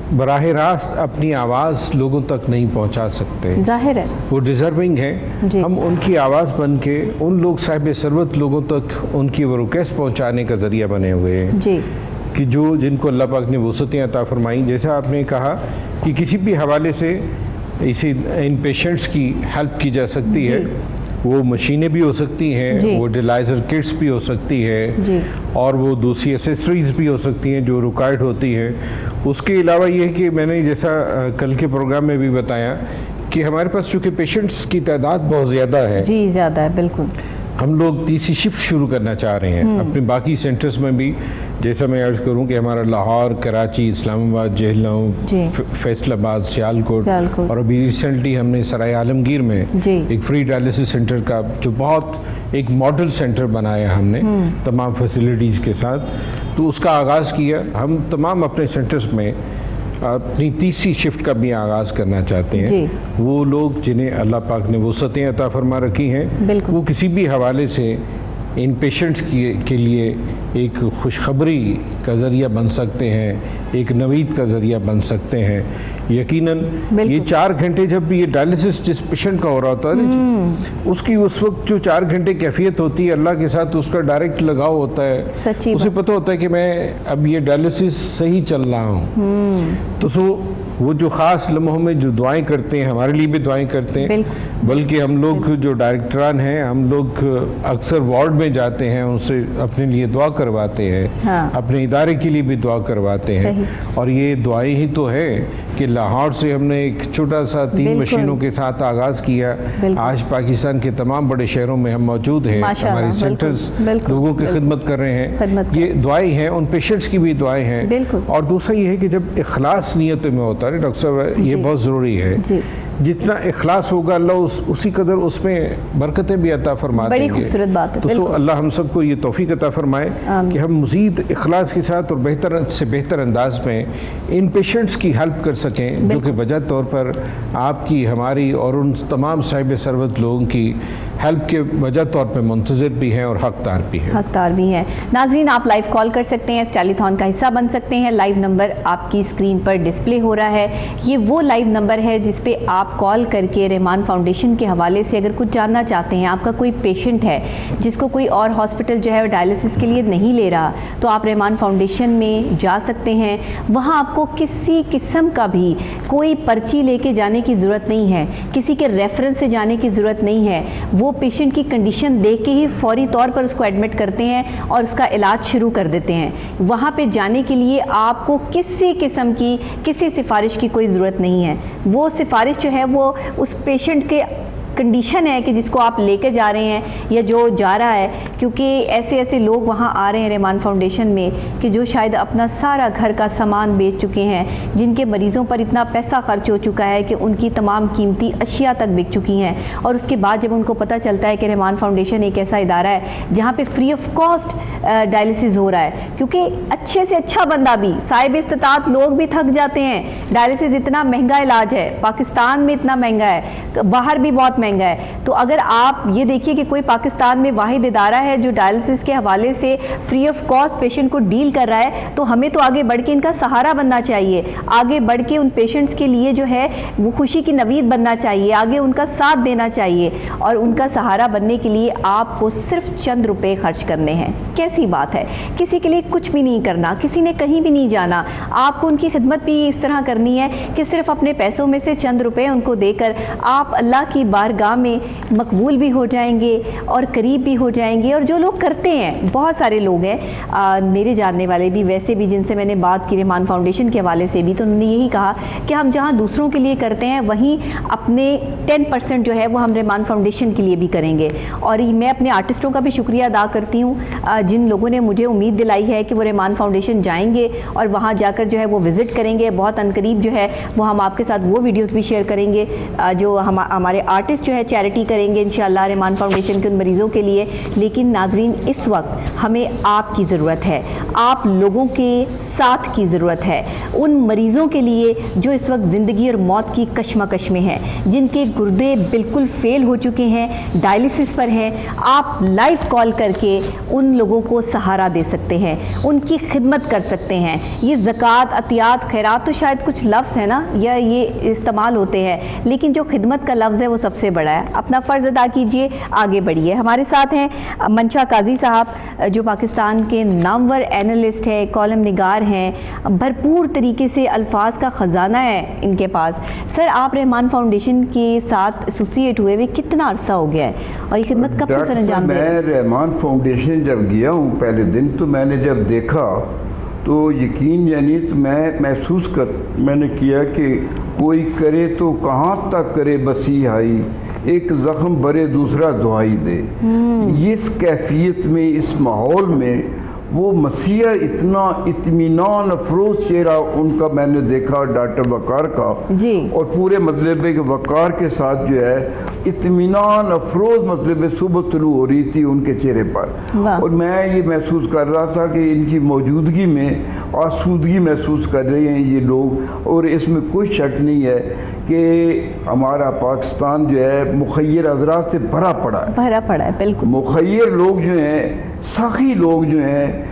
बराह रास्त अपनी आवाज़ लोगों तक नहीं पहुंचा सकते, जाहिर है वो डिज़र्विंग है। जी। हम उनकी आवाज़ बन के उन लोग साहिब सरवत लोगों तक उनकी वो रिक्वेस्ट पहुंचाने का ज़रिया बने हुए हैं जी, कि जो जिनको अल्लाह पाक ने वसअतें अता फरमाई। जैसा आपने कहा कि किसी भी हवाले से इसी इन पेशेंट्स की हेल्प की जा सकती है। वो मशीनें भी हो सकती जी। हैं, वो डिलाइजर किट्स भी हो सकती है जी। और वो दूसरी एसेसरीज़ भी हो सकती हैं जो रिक्वायर्ड होती है। उसके अलावा ये है कि मैंने जैसा कल के प्रोग्राम में भी बताया कि हमारे पास चूँकि पेशेंट्स की तादाद बहुत ज़्यादा है, जी ज़्यादा है, बिल्कुल। हम लोग तीसरी शिफ्ट शुरू करना चाह रहे हैं अपने बाकी सेंटर्स में भी। जैसा मैं अर्ज़ करूं कि हमारा लाहौर, कराची, इस्लामाबाद, जहलम, फैसलाबाद, सियालकोट और अभी रिसेंटली हमने सराय आलमगीर में जी। एक फ्री डायलिसिस सेंटर का जो बहुत एक मॉडल सेंटर बनाया हमने तमाम फैसिलिटीज़ के साथ, तो उसका आगाज़ किया। हम तमाम अपने सेंटर्स में अपनी तीसरी शिफ्ट का भी आगाज़ करना चाहते हैं। वो लोग जिन्हें अल्लाह पाक ने वसअतें अता फरमा रखी हैं, वो किसी भी हवाले से इन पेशेंट्स के लिए एक खुशखबरी का ज़रिया बन सकते हैं, एक नवीद का ज़रिया बन सकते हैं। यकीनन ये 4 घंटे जब ये डायलिसिस जिस पेशेंट का हो रहा होता है ना, उसकी उस वक्त जो 4 घंटे कैफियत होती है अल्लाह के साथ उसका डायरेक्ट लगाव होता है, उसे पता होता है कि मैं अब ये डायलिसिस सही चल रहा हूँ। तो वो जो ख़ास लम्हों में जो दुआएं करते हैं, हमारे लिए भी दुआएं करते हैं, बल्कि हम लोग जो डायरेक्टरान हैं हम लोग अक्सर वार्ड में जाते हैं, उनसे अपने लिए दुआ करवाते हैं। हाँ। अपने इदारे के लिए भी दुआ करवाते हैं। और ये दुआएं ही तो है कि लाहौर से हमने एक छोटा सा 3 मशीनों के साथ आगाज़ किया। आज पाकिस्तान के तमाम बड़े शहरों में हम मौजूद हैं, हमारे सेंटर्स लोगों की खिदमत कर रहे हैं। ये दुआएं हैं, उन पेशेंट्स की भी दुआएं हैं। और दूसरा ये है कि जब इखलास नीयत में होता है डॉक्टर साहब, ये बहुत ज़रूरी है। जितना इखलास होगा अल्लाह उसी कदर उसमें बरकतें भी अता फरमा देंगे। बड़ी खूबसूरत बात है। तो अल्लाह हम सबको ये तौफीक अता फरमाए कि हम मज़ीद इखलास के साथ और बेहतर से बेहतर अंदाज में इन पेशेंट्स की हेल्प कर सकें जो कि वजह तौर पर आपकी, हमारी और उन तमाम साहिब सरवत लोगों की हेल्प के वजह तौर पर मुंतज़िर भी हैं और हकदार भी हैं। हकदार भी हैं। नाज़रीन, आप लाइव कॉल कर सकते हैं, इस टेलीथॉन का हिस्सा बन सकते हैं। लाइव नंबर आपकी स्क्रीन पर डिस्प्ले हो रहा है। ये वो लाइव नंबर है जिस पे आप कॉल करके रहमान फाउंडेशन के हवाले से अगर कुछ जानना चाहते हैं, आपका कोई पेशेंट है जिसको कोई और हॉस्पिटल जो है डायलिसिस के लिए नहीं ले रहा, तो आप रहमान फाउंडेशन में जा सकते हैं। वहाँ आपको किसी किस्म का भी कोई पर्ची लेके जाने की ज़रूरत नहीं है, किसी के रेफरेंस से जाने की ज़रूरत नहीं है। वो पेशेंट की कंडीशन देख के ही फौरी तौर पर उसको एडमिट करते हैं और उसका इलाज शुरू कर देते हैं। वहाँ पे जाने के लिए आपको किसी किस्म की किसी सिफारिश की कोई ज़रूरत नहीं है। वो सिफारिश जो है वो उस पेशेंट के कंडीशन है कि जिसको आप लेके जा रहे हैं या जो जा रहा है, क्योंकि ऐसे ऐसे लोग वहाँ आ रहे हैं रहमान फाउंडेशन में कि जो शायद अपना सारा घर का सामान बेच चुके हैं, जिनके मरीज़ों पर इतना पैसा खर्च हो चुका है कि उनकी तमाम कीमती अशिया तक बिक चुकी हैं। और उसके बाद जब उनको पता चलता है कि रहमान फाउंडेशन एक ऐसा इदारा है जहाँ पर फ्री ऑफ कॉस्ट डायलिसिस हो रहा है, क्योंकि अच्छे से अच्छा बंदा भी, साहिब इस्तिताअत लोग भी थक जाते हैं। डायलिसिस इतना महंगा इलाज है, पाकिस्तान में इतना महंगा है, बाहर भी बहुत महंगा है। तो अगर आप ये देखिए कि कोई पाकिस्तान में वाहिद इदारा है जो डायलिसिस के हवाले से फ्री ऑफ कॉस्ट पेशेंट को डील कर रहा है, तो हमें तो आगे बढ़ के इनका सहारा बनना चाहिए, आगे बढ़ के उन पेशेंट्स के लिए जो है वो खुशी की नवीद बनना चाहिए, आगे उनका साथ देना चाहिए, और उनका सहारा बनने के लिए आपको सिर्फ चंद रुपए खर्च करने हैं। कैसी बात है, किसी के लिए कुछ भी नहीं करना, किसी ने कहीं भी नहीं जाना, आपको उनकी खिदमत भी इस तरह करनी है कि सिर्फ अपने पैसों में से चंद रुपए उनको देकर आप अल्लाह की बारगाह में मकबूल भी हो जाएंगे और करीब भी हो जाएंगे। और जो लोग करते हैं, बहुत सारे लोग हैं मेरे जानने वाले भी, वैसे भी जिनसे मैंने बात की रहमान फाउंडेशन के हवाले से भी, तो उन्होंने यही कहा कि हम जहाँ दूसरों के लिए करते हैं वहीं अपने 10% जो है वो हम रहमान फाउंडेशन के लिए भी करेंगे। और मैं अपने आर्टिस्टों का भी शुक्रिया अदा करती हूँ जिन लोगों ने मुझे उम्मीद दिलाई है कि वो रहमान फाउंडेशन जाएंगे और वहाँ जाकर जो है वो विज़िट करेंगे। बहुत अनकरीब जो है वो हम आपके साथ वो वीडियोस भी शेयर करेंगे जो हमारे आर्टिस्ट जो है चैरिटी करेंगे इंशाल्लाह रहमान फाउंडेशन के उन मरीज़ों के लिए। लेकिन नाजरीन, इस वक्त हमें आपकी ज़रूरत है, आप लोगों के साथ की ज़रूरत है, उन मरीज़ों के लिए जो इस वक्त ज़िंदगी और मौत की कशमकश में हैं, जिनके गुर्दे बिल्कुल फेल हो चुके हैं, डायलिसिस पर हैं। आप लाइव कॉल करके उन लोगों को सहारा दे सकते हैं, उनकी खिदमत कर सकते हैं। ये ज़कात, अतियात, खैरात तो शायद कुछ लफ्ज़ है ना, या ये इस्तेमाल होते हैं, लेकिन जो खिदमत का लफ्ज़ है वो सबसे बड़ा है। अपना फ़र्ज़ अदा कीजिए, आगे बढ़िए। हमारे साथ हैं मंशा काजी साहब जो पाकिस्तान के नामवर एनालिस्ट हैं, कॉलम निगार हैं, भरपूर तरीके से अल्फाज का ख़जाना है इनके पास। सर, आप रहमान फाउंडेशन के साथ एसोसिएट हुए हुए कितना अरसा हो गया है और ये खिदमत कब से सर अंजाम दे रहे हैं? मैं रहमान फाउंडेशन जब गया हूँ पहले दिन, तो मैंने जब देखा तो यकीन यानी तो मैंने किया कि कोई करे तो कहाँ तक करे बसीहाई, एक ज़ख्म भरे दूसरा दुआई दे। इस कैफियत में, इस माहौल में वो मसीहा इतना इत्मीनान अफरोज चेहरा उनका मैंने देखा डॉक्टर वकार का जी। और पूरे मतलब के वकार के साथ जो है इत्मीनान अफरोज मतलब सुबह तुलू हो रही थी उनके चेहरे पर। और मैं ये महसूस कर रहा था कि इनकी मौजूदगी में आसूदगी महसूस कर रहे हैं ये लोग। और इसमें कोई शक नहीं है कि हमारा पाकिस्तान जो है मुखय्यर हज़रात से भरा पड़ा है, बिल्कुल। मुखय्यर लोग जो हैं, सखी लोग जो हैं,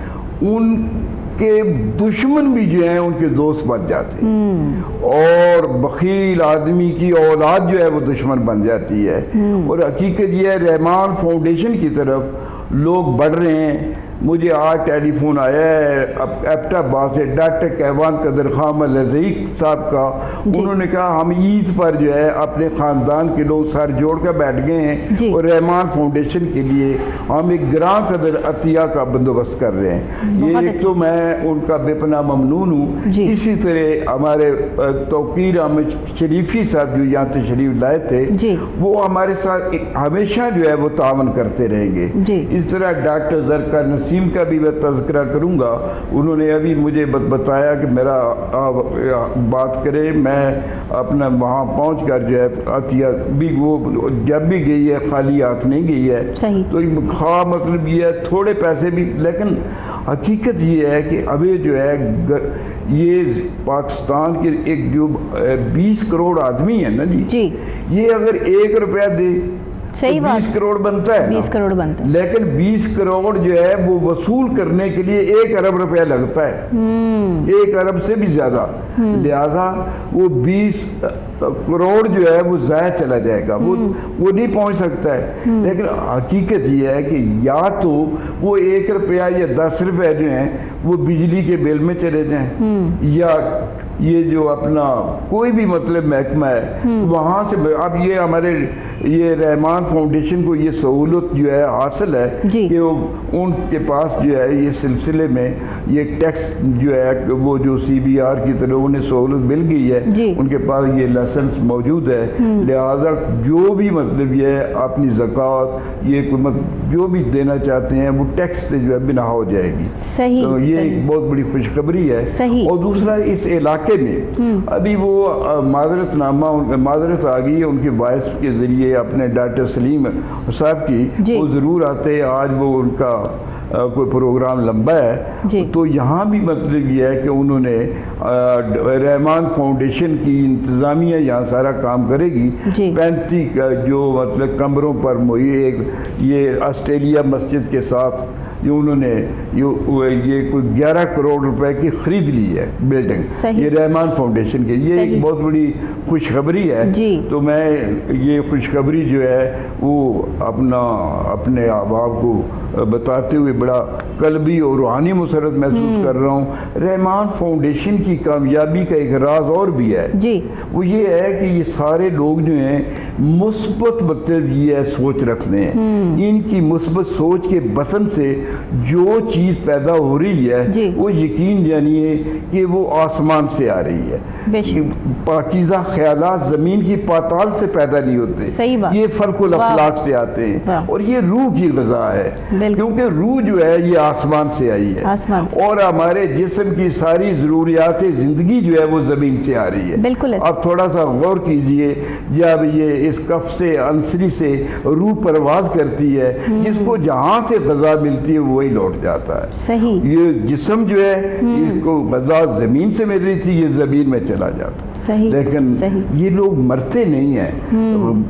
उनके दुश्मन भी जो हैं उनके दोस्त बन जाते हैं, और बखील आदमी की औलाद जो है वो दुश्मन बन जाती है। और हकीकत ये है, रहमान फाउंडेशन की तरफ लोग बढ़ रहे हैं। मुझे आज टेलीफोन आया है एबटाबाद से डॉक्टर कहवान कदर खान लज़ीक साहब का। उन्होंने कहा हम ईद पर जो है अपने ख़ानदान के लोग सर जोड़ कर बैठ गए हैं और रहमान फाउंडेशन के लिए हम एक ग्रां कदर अतिया का बंदोबस्त कर रहे हैं। ये तो मैं उनका बेपना ममनून हूँ। इसी तरह हमारे तौकीर अहमद शरीफी साहब जो यहाँ तशरीफ लाए थे, वो हमारे साथ हमेशा जो है वो तावन करते रहेंगे। इस तरह डॉक्टर ज़रका नसीम का भी मैं तज़किरा करूँगा। उन्होंने अभी मुझे बताया कि मेरा बात करें, मैं अपना वहाँ पहुँच कर जो है अतिया भी वो जब भी गई है खाली हाथ नहीं गई है। तो खा मतलब ये है थोड़े पैसे भी, लेकिन हकीकत ये है कि अभी जो है ये पाकिस्तान के एक जो 20 करोड़ आदमी है ना जी, ये अगर 1 रुपया दे सही तो बात, 20 करोड़ बनता है, 20 करोड़ बनता है। लेकिन 20 करोड़ जो है वो वसूल करने के लिए 1 अरब रुपया लगता है, 1 अरब से भी ज्यादा। लिहाजा वो 20 करोड़ जो है वो ज़ाया चला जाएगा, वो नहीं पहुंच सकता है। लेकिन हकीकत ये है कि या तो वो 1 रुपया या 10 रुपये जो हैं वो बिजली के बिल में चले जाएं, या ये जो अपना कोई भी मतलब महकमा है वहाँ से। अब ये हमारे ये रहमान फाउंडेशन को ये सहूलत जो है हासिल है कि उनके पास जो है ये सिलसिले में ये टैक्स जो है वो जो CBR की तरह उन्हें सहूलत मिल गई है, उनके पास ये लाइसेंस मौजूद है। लिहाजा जो भी मतलब ये अपनी ज़कात ये जो भी देना चाहते हैं वो टैक्स से जो है बिना हो जाएगी। तो ये एक बहुत बड़ी खुशखबरी है। और दूसरा, इस इलाके में अभी वो माजरत आ गई है उनके वॉइस के ज़रिए अपने डॉक्टर सलीम साहब की, वो ज़रूर आते हैं। आज वो उनका कोई प्रोग्राम लंबा है, तो यहाँ भी मतलब ये है कि उन्होंने रहमान फाउंडेशन की इंतज़ामिया यहाँ सारा काम करेगी। 35 जो मतलब कमरों पर एक ये ऑस्ट्रेलिया मस्जिद के साथ जो उन्होंने ये कोई 11 करोड़ रुपए की खरीद ली है बिल्डिंग, ये रहमान फाउंडेशन के। ये एक बहुत बड़ी खुशखबरी है। तो मैं ये खुशखबरी जो है वो अपने अहबाब को बताते हुए बड़ा कल्बी और रूहानी मुसरत महसूस कर रहा हूँ। रहमान फाउंडेशन की कामयाबी का एक राज और भी है जी, वो ये है कि ये सारे लोग जो हैं मुस्बत मतलब ये है सोच रखते हैं। इनकी मुस्बत सोच के बतन से जो चीज़ पैदा हो रही है वो यकीन जानिए कि वो आसमान से आ रही है। पाकीज़ा ख्यालात ज़मीन की पाताल से पैदा नहीं होते, ये फ़र्क़ुल अख़लाक़ से आते हैं और ये रूह की ग़ज़ा है, क्योंकि रूह जो है ये आसमान से आई है और हमारे जिस्म की सारी ज़रूरियात ज़िंदगी जो है वो ज़मीन से आ रही है। बिल्कुल। अब थोड़ा सा गौर कीजिए, जब ये इस कफ से अंसरी से रूह परवाज़ करती है, जिसको जहाँ से ग़ज़ा मिलती है वही लौट जाता है। सही। ये जिस्म जो है इसको ग़ज़ा ज़मीन से मिल रही थी, ये ज़मीन में चला जाता है। सही, लेकिन सही। ये लोग मरते नहीं हैं,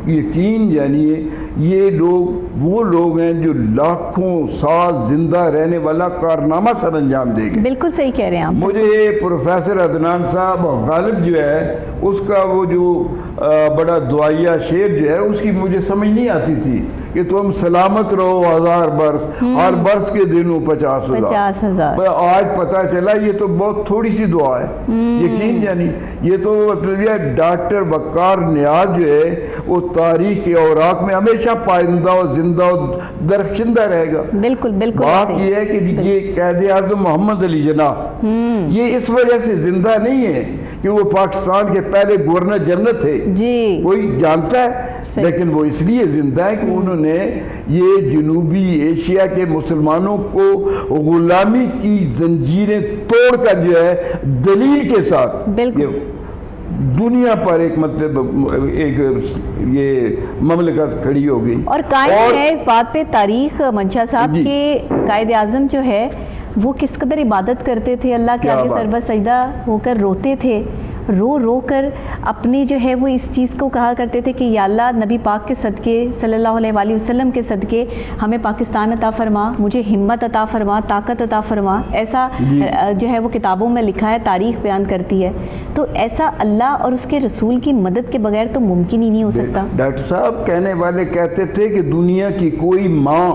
यकीन जानिए ये लोग वो लोग हैं जो लाखों साल जिंदा रहने वाला कारनामा सर अंजाम देंगे। बिल्कुल सही कह रहे हैं आप। मुझे प्रोफेसर अदनान साहब गालिब जो है उसका वो जो बड़ा दुआया शेर जो है उसकी मुझे समझ नहीं आती थी कि तुम सलामत रहो 1000 बरस, हर बरस के दिनों 50,000। आज पता चला ये तो बहुत थोड़ी सी दुआ है, यकीन जानी। ये तो मतलब ये डॉक्टर बक्कार नियाज जो है वो तारीख के औराक में हमेशा पाइंदा और जिंदा और दरख्शिंदा रहेगा। बिल्कुल बिल्कुल। बात ये है कि ये कैद आज़म मोहम्मद अली जिन्नाह ये इस वजह से जिंदा नहीं है कि वो पाकिस्तान के पहले गवर्नर जनरल थे जी, कोई जानता है, लेकिन वो इसलिए जिंदा है कि उन्होंने ये जनूबी एशिया के मुसलमानों को गुलामी की जंजीरें तोड़कर जो है दलील के साथ दुनिया पर एक मतलब एक ये ममलकत खड़ी हो गई। और कायम है इस बात पे तारीख मंशा साहब के कायद आज़म जो है वो किस कदर इबादत करते थे, अल्लाह के आगे सरबत सजदा होकर रोते थे, रो कर अपनी जो है वो इस चीज़ को कहा करते थे कि या अल्लाह नबी पाक के सदके सल्लल्लाहु अलैहि वसल्लम के सदके हमें पाकिस्तान अता फरमा, मुझे हिम्मत अता फरमा, ताकत अता फरमा। ऐसा जो है वो किताबों में लिखा है, तारीख़ बयान करती है। तो ऐसा अल्लाह और उसके रसूल की मदद के बगैर तो मुमकिन ही नहीं हो सकता। डॉक्टर साहब कहने वाले कहते थे कि दुनिया की कोई माँ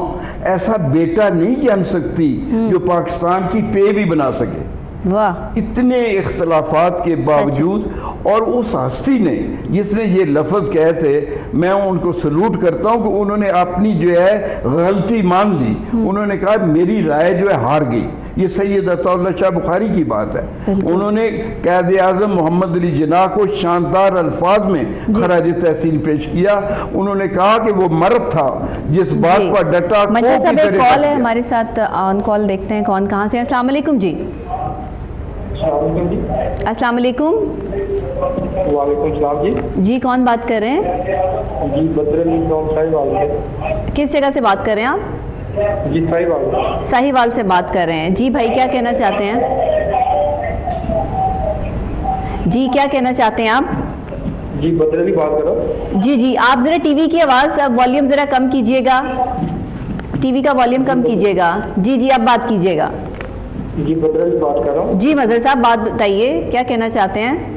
ऐसा बेटा नहीं जन सकती जो पाकिस्तान की पे भी बना सके। वाह, इतने इख्तलाफात के बावजूद। और उस हस्ती ने जिसने ये लफ्ज़ कहे थे, मैं उनको सलूट करता हूँ कि उन्होंने अपनी जो है गलती मान ली। उन्होंने कहा मेरी राय जो है हार गई। ये सैयद अताउल्लाह शाह बुखारी की बात है। उन्होंने कैद आज़म मोहम्मद अली जिन्नाह को शानदार अल्फाज में खराज तहसीन पेश किया। उन्होंने कहा कि वो मर्द था जिस बात पर डटा को कॉल है हमारे साथ ऑन कॉल, देखते हैं कौन कहाँ से। अस्सलाम वालेकुम जी। अस्सलाम वालेकुम। वालेकुम सलाम जी। जी कौन बात कर रहे हैं? जी बदरुल साहिवाल से। किस जगह से बात कर रहे हैं आप? जी साहिवाल। साहिवाल से बात कर रहे हैं। जी भाई क्या कहना चाहते हैं? जी क्या कहना चाहते हैं आप? जी बदरुल बात कर रहा हूँ। जी आप ज़रा टीवी की आवाज़ वॉल्यूम ज़रा कम कीजिएगा, टीवी का वॉल्यूम कम कीजिएगा। जी आप बात कीजिएगा। जी बदरुल बात कर रहा हूँ। जी मजहर साहब बात बताइए, क्या कहना चाहते हैं?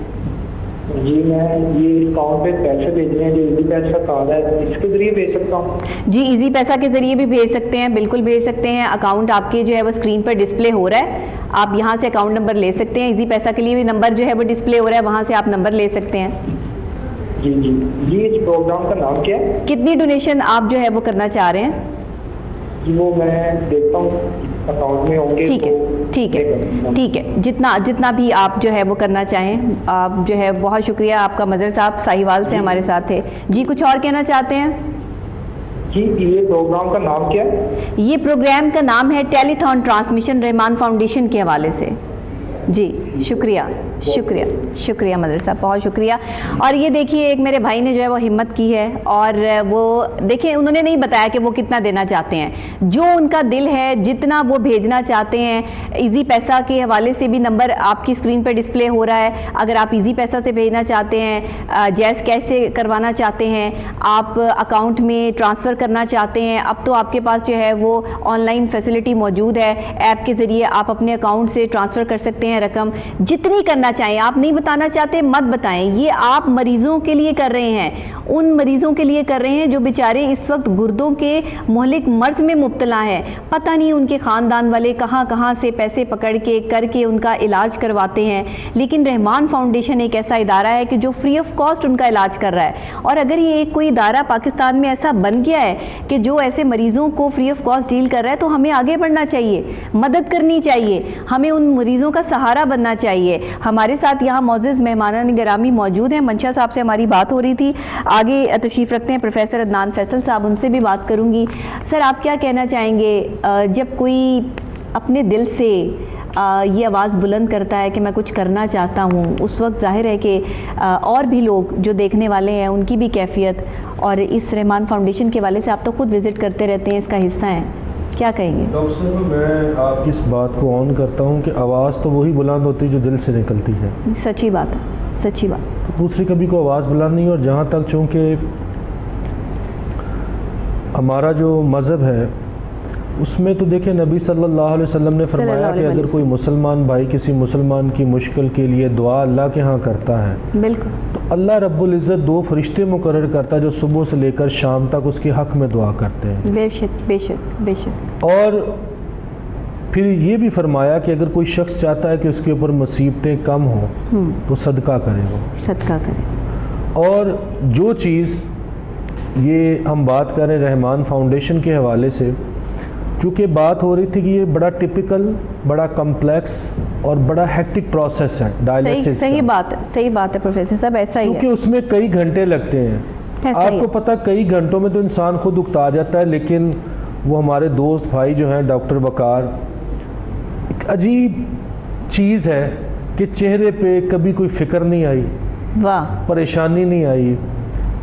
जी मैं ये अकाउंट पे पैसे भेजने हैं, जो इजी पैसा कार्ड है इसके जरिए भेज सकता हूँ? जी इजी पैसा के जरिए भी भेज सकते हैं, बिल्कुल भेज सकते हैं। अकाउंट आपके जो है वो स्क्रीन पर डिस्प्ले हो रहा है, आप यहाँ से अकाउंट नंबर ले सकते हैं। इजी पैसा के लिए भी नंबर जो है वो डिस्प्ले हो रहा है, वहाँ से आप नंबर ले सकते हैं। जी इस प्रोग्राम का नाम क्या है? कितनी डोनेशन आप जो है वो करना चाह रहे हैं? जी वो मैं देखता हूँ अकाउंट में होंगे। ठीक है जितना भी आप जो है वो करना चाहें। आप जो है बहुत शुक्रिया आपका मजहर साहब साहिवाल से हमारे साथ थे। जी कुछ और कहना चाहते हैं? जी ये प्रोग्राम का नाम क्या है? ये प्रोग्राम का नाम है टेलीथॉन ट्रांसमिशन रहमान फाउंडेशन के हवाले से। जी शुक्रिया। शुक्रिया शुक्रिया मदरसा, बहुत शुक्रिया। और ये देखिए एक मेरे भाई ने जो है वो हिम्मत की है, और वो देखिए उन्होंने नहीं बताया कि वो कितना देना चाहते हैं, जो उनका दिल है जितना वो भेजना चाहते हैं। इजी पैसा के हवाले से भी नंबर आपकी स्क्रीन पर डिस्प्ले हो रहा है, अगर आप इजी पैसा से भेजना चाहते हैं, जैज़ कैश से करवाना चाहते हैं, आप अकाउंट में ट्रांसफ़र करना चाहते हैं, अब तो आपके पास जो है वो ऑनलाइन फैसिलिटी मौजूद है, ऐप के ज़रिए आप अपने अकाउंट से ट्रांसफ़र कर सकते हैं रकम, जितनी करना चाहें। आप नहीं बताना चाहते मत बताएं, ये आप मरीज़ों के लिए कर रहे हैं, उन मरीज़ों के लिए कर रहे हैं जो बेचारे इस वक्त गुर्दों के मुहलिक मर्ज़ में मुब्तला हैं। पता नहीं उनके ख़ानदान वाले कहाँ कहाँ से पैसे पकड़ के करके उनका इलाज करवाते हैं, लेकिन रहमान फाउंडेशन एक ऐसा इदारा है कि जो फ्री ऑफ कॉस्ट उनका इलाज कर रहा है। और अगर ये एक कोई इदारा पाकिस्तान में ऐसा बन गया है कि जो ऐसे मरीज़ों को फ्री ऑफ कॉस्ट डील कर रहा है, तो हमें आगे बढ़ना चाहिए, मदद करनी चाहिए, हमें उन मरीज़ों का सहारा बनना चाहिए। हमारे साथ यहाँ मौजूद मेहमान गिरामी मौजूद हैं। मंशा साहब से हमारी बात हो रही थी, आगे तशरीफ़ रखते हैं प्रोफेसर अदनान फैसल साहब, उनसे भी बात करूँगी। सर आप क्या कहना चाहेंगे, जब कोई अपने दिल से ये आवाज़ बुलंद करता है कि मैं कुछ करना चाहता हूँ, उस वक्त ज़ाहिर है कि और भी लोग जो देखने वाले हैं उनकी भी कैफियत, और इस रहमान फाउंडेशन के वाले से आप तो खुद विज़िट करते रहते हैं, इसका हिस्सा हैं, क्या कहेंगे? डॉक्टर साहब मैं आपकी इस बात को ऑन करता हूँ कि आवाज़ तो वही बुलंद होती है जो दिल से निकलती है। सच्ची बात है, सच्ची बात। तो दूसरी कभी को आवाज़ बुलंद नहीं। और जहाँ तक चूँकि हमारा जो मज़हब है उसमें तो देखिए नबी सल्लल्लाहु अलैहि वसल्लम ने फरमाया कि अगर कोई मुसलमान भाई किसी मुसलमान की मुश्किल के लिए दुआ अल्लाह के यहाँ करता है, बिल्कुल, तो अल्लाह रब्बुल इज़्ज़त 2 फरिश्ते मुकर्रर करता है जो सुबह से लेकर शाम तक उसके हक़ में दुआ करते हैं। बेशक बेशक बेशक। और फिर ये भी फरमाया कि अगर कोई शख्स चाहता है कि उसके ऊपर मुसीबतें कम हों तो सदका करे, वो सदका करे। और जो चीज़ ये हम बात करें रहमान फाउंडेशन के हवाले से, क्योंकि बात हो रही थी कि ये बड़ा टिपिकल, बड़ा कम्प्लेक्स और बड़ा हेक्टिक प्रोसेस है डायलिसिस। सही बात है, सही बात है प्रोफेसर साहब, ऐसा ही है, क्योंकि उसमें कई घंटे लगते हैं। आपको पता कई घंटों में तो इंसान खुद उकता जाता है, लेकिन वो हमारे दोस्त भाई जो हैं डॉक्टर वकार, एक अजीब चीज़ है कि चेहरे पे कभी कोई फ़िक्र नहीं आई, वाह, परेशानी नहीं आई,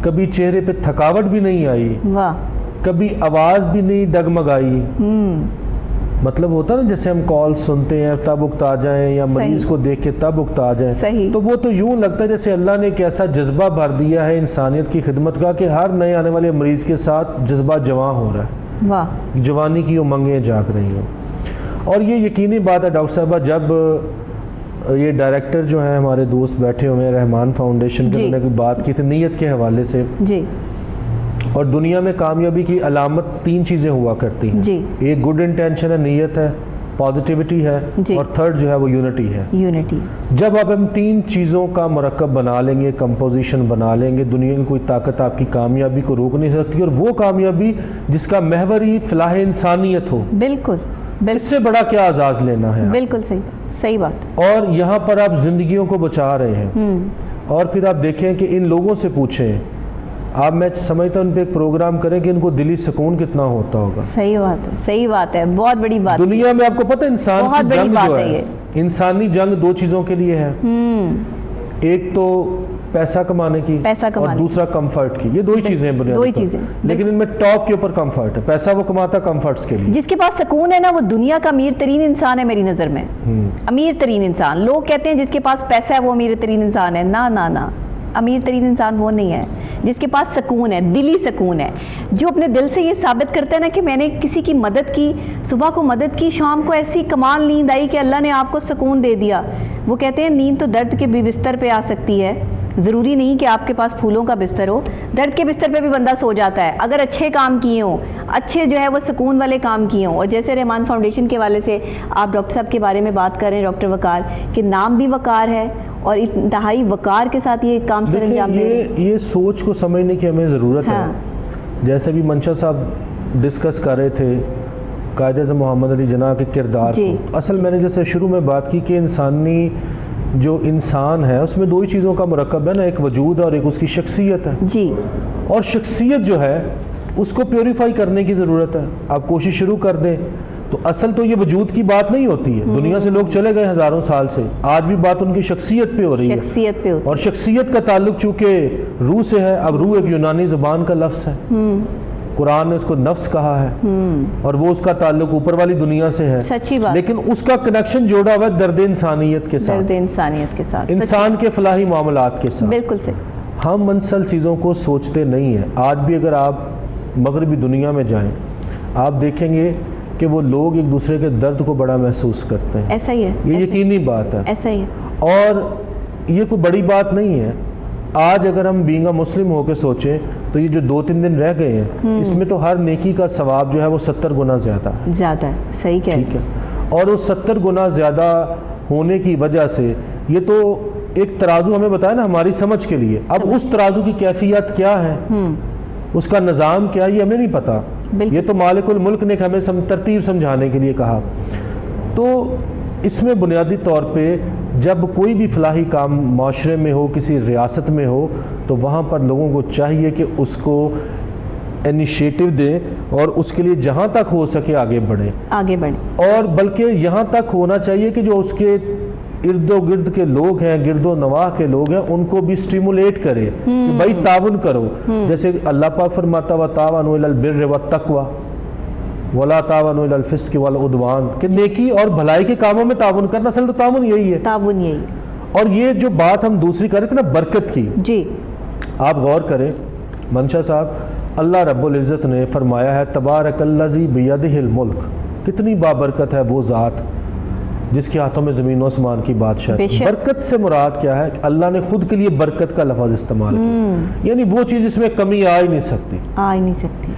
कभी चेहरे पे थकावट भी नहीं आई, वाह, कभी आवाज़ भी नहीं डगमगाई। मतलब होता ना जैसे हम कॉल सुनते हैं तब उकता जाएं, या मरीज़ को देख के तब उकता जाएं, तो वो तो यूं लगता है जैसे अल्लाह ने एक ऐसा जज्बा भर दिया है इंसानियत की खिदमत का कि हर नए आने वाले मरीज़ के साथ जज्बा जवां हो रहा है, वाह, जवानी की उमंगें जाग रही हैं। और ये यकीनी बात है डॉक्टर साहबा, जब ये डायरेक्टर जो हैं हमारे दोस्त बैठे हुए हैं रहमान फाउंडेशन के, उन्होंने कोई बात की थी नीयत के हवाले से जी, और दुनिया में कामयाबी की अलामत 3 चीज़ें हुआ करती हैं जी। एक गुड इंटेंशन है, नीयत है, पॉजिटिविटी है, और थर्ड जो है वो यूनिटी है, यूनिटी। जब आप इन 3 चीज़ों का मरकब बना लेंगे, कंपोजिशन बना लेंगे, दुनिया की कोई ताकत आपकी कामयाबी को रोक नहीं सकती, और वो कामयाबी जिसका महवर ही फलाह इंसानियत हो, बिल्कुल, इससे बड़ा क्या आज़ाज़ लेना है। बिल्कुल सही, सही बात। और यहाँ पर आप जिंदगियों को बचा रहे हैं, और फिर आप देखें कि इन लोगों से पूछें, आप मैं समझता हूँ उन पे एक प्रोग्राम करें कि इनको दिली सुकून कितना होता होगा। सही बात है, सही बात है, बहुत बड़ी बात। दुनिया में आपको पता है इंसान की जंग जो है, इंसानी जंग 2 चीज़ों के लिए है, एक तो पैसा कमाने की, और दूसरा कंफर्ट की। ये 2 ही चीजें हैं, 2 ही चीजें, लेकिन इनमें टॉप के ऊपर कंफर्ट है। पैसा वो कमाता कंफर्ट्स के लिए। जिसके पास सुकून है ना, वो दुनिया का अमीर तरीन इंसान है मेरी नज़र में। अमीर तरीन इंसान, लोग कहते हैं जिसके पास पैसा है वो अमीर तरीन इंसान है, ना ना ना, अमीर तरीन इंसान वो नहीं है जिसके पास सुकून है, दिली सुकून है, जो अपने दिल से ये साबित करता है ना कि मैंने किसी की मदद की, सुबह को मदद की, शाम को ऐसी कमाल नींद आई कि अल्लाह ने आपको सुकून दे दिया। वो कहते हैं नींद तो दर्द के भी बिस्तर पे आ सकती है, ज़रूरी नहीं कि आपके पास फूलों का बिस्तर हो, दर्द के बिस्तर पे भी बंदा सो जाता है अगर अच्छे काम किए हों, अच्छे जो है वो सुकून वाले काम किए हों। और जैसे रहमान फाउंडेशन के वाले से आप डॉक्टर साहब के बारे में बात कर रहे हैं, डॉक्टर वकार, कि नाम भी वकार है और इंतहाई वकार के साथ ये काम सर अंजाम दे रहे हैं। ये सोच को समझने की हमें ज़रूरत है। जैसे भी मंशा साहब डिस्कस कर रहे थे कायद-ए-आज़म मोहम्मद अली जिन्ना के किरदार को, असल मैंने जैसे शुरू में बात की कि इंसानी जो इंसान है उसमें 2 ही चीज़ों का मरकब है ना, एक वजूद और एक उसकी शख्सियत है जी। और शख्सियत जो है उसको प्योरीफाई करने की ज़रूरत है। आप कोशिश शुरू कर दें تو اصل تو یہ وجود کی بات نہیں ہوتی ہے. دنیا سے لوگ چلے گئے ہزاروں سال سے, آج بھی بات ان کی شخصیت پہ ہو رہی ہے. شخصیت پہ اور شخصیت کا تعلق چونکہ روح سے ہے. اب روح ایک یونانی زبان کا لفظ ہے, قرآن نے اس کو نفس کہا ہے, اور وہ اس کا تعلق اوپر والی دنیا سے ہے. سچی بات. لیکن اس کا کنیکشن جوڑا ہوا ہے درد انسانیت کے ساتھ, درد انسانیت کے ساتھ, انسان کے فلاحی معاملات کے ساتھ. بالکل صحیح. ہم منسل چیزوں کو سوچتے نہیں ہیں. آج بھی اگر آپ مغربی دنیا میں جائیں, آپ دیکھیں گے کہ وہ لوگ ایک دوسرے کے درد کو بڑا محسوس کرتے ہیں. ایسا ہی ہے, یہ یقینی بات ہے. ایسا ہی ہے. اور یہ کوئی بڑی بات نہیں ہے. آج اگر ہم بینگا مسلم ہو کے سوچیں تو یہ جو 2-3 دن رہ گئے ہیں, اس میں تو ہر نیکی کا ثواب جو ہے وہ 70 گنا زیادہ ہے. زیادہ ہے, صحیح کہہ رہے ہیں. ٹھیک ہے. اور اس 70 گنا زیادہ ہونے کی وجہ سے یہ تو ایک ترازو ہمیں بتایا نا ہماری سمجھ کے لیے. اب اس ترازو کی کیفیت کیا ہے, اس کا نظام کیا, یہ ہمیں نہیں پتا. یہ تو مالک الملک نے ہمیں ترتیب سمجھانے کے لیے کہا. تو اس میں بنیادی طور پہ جب کوئی بھی فلاحی کام معاشرے میں ہو, کسی ریاست میں ہو, تو وہاں پر لوگوں کو چاہیے کہ اس کو انیشیٹو دیں اور اس کے لیے جہاں تک ہو سکے آگے بڑھیں. اور بلکہ یہاں تک ہونا چاہیے کہ جو اس کے ارد و گرد کے لوگ ہیں, گرد و نواح کے لوگ ہیں, ان کو بھی سٹیمولیٹ کرے کہ بھائی تعاون کرو. جیسے اللہ پاک فرماتا وتعاونوا علی البر والتقوی ولا تعاونوا علی الفسق والعدوان, کہ نیکی اور بھلائی کے کاموں میں تعاون کرنا. اصل تو تعاون یہی ہے. تعاون یہی. اور یہ جو بات ہم دوسری کر رہے تھے نا برکت کی, جی آپ غور کریں منشا صاحب, اللہ رب العزت نے فرمایا ہے تبارک الذی بیدہ الملک, کتنی بابرکت ہے وہ ذات جس کے ہاتھوں میں زمین و آسمان کی بادشاہی. برکت سے مراد کیا ہے؟ اللہ نے خود کے لیے برکت کا لفظ استعمال کیا, یعنی وہ چیز اس میں کمی آ ہی نہیں سکتی.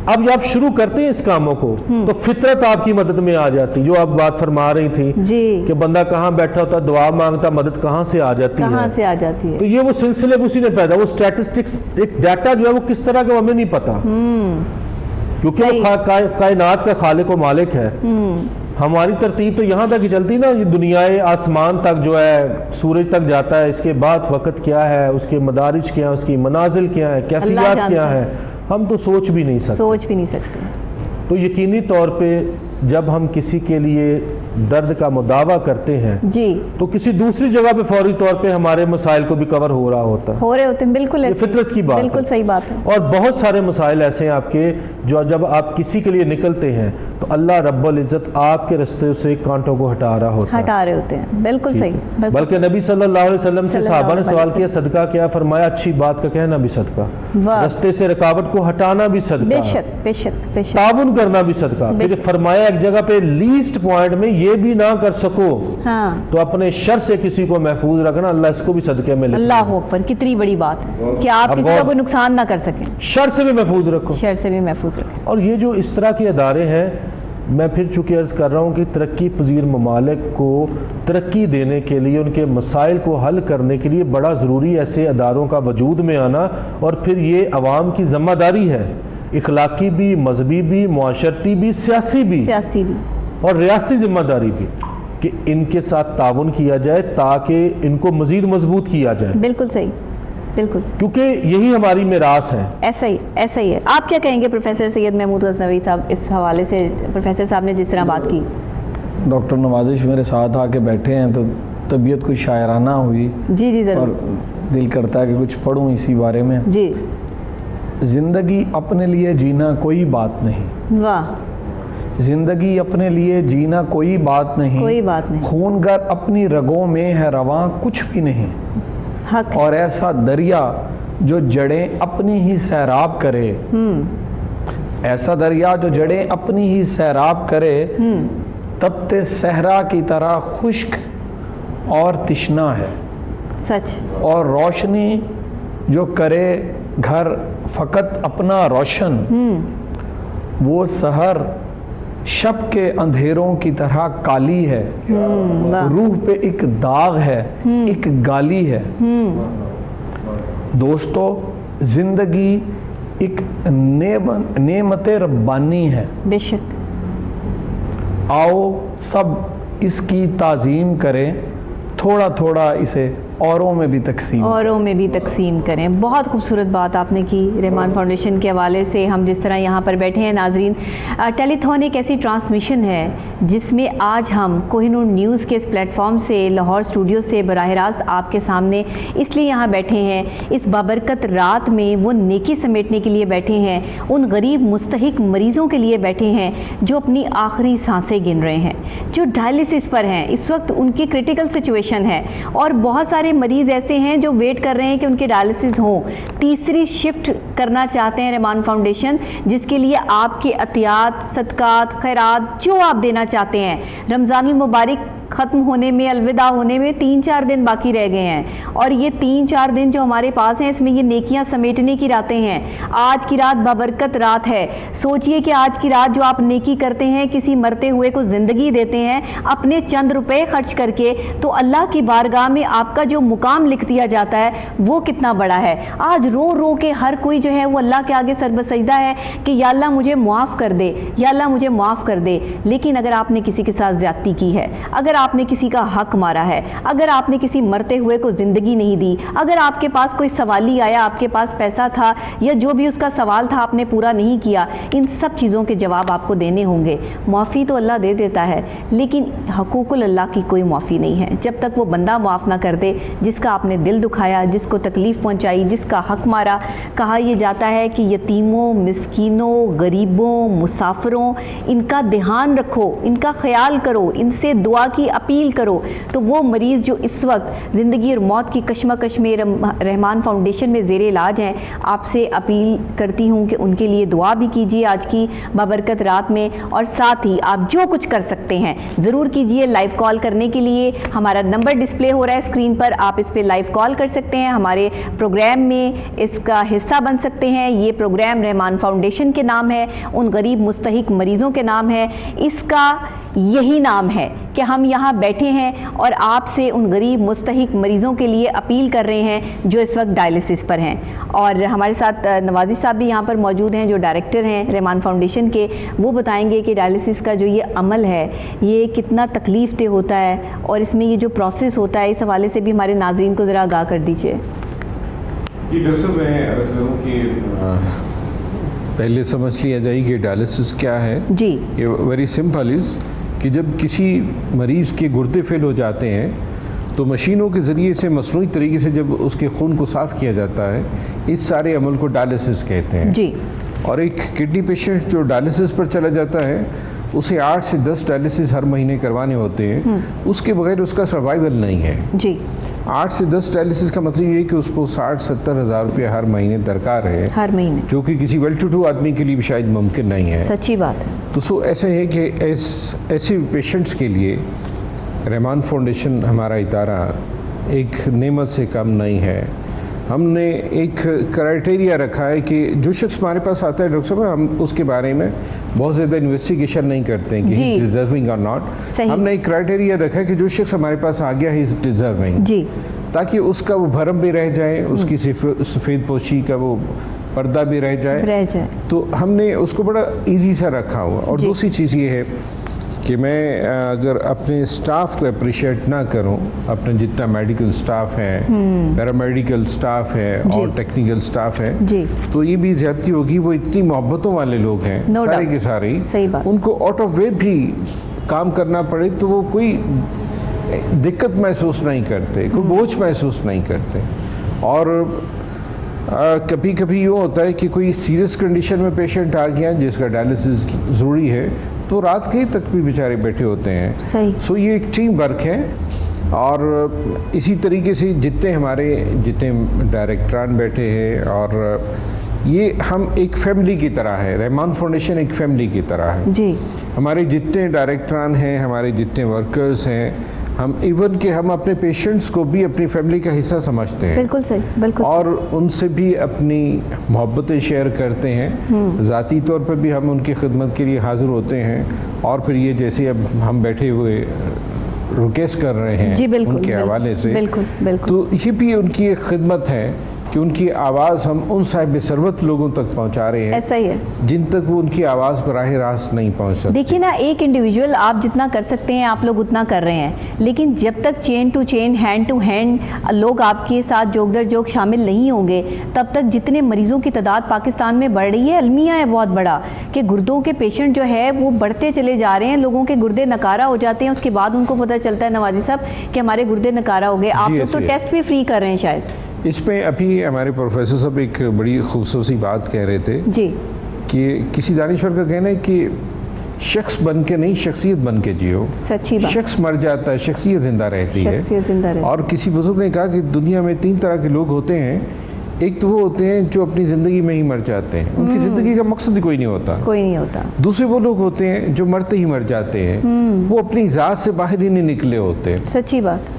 اب جب آپ شروع کرتے ہیں اس کاموں کو تو فطرت آپ کی مدد میں آ جاتی. جو آپ بات فرما رہی تھی کہ بندہ کہاں بیٹھا ہوتا, دعا مانگتا, مدد کہاں سے آ جاتی ہے. تو یہ وہ سلسلے اسی نے پیدا, وہ سٹیٹسٹکس, ایک ڈیٹا جو ہے وہ کس طرح کا ہمیں نہیں پتا, کیونکہ وہ کائنات کا خالق و مالک ہے. ہماری ترتیب تو یہاں تک ہی چلتی نا, یہ دنیا آسمان تک جو ہے سورج تک جاتا ہے, اس کے بعد وقت کیا ہے, اس کے مدارج کیا ہے, اس کی منازل کیا ہے, کیفیات کیا ہے, ہم تو سوچ بھی نہیں سکتے. تو یقینی طور پہ جب ہم کسی کے لیے درد کا مداوع کرتے ہیں تو کسی دوسری جگہ پہ فوری طور پہ ہمارے مسائل کو بھی کور ہو رہا ہوتا ہے. بالکل یہ فطرت کی بات ہے. بالکل صحیح بات ہے. اور بہت سارے مسائل ایسے ہیں آپ کے جو جب آپ کسی کے لیے نکلتے ہیں تو اللہ رب العزت آپ کے رستے سے کانٹوں کو ہٹا رہا ہوتے ہیں. بالکل صحیح. بلکہ نبی صلی اللہ علیہ وسلم سے صحابہ نے سوال کیا صدقہ کیا, فرمایا اچھی بات کا کہنا بھی صدقہ, رستے سے رکاوٹ کو ہٹانا بھی صدقہ, بے شک تعاون کرنا بھی صدقہ. پھر فرمایا ایک جگہ پہ لیسٹ پوائنٹ میں یہ بھی نہ کر سکو تو اپنے شر سے کسی کو محفوظ رکھنا, اللہ اس کو بھی صدقے میں لکھنا. اللہ اکبر, کتنی بڑی بات ہے کہ آپ کسی کا کوئی نقصان نہ کر سکیں, شر سے بھی محفوظ رکھو, اور یہ جو اس طرح کے ادارے ہیں, میں پھر چونکہ عرض کر رہا ہوں کہ ترقی پذیر ممالک کو ترقی دینے کے لیے, ان کے مسائل کو حل کرنے کے لیے بڑا ضروری ایسے اداروں کا وجود میں آنا. اور پھر یہ عوام کی ذمہ داری ہے, اخلاقی بھی, مذہبی بھی, معاشرتی بھی, سیاسی بھی اور ریاستی ذمہ داری بھی, کہ ان کے ساتھ تعاون کیا جائے تاکہ ان کو مزید مضبوط کیا جائے. بالکل صحیح, بالکل, کیونکہ یہی ہماری میراث ہے. ایسا ہی ہے. آپ کیا کہیں گے پروفیسر سید محمود غزنوی صاحب اس حوالے سے؟ پروفیسر صاحب نے جس طرح بات کی, ڈاکٹر نوازش میرے ساتھ آ کے بیٹھے ہیں تو طبیعت کوئی شاعرانہ ہوئی. جی ضرور. اور دل کرتا ہے کہ کچھ پڑھوں اسی بارے میں. جی. زندگی اپنے لیے جینا کوئی بات نہیں. واہ. زندگی اپنے لیے جینا کوئی بات نہیں, خون گر اپنی رگوں میں ہے رواں کچھ بھی نہیں. اور ایسا دریا جو جڑیں اپنی ہی سیراب کرے, ایسا دریا جو جڑیں اپنی ہی سیراب کرے, تبتے صحرا کی طرح خشک اور تشنا ہے. سچ. اور روشنی جو کرے گھر فقط اپنا روشن, وہ سحر شب کے اندھیروں کی طرح کالی ہے. روح پہ ایک داغ ہے, ایک گالی ہے. دوستو, زندگی ایک نعمت ربانی ہے. بے شک. آؤ سب اس کی تعظیم کریں, تھوڑا تھوڑا اسے औरों में भी तकसीम औरों में भी तकसीम करें। बहुत खूबसूरत बात आपने की रहमान फाउंडेशन के हवाले से। हम जिस तरह यहाँ पर बैठे हैं नाजरीन, टेलीथॉन एक ऐसी ट्रांसमिशन है जिसमें आज हम कोहिनूर न्यूज़ के इस प्लेटफॉर्म से, लाहौर स्टूडियो से बराह रास्त आपके सामने इसलिए यहाँ बैठे हैं, इस बाबरकत रात में वो नेकी समेटने के लिए बैठे हैं, उन गरीब मुस्तहिक मरीज़ों के लिए बैठे हैं जो अपनी आखिरी सांसें गिन रहे हैं, जो डायलिसिस पर हैं। इस वक्त उनकी क्रिटिकल सिचुएशन है और बहुत सारे मरीज़ ऐसे हैं जो वेट कर रहे हैं कि उनके डायलिसिस हों। तीसरी शिफ्ट करना चाहते हैं रहमान फाउंडेशन, जिसके लिए आपके अतियात, सदकात, खैरात जो आप देना चाहते हैं। रमज़ानुल मुबारक ख़त्म होने में, अलविदा होने में 3-4 दिन बाकी रह गए हैं और ये 3-4 दिन जो हमारे पास हैं इसमें ये नेकियां समेटने की रातें हैं। आज की रात बाबरकत रात है। सोचिए कि आज की रात जो आप नेकी करते हैं, किसी मरते हुए को ज़िंदगी देते हैं अपने चंद रुपए खर्च करके, तो अल्लाह की बारगाह में आपका जो मुकाम लिख दिया जाता है वो कितना बड़ा है। आज रो रो के हर कोई जो है वो अल्लाह के आगे सरबसजदा है कि या अल्लाह मुझे माफ़ कर दे, या अल्लाह मुझे माफ़ कर दे। लेकिन अगर आपने किसी के साथ ज़्यादती की है, अगर आपने किसी का हक मारा है, अगर आपने किसी मरते हुए को ज़िंदगी नहीं दी, अगर आपके पास कोई सवाली आया, आपके पास पैसा था या जो भी उसका सवाल था आपने पूरा नहीं किया, इन सब चीज़ों के जवाब आपको देने होंगे। माफ़ी तो अल्लाह दे देता है, लेकिन हकूकुल अल्लाह की कोई माफ़ी नहीं है जब तक वो बंदा माफ़ ना कर दे जिसका आपने दिल दुखाया, जिसको तकलीफ़ पहुँचाई, जिसका हक मारा। कहा यह जाता है कि यतीमों, मिस्कीनों, गरीबों, मुसाफिरों, इनका ध्यान रखो, इनका ख्याल करो, इनसे दुआ की अपील करो। तो वो मरीज़ जो इस वक्त ज़िंदगी और मौत की कशमकश में रहमान फाउंडेशन में ज़ेरे इलाज हैं, आपसे अपील करती हूँ कि उनके लिए दुआ भी कीजिए आज की बाबरकत रात में, और साथ ही आप जो कुछ कर सकते हैं ज़रूर कीजिए। लाइव कॉल करने के लिए हमारा नंबर डिस्प्ले हो रहा है स्क्रीन पर, आप इस पर लाइव कॉल कर सकते हैं, हमारे प्रोग्राम में इसका हिस्सा बन सकते हैं। ये प्रोग्राम रहमान फाउंडेशन के नाम है, उन गरीब मुस्तहिक मरीज़ों के नाम है, इसका यही नाम है कि हम यहाँ बैठे हैं और आपसे उन गरीब मुस्तहिक मरीज़ों के लिए अपील कर रहे हैं जो इस वक्त डायलिसिस पर हैं। और हमारे साथ नवाज़ी साहब भी यहाँ पर मौजूद हैं जो डायरेक्टर हैं रहमान फाउंडेशन के। वो बताएंगे कि डायलिसिस का जो ये अमल है ये कितना तकलीफ़ दे होता है और इसमें ये जो प्रोसेस होता है, इस हवाले से भी हमारे नाज़रीन को ज़रा आगाह कर दीजिए। जी डॉक्टर साहब, मैं अर्ज़ करूँ कि पहले समझ लिया जाए कि डायलिसिस क्या है। जी, ये वेरी सिंपल इज़ कि जब किसी मरीज़ के गुर्दे फेल हो जाते हैं तो मशीनों के ज़रिए से मसनूई तरीके से जब उसके खून को साफ़ किया जाता है, इस सारे अमल को डायलिसिस कहते हैं। जी। और एक किडनी पेशेंट जो डायलिसिस पर चला जाता है उसे 8 से 10 डायलिसिस हर महीने करवाने होते हैं, उसके बगैर उसका सर्वाइवल नहीं है। जी। 8 से 10 डायलिसिस का मतलब ये है कि उसको 60-70 हज़ार रुपये हर महीने दरकार है, हर महीने, जो कि किसी वेल टू डू आदमी के लिए भी शायद मुमकिन नहीं है। सच्ची बात है। तो ऐसे है कि ऐसे पेशेंट्स के लिए रहमान फाउंडेशन हमारा इदारा एक नेमत से कम नहीं है। हमने एक क्राइटेरिया रखा है कि जो शख्स हमारे पास आता है डॉक्टर साहब, हम उसके बारे में बहुत ज़्यादा इन्वेस्टिगेशन नहीं करते हैं कि ही डिजर्विंग और नॉट। हमने एक क्राइटेरिया रखा है कि जो शख्स हमारे पास आ गया ही इज़ डिजर्विंग, जी, ताकि उसका वो भरम भी रह जाए, उसकी सफ़ेद पोशी का वो पर्दा भी रह जाए। तो हमने उसको बड़ा ईजी सा रखा हुआ। और दूसरी चीज़ ये है कि मैं अगर अपने स्टाफ को अप्रिशिएट ना करूं, अपने जितना मेडिकल स्टाफ है, पैरामेडिकल स्टाफ है और टेक्निकल स्टाफ है, तो ये भी ज़्यादती होगी। वो इतनी मोहब्बतों वाले लोग हैं, सारे के सारे, उनको आउट ऑफ वे भी काम करना पड़े तो वो कोई दिक्कत महसूस नहीं करते, कोई बोझ महसूस नहीं करते। और कभी कभी यूँ होता है कि कोई सीरियस कंडीशन में पेशेंट आ गया जिसका डायलिसिस ज़रूरी है, तो रात के तक भी बेचारे बैठे होते हैं। सो ये एक टीम वर्क है। और इसी तरीके से जितने डायरेक्टरान बैठे हैं, और ये हम एक फैमिली की तरह है, रहमान फाउंडेशन एक फैमिली की तरह है जी। हमारे जितने डायरेक्टरान हैं, हमारे जितने वर्कर्स हैं, हम इवन कि हम अपने पेशेंट्स को भी अपनी फैमिली का हिस्सा समझते हैं। बिल्कुल सही, बिल्कुल। और उनसे भी अपनी मोहब्बतें शेयर करते हैं। ज़ाती तौर पर भी हम उनकी खिदमत के लिए हाज़िर होते हैं। और फिर ये जैसे अब हम बैठे हुए रिक्वेस्ट कर रहे हैं जी, उनके हवाले से, बिल्कुल, बिल्कुल। तो ये भी उनकी एक खिदमत है कि उनकी आवाज़ हम उन साहिब सरवत लोगों तक पहुंचा रहे हैं, ऐसा ही है, जिन तक वो उनकी आवाज़ बराह रास्त नहीं पहुंच सकती। देखिए ना, एक इंडिविजुअल आप जितना कर सकते हैं आप लोग उतना कर रहे हैं, लेकिन जब तक chain to chain, hand to hand लोग आपके साथ जोग दर जोग शामिल नहीं होंगे, तब तक जितने मरीज़ों की तादाद पाकिस्तान में बढ़ रही है, अलमिया है बहुत बड़ा कि गुर्दों के पेशेंट जो है वो बढ़ते चले जा रहे हैं, लोगों के गुर्दे नकारा हो जाते हैं, उसके बाद उनको पता चलता है नवाजी साहब कि हमारे गुर्दे नकारा हो गए। आप लोग तो टेस्ट भी फ्री कर रहे हैं शायद। इसमें अभी हमारे प्रोफेसर साहब एक बड़ी खूबसूरत बात कह रहे थे जी, कि किसी दानिश्वर का कहना है कि शख्स बन के नहीं, शख्सियत बन के जियो। सच्ची बात। शख्स मर जाता है, शख्सियत जिंदा रहती है। शख्सियत जिंदा रहती है। और किसी बुजुर्ग ने कहा कि दुनिया में 3 तरह के लोग होते हैं। एक तो वो होते हैं जो अपनी ज़िंदगी में ही मर जाते हैं, उनकी ज़िंदगी का मकसद ही कोई नहीं होता, कोई नहीं होता। दूसरे वो लोग होते हैं जो मरते ही मर जाते हैं, वो अपनी ज़ात से बाहर ही नहीं निकले होते। सच्ची बात।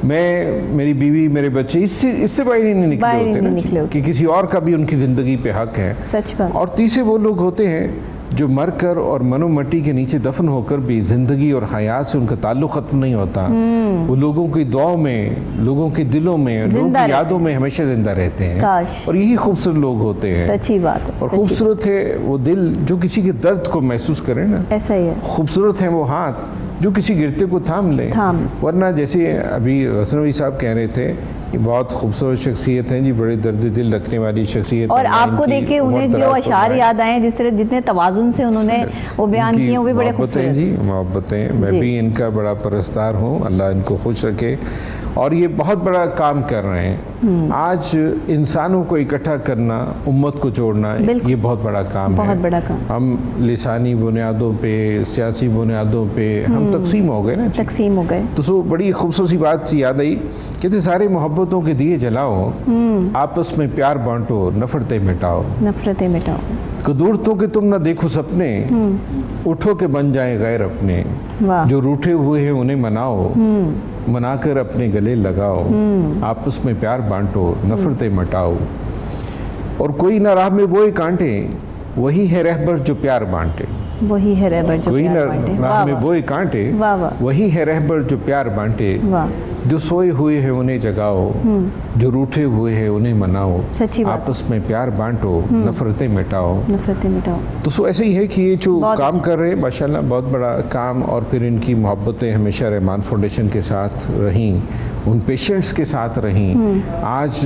मैं, मेरी बीवी, मेरे बच्चे इससे बाहर ही नहीं निकले होते कि किसी और का भी उनकी ज़िंदगी पे हक है। सच बात। और तीसरे वो लोग होते हैं जो मर कर और मनो मट्टी के नीचे दफन होकर भी ज़िंदगी और हयात से उनका ताल्लुक़ ख़त्म नहीं होता। वो लोगों की दुआओं में, लोगों के दिलों में, लोगों की यादों में हमेशा ज़िंदा रहते हैं। और यही खूबसूरत लोग होते हैं। सच्ची बात। और खूबसूरत है वो दिल जो किसी के दर्द को महसूस करे ना, ऐसा ही है। खूबसूरत है वो हाथ जो किसी गिरते को थाम ले। वरना जैसे अभी गज़नवी साहब कह रहे थे, बहुत खूबसूरत शख्सियत हैं जी, बड़े दर्द दिल रखने वाली शख्सियत। और आपको देख के उन्हें जो अशार याद आए, जिस तरह जितने तवाज़ुन से उन्होंने वो बयान किए, वो भी बड़े खूबसूरत जी। मोहब्बतें, मैं भी इनका बड़ा परस्तार हूँ, अल्लाह इनको खुश रखे। और ये बहुत बड़ा काम कर रहे हैं। आज इंसानों को इकट्ठा करना, उम्मत को जोड़ना, ये बहुत बड़ा काम है। बहुत बड़ा काम। हम लिसानी बुनियादों पे, सियासी बुनियादों पे हम तकसीम हो गए ना, तकसीम हो गए। तो बड़ी खूबसूरत बात याद आई, कहते सारे मोहब्बतों के दिए जलाओ, आपस में प्यार बांटो, नफरतें मिटाओ। नफरतें मिटाओ। कदूरतों के तुम ना देखो सपने, उठो के बन जाए गैर अपने। जो रूठे हुए हैं उन्हें मनाओ, मनाकर अपने गले लगाओ। आपस में प्यार बांटो, नफरतें मिटाओ। और कोई ना राह में बोए कांटे, वही है रहबर जो प्यार बांटे। वही है रहबर जो प्यार बांटे। राह में बोए कांटे, वही है रहबर जो प्यार बांटे। जो सोए हुए हैं उन्हें जगाओ, जो रूठे हुए हैं उन्हें मनाओ। आपस में प्यार बांटो, नफरतें मिटाओ। नफरतें मिटाओ। तो ऐसे ही है कि ये जो काम कर रहे हैं माशाल्लाह बहुत बड़ा काम। और फिर इनकी मोहब्बतें हमेशा रहमान फाउंडेशन के साथ रहीं, उन पेशेंट्स के साथ रहीं। आज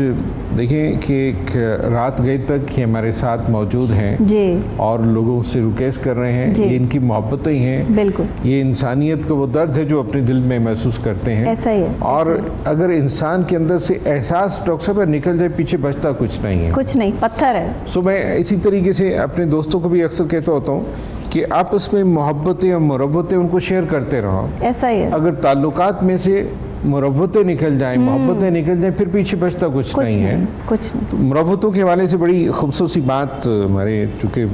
देखें कि एक रात गए तक ये हमारे साथ मौजूद हैं और लोगों से रिक्वेस्ट कर रहे हैं। ये इनकी मोहब्बतें ही हैं। बिल्कुल। ये इंसानियत का वो दर्द है जो अपने दिल में महसूस करते हैं। ऐसा ही है। और अगर इंसान के अंदर से एहसास डॉक्टर साहब निकल जाए, पीछे बचता कुछ नहीं है। कुछ नहीं, पत्थर है। सो मैं इसी तरीके से अपने दोस्तों को भी अक्सर कहता होता हूँ कि आपस में मोहब्बतें और मुरब्बतें उनको शेयर करते रहो। ऐसा ही है। अगर ताल्लुकात में से मुरब्बतें निकल जाएं, मोहब्बतें निकल जाएं, फिर पीछे बचता कुछ नहीं है। कुछ नहीं। तो मुरब्बतों के हवाले से बड़ी खूबसूरत सी बात हमारे, चूँकि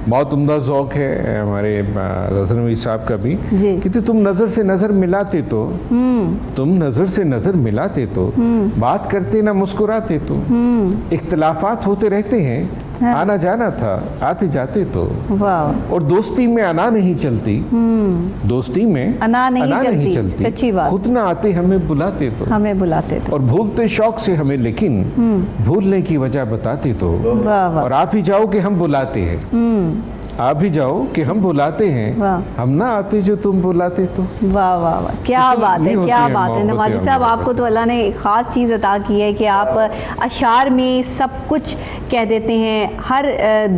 बहुत उम्दा ज़ौक़ है हमारे गज़नवी साहब का भी, कि तुम नज़र से नज़र मिलाते तो, तुम नज़र से नज़र मिलाते तो, बात करते ना मुस्कुराते तो, इख्तिलाफात होते रहते हैं, आना जाना था आते जाते तो। और दोस्ती में अना नहीं चलती, दोस्ती में अना नहीं चलती। सच्ची बात। खुद ना आते हमें बुलाते तो, हमें बुलाते तो। और भूलते शौक से हमें, लेकिन भूलने की वजह बताते तो। और आप ही जाओ कि हम बुलाते हैं, आप ही जाओ कि हम बुलाते हैं, हम ना आते जो तुम बुलाते तो। वाह वाह वाह, क्या बात है, क्या बात है। नवाजी साहब, आपको तो अल्लाह ने एक ख़ास चीज़ अता की है कि आप अशार में सब कुछ कह देते हैं। हर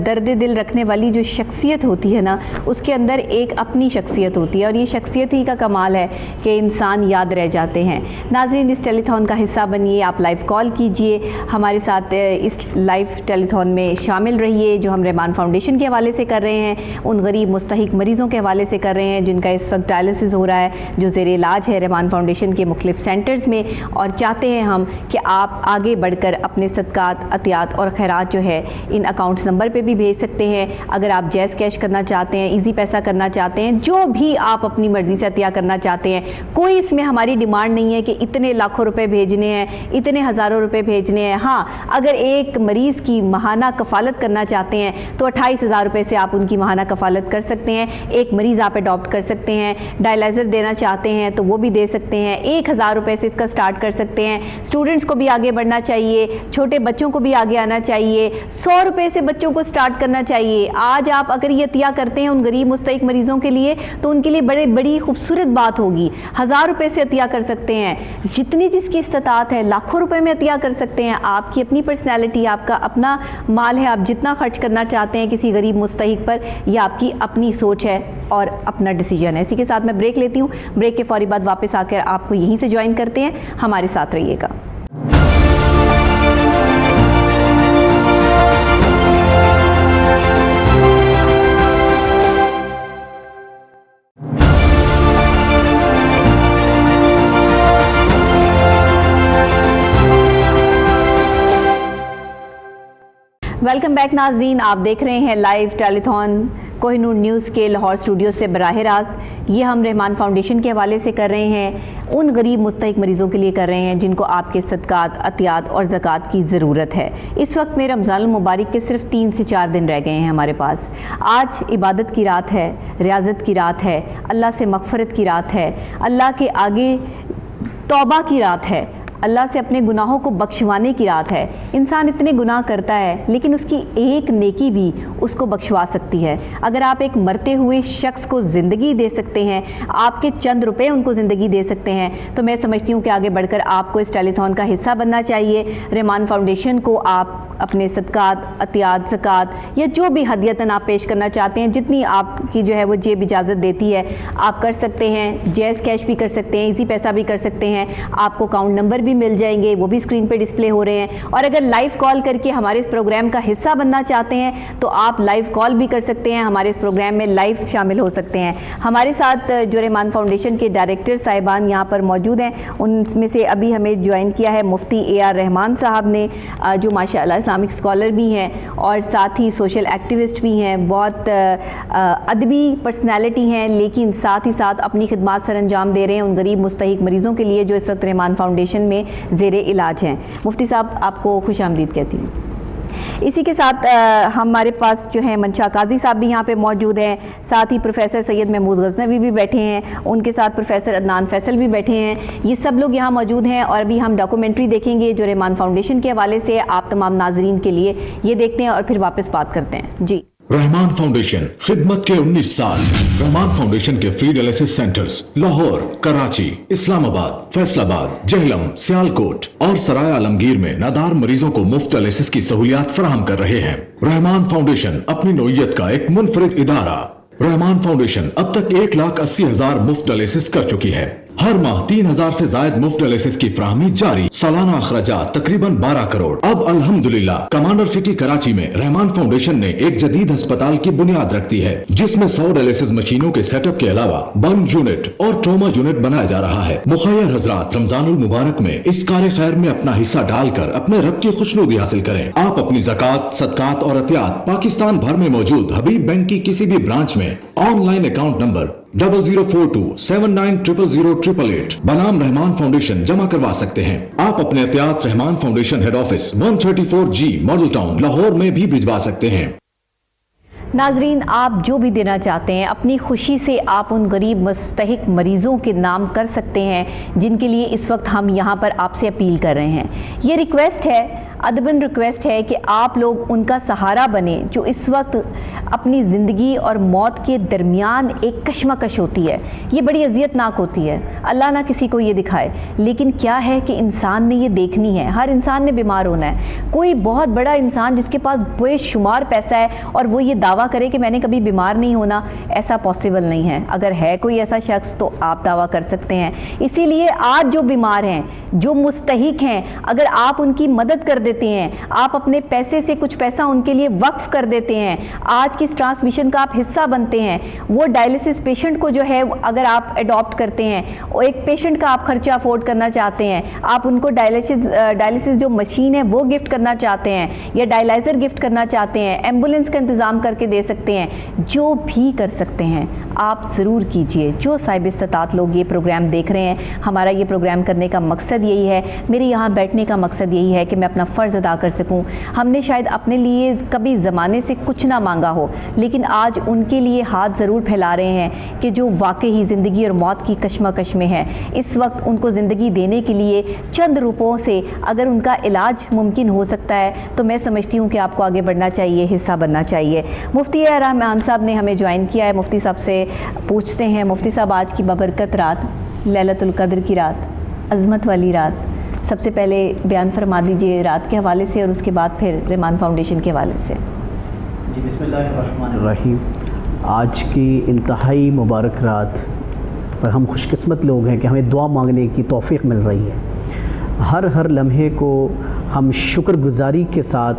दर्द दिल रखने वाली जो शख्सियत होती है ना, उसके अंदर एक अपनी शख्सियत होती है, और ये शख्सियत ही का कमाल है कि इंसान याद रह जाते हैं। नाज़रीन, इस टेलीथॉन का हिस्सा बनिए, आप लाइव कॉल कीजिए, हमारे साथ इस लाइव टेलीथॉन में शामिल रहिए, जो हम रहमान फाउंडेशन के हवाले से कर रहे हैं, उन गरीब मुस्तहिक मरीज़ों के हवाले से कर रहे हैं जिनका इस वक्त डायलिसिस हो रहा है, जो ज़ेर इलाज है रहमान फाउंडेशन के मुख्तलिफ सेंटर्स में। और चाहते हैं हम कि आप आगे बढ़कर अपने सदकात, अतियात और खैरात जो है इन अकाउंट्स नंबर पे भी भेज सकते हैं। अगर आप जैज़ कैश करना चाहते हैं, ईजी पैसा करना चाहते हैं, जो भी आप अपनी मर्ज़ी से अतिया करना चाहते हैं, कोई इसमें हमारी डिमांड नहीं है कि इतने लाखों रुपए भेजने हैं, इतने हज़ारों रुपए भेजने हैं। हाँ, अगर एक मरीज़ की माहाना कफ़ालत करना चाहते हैं तो 28,000 रुपये से आप उनकी माहाना कफ़ालत कर सकते हैं। एक मरीज़ आप अडॉप्ट कर सकते हैं, डायलाइज़र देना चाहते हैं तो वो भी दे सकते हैं। 1000 रुपये से इसका स्टार्ट कर सकते हैं। स्टूडेंट्स को भी आगे बढ़ना चाहिए, छोटे बच्चों को भी आगे आना चाहिए। 100 रुपये से बच्चों को स्टार्ट करना चाहिए। आज आप अगर ये अतिया करते हैं उन गरीब मुस्तहिक मरीज़ों के लिए तो उनके लिए बड़ी खूबसूरत बात होगी। 1000 रुपये से अतिया कर सकते हैं, जितनी जिसकी इस्तात है लाखों रुपए में अतिया कर सकते हैं। आपकी अपनी पर्सनैलिटी, आपका अपना माल है, आप जितना खर्च करना चाहते हैं किसी गरीब मुस्तहिक पर, यह आपकी अपनी सोच है और अपना डिसीजन है। इसी के साथ मैं ब्रेक लेती हूँ। ब्रेक के फौरी बाद वापस आकर आपको यहीं से ज्वाइन करते हैं। हमारे साथ रहिएगा। वेलकम बैक नाज़रीन, आप देख रहे हैं लाइव टेलीथॉन कोहिनूर न्यूज़ के लाहौर स्टूडियो से बराह रास्त। ये हम रहमान फाउंडेशन के हवाले से कर रहे हैं, उन गरीब मुस्तहिक मरीज़ों के लिए कर रहे हैं जिनको आपके सदक़ात, अतियात और ज़कात की ज़रूरत है। इस वक्त में रमज़ानुल मुबारक के सिर्फ 3 से 4 दिन रह गए हैं हमारे पास। आज इबादत की रात है, रियाज़त की रात है, अल्लाह से मग़फ़िरत की रात है, अल्लाह के आगे तौबा की रात है, अल्लाह से अपने गुनाहों को बख्शवाने की रात है। इंसान इतने गुनाह करता है लेकिन उसकी एक नेकी भी उसको बख्शवा सकती है। अगर आप एक मरते हुए शख्स को ज़िंदगी दे सकते हैं, आपके चंद रुपए उनको ज़िंदगी दे सकते हैं, तो मैं समझती हूँ कि आगे बढ़कर आपको इस टेलीथॉन का हिस्सा बनना चाहिए। रहमान फाउंडेशन को आप अपने सदक़ात, अतियात, ज़कात या जो भी हदियतन आप पेश करना चाहते हैं, जितनी आपकी जो है वो जेब इजाज़त देती है, आप कर सकते हैं। जैज़ कैश भी कर सकते हैं, इजी पैसा भी कर सकते हैं। आपको अकाउंट नंबर भी मिल जाएंगे, वो भी स्क्रीन पे डिस्प्ले हो रहे हैं। और अगर लाइव कॉल करके हमारे इस प्रोग्राम का हिस्सा बनना चाहते हैं तो आप लाइव कॉल भी कर सकते हैं, हमारे इस प्रोग्राम में लाइव शामिल हो सकते हैं। हमारे साथ जो रहमान फाउंडेशन के डायरेक्टर साहिबान यहाँ पर मौजूद हैं, उनमें से अभी हमें ज्वाइन किया है मुफ्ती AR रहमान साहब ने, जो माशाअल्लाह इस्लामिक स्कॉलर भी हैं और साथ ही सोशल एक्टिविस्ट भी हैं, बहुत अदबी पर्सनैलिटी हैं, लेकिन साथ ही साथ अपनी खिदमत सर अंजाम दे रहे हैं उन गरीब मुस्तहिक मरीज़ों के लिए जो इस वक्त रहमान फाउंडेशन में ज़ेरे इलाज हैं। मुफ्ती साहब, आपको खुश आमदीद कहती हूँ। इसी के साथ हमारे पास जो है मंशा काजी साहब भी यहाँ पे मौजूद हैं, साथ ही प्रोफेसर सैयद महमूद गज़नवी भी बैठे हैं, उनके साथ प्रोफेसर अदनान फैसल भी बैठे हैं। ये सब लोग यहाँ मौजूद हैं और अभी हम डॉक्यूमेंट्री देखेंगे जो रहमान फाउंडेशन के हवाले से आप तमाम नाजरीन के लिए। ये देखते हैं और फिर वापस बात करते हैं। जी, रहमान फाउंडेशन खिदमत के 19 साल। रहमान फाउंडेशन के free dialysis centres Lahore, Karachi, Islamabad, Faisalabad, Jhelum, Sialkot और सराय आलमगीर में नादार मरीजों को मुफ्त डायलिसिस की सहूलियात फराहम कर रहे हैं। रहमान फाउंडेशन अपनी नौइयत का एक मुनफरिद इदारा। रहमान फाउंडेशन अब तक 1,80,000 मुफ्त डायलिसिस कर चुकी है। हर माह 3,000 से ज्यादा मुफ्त डायलिसिस की फराहमी जारी। सालाना अखराजात तकरीबन 12 करोड़। अब अल्हम्दुलिल्लाह कमांडर सिटी कराची में रहमान फाउंडेशन ने एक जदीद अस्पताल की बुनियाद रख दी है, जिसमें 100 डायलिसिस मशीनों के सेटअप के अलावा बर्न यूनिट और ट्रोमा यूनिट बनाया जा रहा है। मुखय्यर हजरात रमजानुल मुबारक में इस कार्य खैर में अपना हिस्सा डालकर अपने रब की खुशनुदी हासिल करें। आप अपनी ज़कात, सदकात और अतियात पाकिस्तान भर में मौजूद हबीब बैंक की किसी भी ब्रांच में ऑनलाइन अकाउंट नंबर 004279000888 बनाम रहमान फाउंडेशन जमा करवा सकते हैं। आप अपने एहतियात Rahman foundation head office 134G model town Lahore में भी भिजवा सकते हैं। नाजरीन, आप जो भी देना चाहते हैं अपनी खुशी से आप उन गरीब मुस्तहिक मरीज़ों के नाम कर सकते हैं जिनके लिए इस वक्त हम यहाँ पर आपसे अपील कर रहे हैं। ये रिक्वेस्ट है, अदबन रिक्वेस्ट है कि आप लोग उनका सहारा बने जो इस वक्त अपनी ज़िंदगी और मौत के दरमियान एक कशमकश होती है। ये बड़ी अजियतनाक होती है, अल्लाह ना किसी को ये दिखाए, लेकिन क्या है कि इंसान ने ये देखनी है। हर इंसान ने बीमार होना है। कोई बहुत बड़ा इंसान जिसके पास बेशुमार पैसा है और वो ये दावा करे कि मैंने कभी बीमार नहीं होना, ऐसा पॉसिबल नहीं है। अगर है कोई ऐसा शख्स तो आप दावा कर सकते हैं। इसीलिए आज जो बीमार हैं, जो मुस्तहिक हैं, अगर आप उनकी मदद कर देते हैं, आप अपने पैसे से कुछ पैसा उनके लिए वक्फ कर देते हैं, आज की इस ट्रांसमिशन का आप हिस्सा बनते हैं। वो डायलिसिस पेशेंट को जो है अगर आप अडॉप्ट करते हैं, और एक पेशेंट का आप खर्चा अफोर्ड करना चाहते हैं, आप उनको डायलिसिस जो मशीन है वो गिफ्ट करना चाहते हैं या डायलाइज़र गिफ्ट करना चाहते हैं, एम्बुलेंस का इंतज़ाम करके दे सकते हैं, जो भी कर सकते हैं आप ज़रूर कीजिए। जो साहिब इस्तात लोग ये प्रोग्राम देख रहे हैं, हमारा ये प्रोग्राम करने का मकसद यही है, मेरे यहाँ बैठने का मकसद यही है कि मैं अपना फ़र्ज़ अदा कर सकूं। हमने शायद अपने लिए कभी ज़माने से कुछ ना मांगा हो, लेकिन आज उनके लिए हाथ ज़रूर फैला रहे हैं कि जो वाकई ज़िंदगी और मौत की कशमकश में है। इस वक्त उनको ज़िंदगी देने के लिए चंद रुपयों से अगर उनका इलाज मुमकिन हो सकता है तो मैं समझती हूँ कि आपको आगे बढ़ना चाहिए, हिस्सा बनना चाहिए। मुफ्ती रहमान साहब ने हमें ज्वाइन किया है। मुफ्ती साहब से पूछते हैं, मुफ्ती साहब आज की बाबरकत रात, लैलतुल कद्र की रात, अज़मत वाली रात, सबसे पहले बयान फरमा दीजिए रात के हवाले से और उसके बाद फिर रहमान फाउंडेशन के हवाले से। जी बिस्मिल्लाहिर्रहमानिर्रहीम। आज की इंतहाई मुबारक रात पर हम खुशकिस्मत लोग हैं कि हमें दुआ मांगने की तौफीक मिल रही है। हर लम्हे को हम शुक्रगुजारी के साथ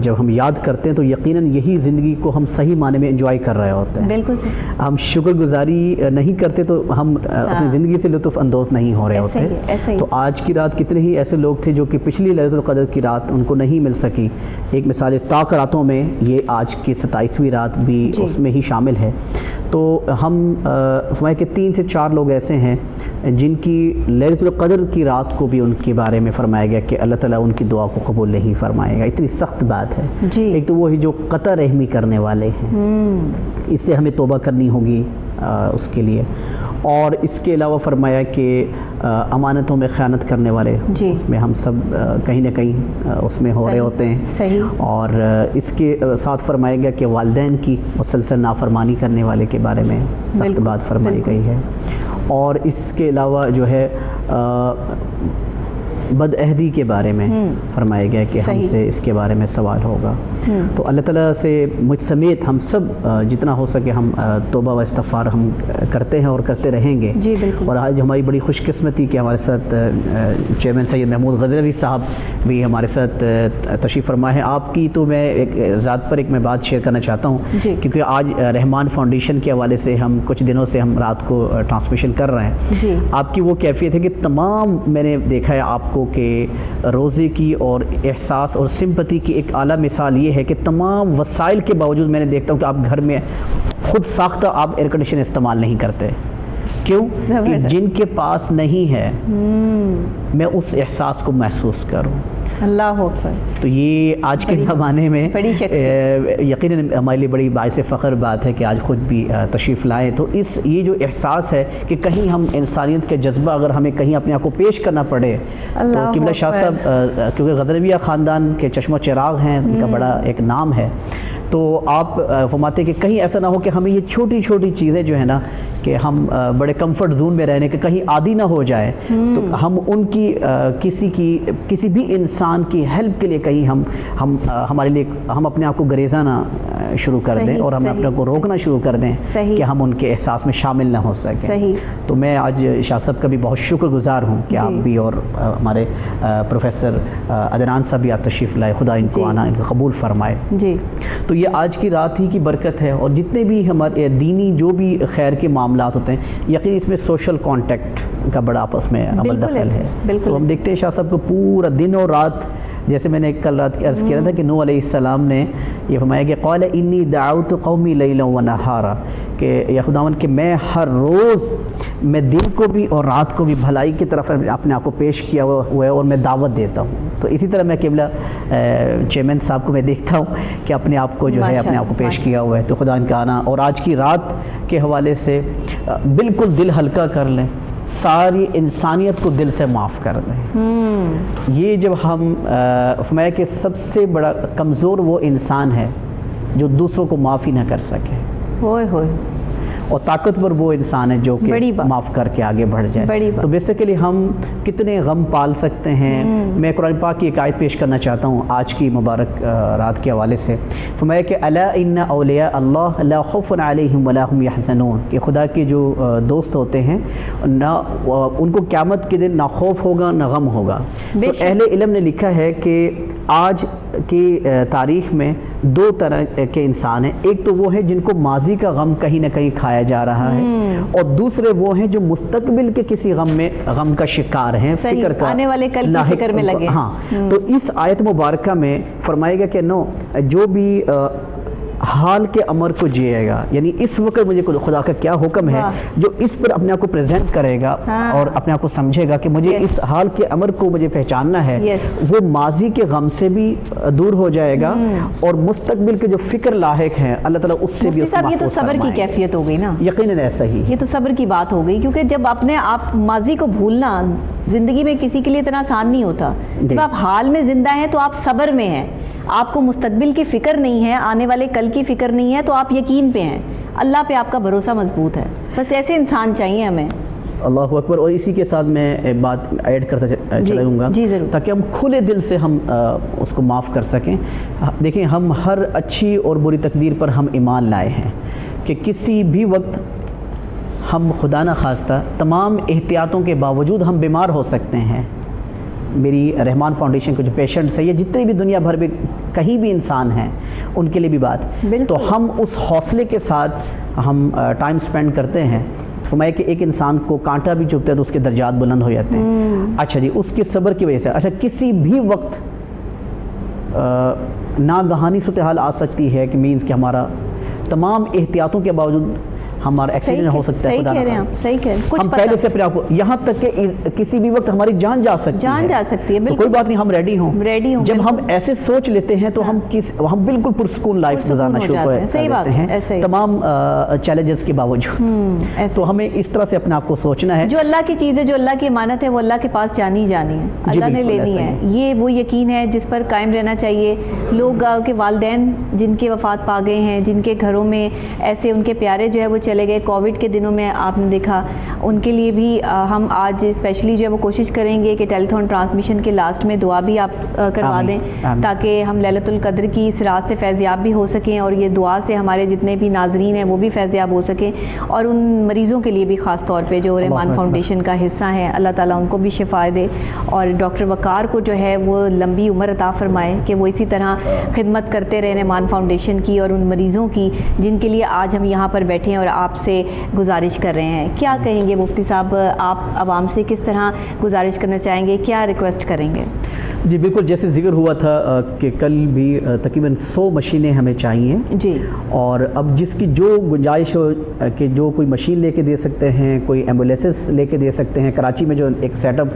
जब हम याद करते हैं तो यकीनन यही ज़िंदगी को हम सही माने में एंजॉय कर रहे होते हैं। बिल्कुल। हम शुक्रगुजारी नहीं करते तो हम अपनी ज़िंदगी से लुत्फ़ अंदोज़ नहीं हो रहे होते। तो आज की रात कितने ही ऐसे लोग थे जो कि पिछली लैलतुल क़द्र की रात उनको नहीं मिल सकी। एक मिसाल ताक रातों में ये आज की 27वीं रात भी उसमें ही शामिल है। तो हम फरमाया कि 3 से 4 लोग ऐसे हैं जिनकी लैलतुल क़द्र की रात को भी उनके बारे में फरमाया गया कि अल्लाह ताला उनकी दुआ को कबूल नहीं फरमाएगा। इतनी सख्त बात है जी। एक तो वो ही जो क़ता रहमी करने वाले हैं, इससे हमें तौबा करनी होगी उसके लिए। और इसके अलावा फरमाया कि अमानतों में ख़यानत करने वाले, उसमें हम सब कहीं ना कहीं उसमें हो रहे होते हैं। सही। और इसके साथ फरमाया गया कि वालिदैन की मुसलसल नाफरमानी करने वाले के बारे में सख्त बात फरमाई गई है। और इसके अलावा जो है बदअहदी के बारे में फरमाया गया कि हमसे इसके बारे में सवाल होगा। तो अल्लाह ताला से मुझ समेत हम सब जितना हो सके हम तौबा व इस्तिग़फ़ार हम करते हैं और करते रहेंगे। और आज हमारी बड़ी खुशकिस्मती कि हमारे साथ चेयरमैन सैयद महमूद गजनवी साहब भी हमारे साथ तशरीफ़ फरमा है। आपकी तो मैं एक ज़ात पर मैं बात शेयर करना चाहता हूँ, क्योंकि आज रहमान फाउंडेशन के हवाले से हम कुछ दिनों से हम रात को ट्रांसमिशन कर रहे हैं। आपकी वो कैफियत है कि तमाम मैंने देखा है आपको कि रोज़े की और एहसास और सिंपति की एक आला मिसाल ये है कि तमाम वसाइल के बावजूद मैंने देखता हूँ कि आप घर में खुद साख्ता आप एयर कंडीशन इस्तेमाल नहीं करते। क्यों? कि जिनके पास नहीं है मैं उस एहसास को महसूस करूँ। अल्लाह अकबर। तो ये आज के ज़माने में यकीनन हमारे लिए बड़ी बाइस फ़ख्र बात है कि आज ख़ुद भी तशरीफ़ लाए। तो ये जो एहसास है कि कहीं हम इंसानियत के जज्बा अगर हमें कहीं अपने आप को पेश करना पड़े तो क़िबला शाह साहब क्योंकि गज़नविया ख़ानदान के चश्मो चिराग हैं, उनका बड़ा एक नाम है। तो आप फरमाते कि कहीं ऐसा ना हो कि हमें ये छोटी छोटी चीज़ें जो है ना कि हम बड़े कंफर्ट जोन में रहने के कहीं आदी ना हो जाए, तो हम उनकी किसी भी इंसान की हेल्प के लिए कहीं हम हमारे लिए हम अपने आप को गरेज़ाना शुरू कर दें और हम अपने को रोकना शुरू कर दें कि हम उनके एहसास में शामिल ना हो सकें। तो मैं आज शाह साहब का भी बहुत शुक्रगुजार हूँ कि आप भी और हमारे प्रोफेसर अदनान साहब भी आप तशरीफ़ लाए। खुदा इनको आना इनको कबूल फरमाए जी। तो ये आज की रात ही की बरकत है। और जितने भी हमारे दीनी जो भी खैर के मामलात होते हैं, यकीन इसमें सोशल कॉन्टेक्ट का बड़ा आपस में अमल दखल है। तो हम देखते हैं शाह साहब को पूरा दिन और रात, जैसे मैंने कल रात अर्ज़ किया था कि नूह अलैहिस्सलाम ने ये फरमाया कि क़ाल इन्नी दअउतु क़ौमी लैलन व नहारा, कि या खुदावन कि मैं हर रोज़ मैं दिन को भी और रात को भी भलाई की तरफ अपने आप को पेश किया हुआ है और मैं दावत देता हूँ। तो इसी तरह मैं क़िबला चेयरमैन साहब को मैं देखता हूँ कि अपने आप को जो है अपने आप को पेश किया हुआ है। तो खुदा इनका आना और आज की रात के हवाले से बिल्कुल दिल हल्का कर लें, सारी इंसानियत को दिल से माफ़ कर दें। ये जब हम फरमाया कि सबसे बड़ा कमज़ोर वो इंसान है जो दूसरों को माफ़ ही ना कर सके, होय होय, और ताकतवर वो इंसान है जो कि माफ़ करके आगे बढ़ जाए। तो बेसिकली हम कितने गम पाल सकते हैं। मैं कुरान पाक की एक आयत पेश करना चाहता हूँ आज की मुबारक रात के हवाले से। फरमाया कि अला इन्ना औलिया अल्लाह ला खौफुन अलैहिम वला हुम यहज़नून, कि खुदा के जो दोस्त होते हैं ना उनको क़यामत के दिन ना खौफ होगा ना गम होगा। तो अहले इल्म ने लिखा है कि आज की तारीख़ में 2 तरह के इंसान हैं। एक तो वो है जिनको माजी का गम कहीं ना कहीं खाया जा रहा है, और दूसरे वो हैं जो मुस्तकबिल के किसी गम का शिकार हैं, फिक्र का, आने वाले कल की फिक्र में लगे। हाँ, तो इस आयत मुबारका में फरमाएगा कि नो जो भी حال کے امر کو جیے گا، یعنی اس وقت مجھے خدا کا کیا حکم ہے جو اس پر اپنے آپ کو پریزنٹ کرے گا اور اپنے آپ کو سمجھے گا کہ مجھے اس حال کے امر کو مجھے پہچاننا ہے، وہ ماضی کے غم سے بھی دور ہو جائے گا اور مستقبل کے جو فکر لاحق ہیں اللہ تعالیٰ اس سے بھی اس کو محفوظ یہ تو صبر کی کیفیت ہو گئی نا، یقیناً ایسا ہی، یہ تو صبر کی بات ہو گئی، کیونکہ جب اپنے آپ ماضی کو بھولنا زندگی میں کسی کے لیے اتنا آسان نہیں ہوتا، جب آپ حال میں زندہ ہیں تو آپ صبر میں ہیں، آپ کو مستقبل کی فکر نہیں ہے، آنے والے کل کی فکر نہیں ہے، تو آپ یقین پہ ہیں، اللہ پہ آپ کا بھروسہ مضبوط ہے، بس ایسے انسان چاہیے ہمیں۔ اللہ اکبر۔ اور اسی کے ساتھ میں ایک بات ایڈ کرتا چلوں گا تاکہ ہم کھلے دل سے ہم اس کو معاف کر سکیں۔ دیکھیں، ہم ہر اچھی اور بری تقدیر پر ہم ایمان لائے ہیں کہ کسی بھی وقت ہم خدا نہ خواستہ تمام احتیاطوں کے باوجود ہم بیمار ہو سکتے ہیں۔ میری رحمان فاؤنڈیشن کے جو پیشنٹس ہیں، یہ جتنے بھی دنیا بھر میں کہیں بھی انسان ہیں، ان کے لیے بھی بات، تو ہم اس حوصلے کے ساتھ ہم ٹائم سپینڈ کرتے ہیں۔ فرمایا کہ ایک انسان کو کانٹا بھی چبھتا ہے تو اس کے درجات بلند ہو جاتے ہیں۔ اچھا جی، اس کے صبر کی وجہ سے اچھا کسی بھی وقت ناگہانی صورتحال آ سکتی ہے کہ مینز کہ ہمارا تمام احتیاطوں کے باوجود ہمارا ایکسیڈنٹ ہو سکتا ہے، خدا نہ خواستہ ہم پہلے سے اپنے آپ کو، یہاں تک کہ کسی بھی وقت ہماری جان جا سکتی ہے، تو کوئی بات نہیں، ہم ریڈی ہوں۔ جب ہم ایسے سوچ لیتے ہیں تو ہم بالکل پرسکون لائف گزارنا شروع کر دیتے ہیں تمام چیلنجز کے باوجود۔ تو ہمیں اس طرح سے اپنے آپ کو سوچنا ہے، جو اللہ کی چیز ہے، جو اللہ کی امانت ہے، وہ اللہ کے پاس جانی جانی ہے، اللہ نے لینی ہے، یہ وہ یقین ہے جس پر قائم رہنا چاہیے۔ لوگ کے والدین جن کے وفات پا گئے ہیں، جن کے گھروں میں ایسے ان کے پیارے جو ہے وہ چلے گئے کووڈ کے دنوں میں، آپ نے دیکھا، ان کے لیے بھی ہم آج اسپیشلی جو ہے وہ کوشش کریں گے کہ ٹیلی تھون ٹرانسمیشن کے لاسٹ میں دعا بھی آپ کروا دیں تاکہ ہم لیلۃ القدر کی اس رات سے فیضیاب بھی ہو سکیں، اور یہ دعا سے ہمارے جتنے بھی ناظرین ہیں وہ بھی فیضیاب ہو سکیں، اور ان مریضوں کے لیے بھی خاص طور پہ جو رحمان فاؤنڈیشن کا حصہ ہیں، اللہ تعالیٰ ان کو بھی شفا دے، اور ڈاکٹر وقار کو جو ہے وہ لمبی عمر عطا فرمائے کہ وہ اسی طرح خدمت کرتے رہے رحمان فاؤنڈیشن کی اور ان مریضوں کی جن کے لیے آج ہم یہاں پر بیٹھے ہیں اور آپ سے گزارش کر رہے ہیں۔ کیا کہیں گے مفتی صاحب، آپ عوام سے کس طرح گزارش کرنا چاہیں گے، کیا ریکویسٹ کریں گے؟ جی بالکل، جیسے ذکر ہوا تھا کہ کل بھی تقریباً 100 مشینیں ہمیں چاہیے جی، اور اب جس کی جو گنجائش ہو کہ جو کوئی مشین لے کے دے سکتے ہیں، کوئی ایمبولیسز لے کے دے سکتے ہیں، کراچی میں جو ایک سیٹ اپ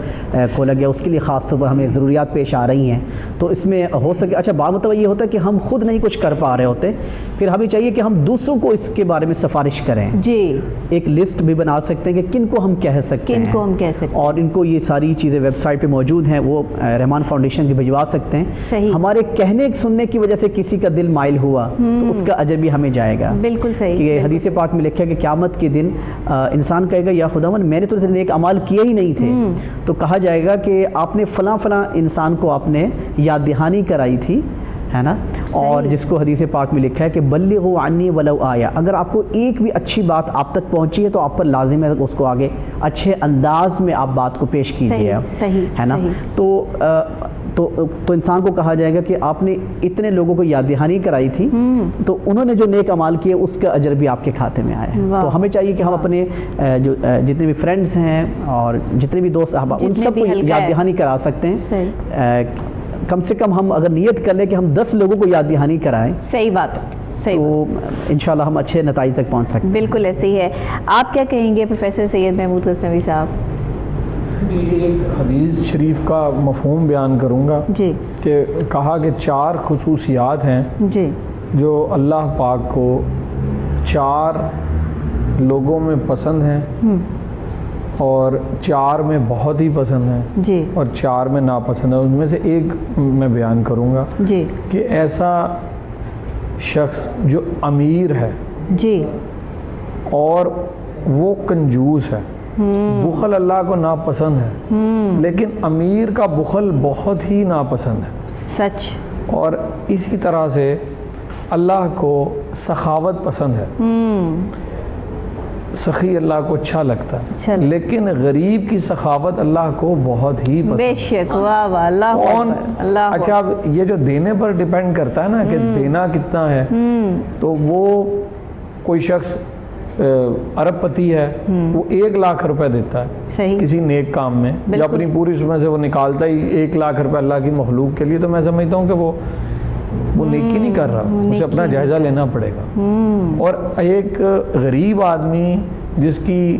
کھولا گیا اس کے لیے خاص طور پر ہمیں ضروریات پیش آ رہی ہیں، تو اس میں ہو سکے اچھا بعض مرتبہ یہ ہوتا ہے کہ ہم خود نہیں کچھ کر پا رہے ہوتے، پھر ہمیں چاہیے کہ ہم دوسروں کو اس کے بارے میں سفارش کریں، جی ایک لسٹ بھی بنا سکتے ہیں کہ کن کو ہم کہہ سکتے ہیں، اور ان کو یہ ساری چیزیں ویب سائٹ پہ موجود ہیں، وہ رحمان فاؤنڈیشن کی بھجوا سکتے ہیں۔ ہمارے کہنے سننے کی وجہ سے کسی کا دل مائل ہوا تو اس کا اجر بھی ہمیں جائے گا۔ بالکل صحیح، کہ حدیث پاک میں لکھا ہے کہ قیامت کے دن انسان کہے گا یا خداوند میں نے تو نیک اعمال کیے ہی نہیں تھے، تو کہا جائے گا کہ آپ نے فلاں فلاں انسان کو آپ نے یاد دہانی کرائی تھی، ہے نا، اور جس کو حدیث پاک میں لکھا ہے کہ بلغوا عنی ولو آیا، اگر آپ کو ایک بھی اچھی بات آپ تک پہنچی ہے تو آپ پر لازم ہے اس کو آگے اچھے انداز میں آپ بات کو پیش کیجیے، ہے نا۔ تو انسان کو کہا جائے گا کہ آپ نے اتنے لوگوں کو یاد دہانی کرائی تھی، تو انہوں نے جو نیک اعمال کیے اس کا اجر بھی آپ کے کھاتے میں آیا۔ تو ہمیں چاہیے کہ ہم اپنے جو جتنے بھی فرینڈز ہیں اور جتنے بھی دوست احباب ان سب کو یاد دہانی کرا سکتے ہیں، کم سے کم ہم اگر نیت کر لیں کہ ہم 10 لوگوں کو یاد دہانی کرائیں، صحیح بات ہے، تو انشاءاللہ ہم اچھے نتائج تک پہنچ سکتے ہیں۔ بالکل ایسے ہی ہے۔ آپ کیا کہیں گے پروفیسر سید محمود غزنوی صاحب؟ جی، ایک حدیث شریف کا مفہوم بیان کروں گا جی، کہ کہا کہ 4 خصوصیات ہیں جی جو اللہ پاک کو 4 لوگوں میں پسند ہیں اور 4 میں بہت ہی پسند ہیں جی، اور 4 میں ناپسند ہیں۔ ان میں سے ایک میں بیان کروں گا جی، کہ ایسا شخص جو امیر ہے جی، اور وہ کنجوس ہے، بخل اللہ کو ناپسند ہے، لیکن امیر کا بخل بہت ہی ناپسند ہے، سچ، اور اسی طرح سے اللہ کو سخاوت پسند ہے، سخی اللہ کو اچھا لگتا ہے، لیکن غریب کی سخاوت اللہ کو بہت ہی پسند ہے۔ بے شک، واہ واہ، اللہ اچھا، یہ جو دینے پر ڈیپینڈ کرتا ہے نا کہ دینا کتنا ہے، تو وہ کوئی شخص ارب پتی ہے، وہ 1 لاکھ روپے دیتا ہے کسی نیک کام میں، یا اپنی پوری اس میں سے وہ نکالتا ہی 1 لاکھ روپے اللہ کی مخلوق کے لیے، تو میں سمجھتا ہوں کہ وہ وہ نیکی نہیں کر رہا، اسے اپنا جائزہ لینا پڑے گا. اور ایک غریب آدمی جس کی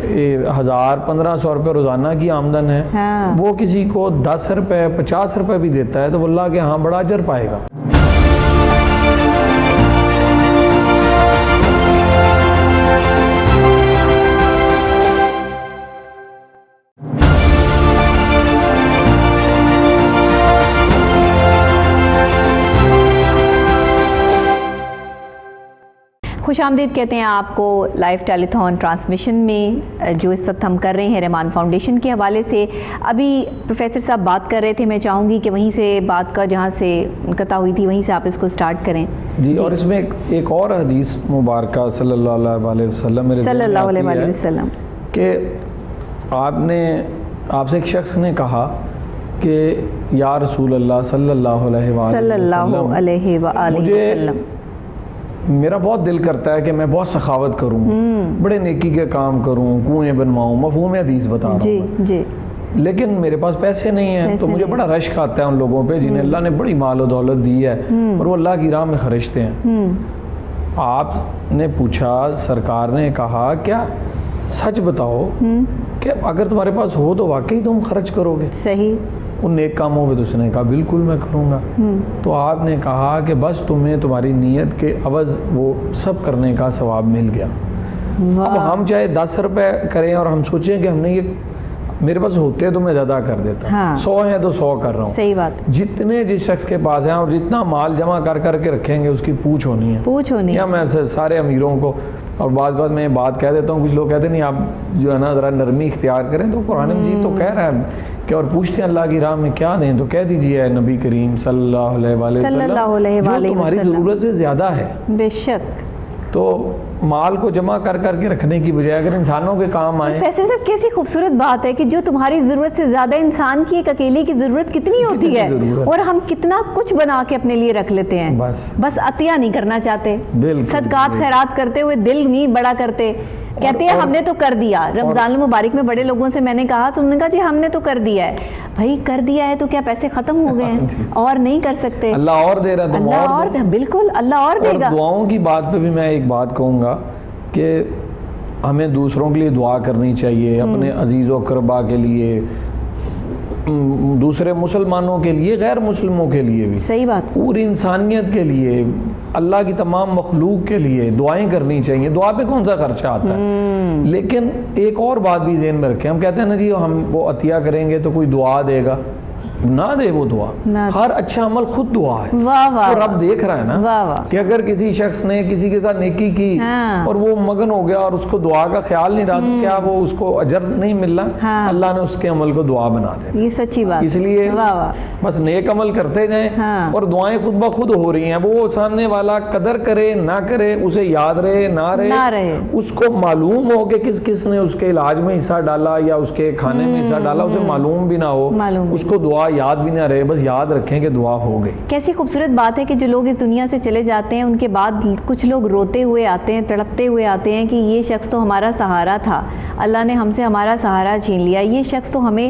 1000-1500 روپے روزانہ کی آمدن ہے، وہ کسی کو 10 روپے 50 روپے بھی دیتا ہے تو وہ اللہ کے ہاں بڑا اجر پائے گا. خوش آمدید کہتے ہیں آپ کو لائیو ٹیلی تھون ٹرانسمیشن میں جو اس وقت ہم کر رہے ہیں رحمان فاؤنڈیشن کے حوالے سے. ابھی پروفیسر صاحب بات کر رہے تھے، میں چاہوں گی کہ وہیں سے بات کا جہاں سے انقطاع ہوئی تھی وہیں سے آپ اس کو سٹارٹ کریں. جی اور اس میں ایک اور حدیث مبارکہ صلی اللہ علیہ وسلم صلی اللہ علیہ وسلم کہ آپ سے ایک شخص نے کہا کہ یا رسول اللہ صلی اللہ علیہ وسلم، مجھے میرا بہت دل کرتا ہے کہ میں بہت سخاوت کروں، بڑے نیکی کے کام کروں، کنویں بنواؤں، مفہوم حدیث بتا رہا ہوں، جی لیکن میرے پاس پیسے نہیں ہیں، تو مجھے بڑا رشک آتا ہے ان لوگوں پہ جنہیں اللہ نے بڑی مال و دولت دی ہے اور وہ اللہ کی راہ میں خرچتے ہیں. آپ نے پوچھا، سرکار نے کہا کیا سچ بتاؤ کہ اگر تمہارے پاس ہو تو واقعی تم خرچ کرو گے؟ صحیح. ان نیک کاموں پہ تو اس نے کہا بالکل میں کروں گا. تو آپ نے کہا کہ بس تمہیں تمہاری نیت کے عوض وہ سب کرنے کا ثواب مل گیا. اب ہم چاہے 10 روپے کریں اور ہم سوچیں کہ ہم نے یہ میرے پاس ہوتے تو میں زیادہ کر دیتا، 100 ہیں تو 100 کر رہا ہوں. صحیح بات. جتنے جس شخص کے پاس ہیں اور جتنا مال جمع کر کے رکھیں گے اس کی پوچھ ہونی ہے. یا میں سارے امیروں کو، اور بعض میں بات کہہ دیتا ہوں، کچھ لوگ کہتے ہیں نہیں آپ جو ہے نا ذرا نرمی اختیار کریں، تو قرآن مجید تو کہہ رہا ہے کہ اور پوچھتے ہیں اللہ کی راہ میں کیا دیں، تو کہہ دیجیے نبی کریم صلی اللہ علیہ وسلم جو تمہاری ضرورت سے زیادہ ہے. بے شک. تو مال کو جمع کر کے رکھنے کی بجائے اگر انسانوں کے کام آئے. پروفیسر صاحب کیسی خوبصورت بات ہے کہ جو تمہاری ضرورت سے زیادہ، انسان کی ایک اکیلے کی ضرورت کتنی ہوتی ہے اور ہم کتنا کچھ بنا کے اپنے لیے رکھ لیتے ہیں. بس عطیہ نہیں کرنا چاہتے، صدقات خیرات کرتے ہوئے دل نہیں بڑا کرتے. کہتے ہیں ہم نے تو کر دیا. رمضان المبارک میں بڑے لوگوں سے میں نے کہا، تم نے کہا جی ہم نے تو کر دیا ہے. بھائی کر دیا ہے تو کیا پیسے ختم ہو گئے ہیں اور نہیں کر سکتے؟ اللہ اور دے رہا، اللہ اور بالکل اللہ اور دے گا. دعاؤں کی بات پہ بھی میں ایک بات کہوں گا کہ ہمیں دوسروں کے لیے دعا کرنی چاہیے، اپنے عزیز و اقربا کے لیے، دوسرے مسلمانوں کے لیے، غیر مسلموں کے لیے بھی. صحیح بات. پوری انسانیت کے لیے، اللہ کی تمام مخلوق کے لیے دعائیں کرنی چاہیے. دعا پہ کون سا خرچہ آتا ہے؟ لیکن ایک اور بات بھی ذہن میں رکھیں، ہم کہتے ہیں نا جی ہم وہ عطیہ کریں گے تو کوئی دعا دے گا. نہ دے وہ دعا، ہر اچھا عمل خود دعا ہے. تو رب دیکھ رہا ہے نا کہ اگر کسی شخص نے کسی کے ساتھ نیکی کی اور وہ مگن ہو گیا اور اس کو دعا کا خیال نہیں رہا، تو کیا وہ اس کو اجر نہیں مل رہا؟ اللہ نے اس کے عمل کو دعا بنا دے. یہ سچی بات. اس لیے بس نیک عمل کرتے جائیں اور دعائیں خود بخود ہو رہی ہیں. وہ سامنے والا قدر کرے نہ کرے، اسے یاد رہے نہ رہے، اس کو معلوم ہو کہ کس نے اس کے علاج میں حصہ ڈالا یا اس کے کھانے میں حصہ ڈالا، اسے معلوم بھی نہ ہو، اس کو دعا یاد بھی نہ رہے، بس یاد رکھیں کہ دعا ہو گئی. کیسی خوبصورت بات ہے کہ جو لوگ اس دنیا سے چلے جاتے ہیں ان کے بعد کچھ لوگ روتے ہوئے آتے ہیں، تڑپتے ہوئے آتے ہیں کہ یہ شخص تو ہمارا سہارا تھا، اللہ نے ہم سے ہمارا سہارا چھین لیا. یہ شخص تو ہمیں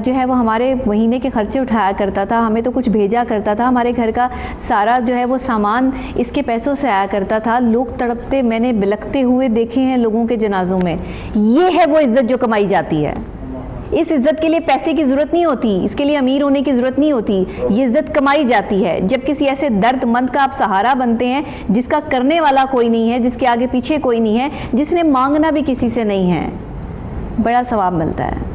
جو ہے وہ ہمارے مہینے کے خرچے اٹھایا کرتا تھا، ہمیں تو کچھ بھیجا کرتا تھا، ہمارے گھر کا سارا جو ہے وہ سامان اس کے پیسوں سے آیا کرتا تھا. لوگ تڑپتے میں نے بلکتے ہوئے دیکھے ہیں لوگوں کے جنازوں میں. یہ ہے وہ عزت جو کمائی جاتی ہے. اس عزت کے لیے پیسے کی ضرورت نہیں ہوتی، اس کے لیے امیر ہونے کی ضرورت نہیں ہوتی. یہ عزت کمائی جاتی ہے جب کسی ایسے درد مند کا آپ سہارا بنتے ہیں جس کا کرنے والا کوئی نہیں ہے، جس کے آگے پیچھے کوئی نہیں ہے، جس نے مانگنا بھی کسی سے نہیں ہے. بڑا ثواب ملتا ہے.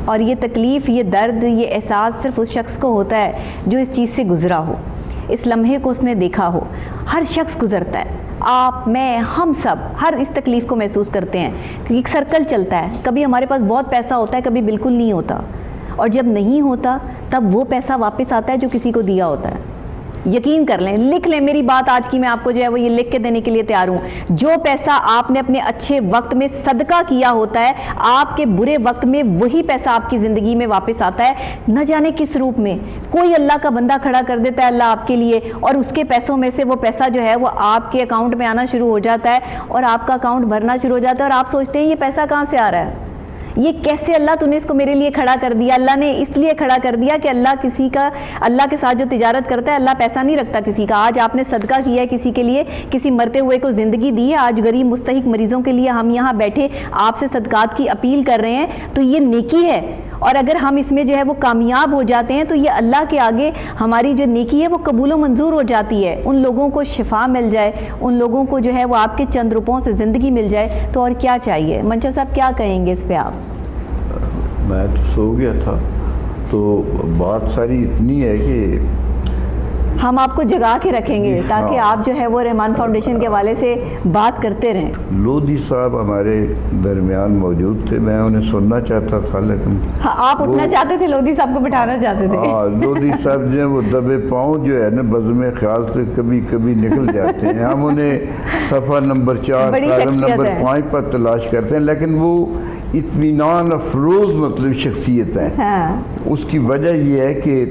اور یہ تکلیف، یہ درد، یہ احساس صرف اس شخص کو ہوتا ہے جو اس چیز سے گزرا ہو، اس لمحے کو اس نے دیکھا ہو. ہر شخص گزرتا ہے، آپ، میں، ہم سب ہر اس تکلیف کو محسوس کرتے ہیں کہ ایک سرکل چلتا ہے. کبھی ہمارے پاس بہت پیسہ ہوتا ہے، کبھی بالکل نہیں ہوتا، اور جب نہیں ہوتا تب وہ پیسہ واپس آتا ہے جو کسی کو دیا ہوتا ہے. یقین کر لیں، لکھ لیں میری بات آج کی، میں آپ کو جو ہے وہ یہ لکھ کے دینے کے لیے تیار ہوں. جو پیسہ آپ نے اپنے اچھے وقت میں صدقہ کیا ہوتا ہے، آپ کے برے وقت میں وہی پیسہ آپ کی زندگی میں واپس آتا ہے، نہ جانے کس روپ میں. کوئی اللہ کا بندہ کھڑا کر دیتا ہے اللہ آپ کے لیے، اور اس کے پیسوں میں سے وہ پیسہ جو ہے وہ آپ کے اکاؤنٹ میں آنا شروع ہو جاتا ہے اور آپ کا اکاؤنٹ بھرنا شروع ہو جاتا ہے، اور آپ سوچتے ہیں یہ پیسہ کہاں سے آ رہا ہے. یہ کیسے اللہ تُو نے اس کو میرے لیے کھڑا کر دیا؟ اللہ نے اس لیے کھڑا کر دیا کہ اللہ کے ساتھ جو تجارت کرتا ہے، اللہ پیسہ نہیں رکھتا کسی کا. آج آپ نے صدقہ کیا ہے کسی کے لیے، کسی مرتے ہوئے کو زندگی دی ہے، آج غریب مستحق مریضوں کے لیے ہم یہاں بیٹھے آپ سے صدقات کی اپیل کر رہے ہیں، تو یہ نیکی ہے. اور اگر ہم اس میں جو ہے وہ کامیاب ہو جاتے ہیں تو یہ اللہ کے آگے ہماری جو نیکی ہے وہ قبول و منظور ہو جاتی ہے. ان لوگوں کو شفا مل جائے، ان لوگوں کو جو ہے وہ آپ کے چند روپوں سے زندگی مل جائے، تو اور کیا چاہیے؟ منشا صاحب کیا کہیں گے اس پہ آپ؟ میں تو سو گیا تھا، تو بات ساری اتنی ہے کہ ہم آپ کو جگا کے رکھیں گے تاکہ آپ جو ہے وہ رحمان فاؤنڈیشن کے حوالے سے بات کرتے رہیں. لودھی صاحب ہمارے درمیان موجود تھے، میں انہیں سننا چاہتا تھا لیکن آپ اٹھنا چاہتے تھے، لودھی صاحب کو بٹھانا چاہتے تھے. لودھی صاحب جو ہے وہ دبے پاؤں جو ہے نا بزم خیال سے کبھی کبھی نکل جاتے ہیں. ہم انہیں صفحہ نمبر 4 کالم نمبر 5 پر تلاش کرتے ہیں، لیکن وہ اطمینان افروز مطلب شخصیت ہیں. اس کی وجہ یہ ہے کہ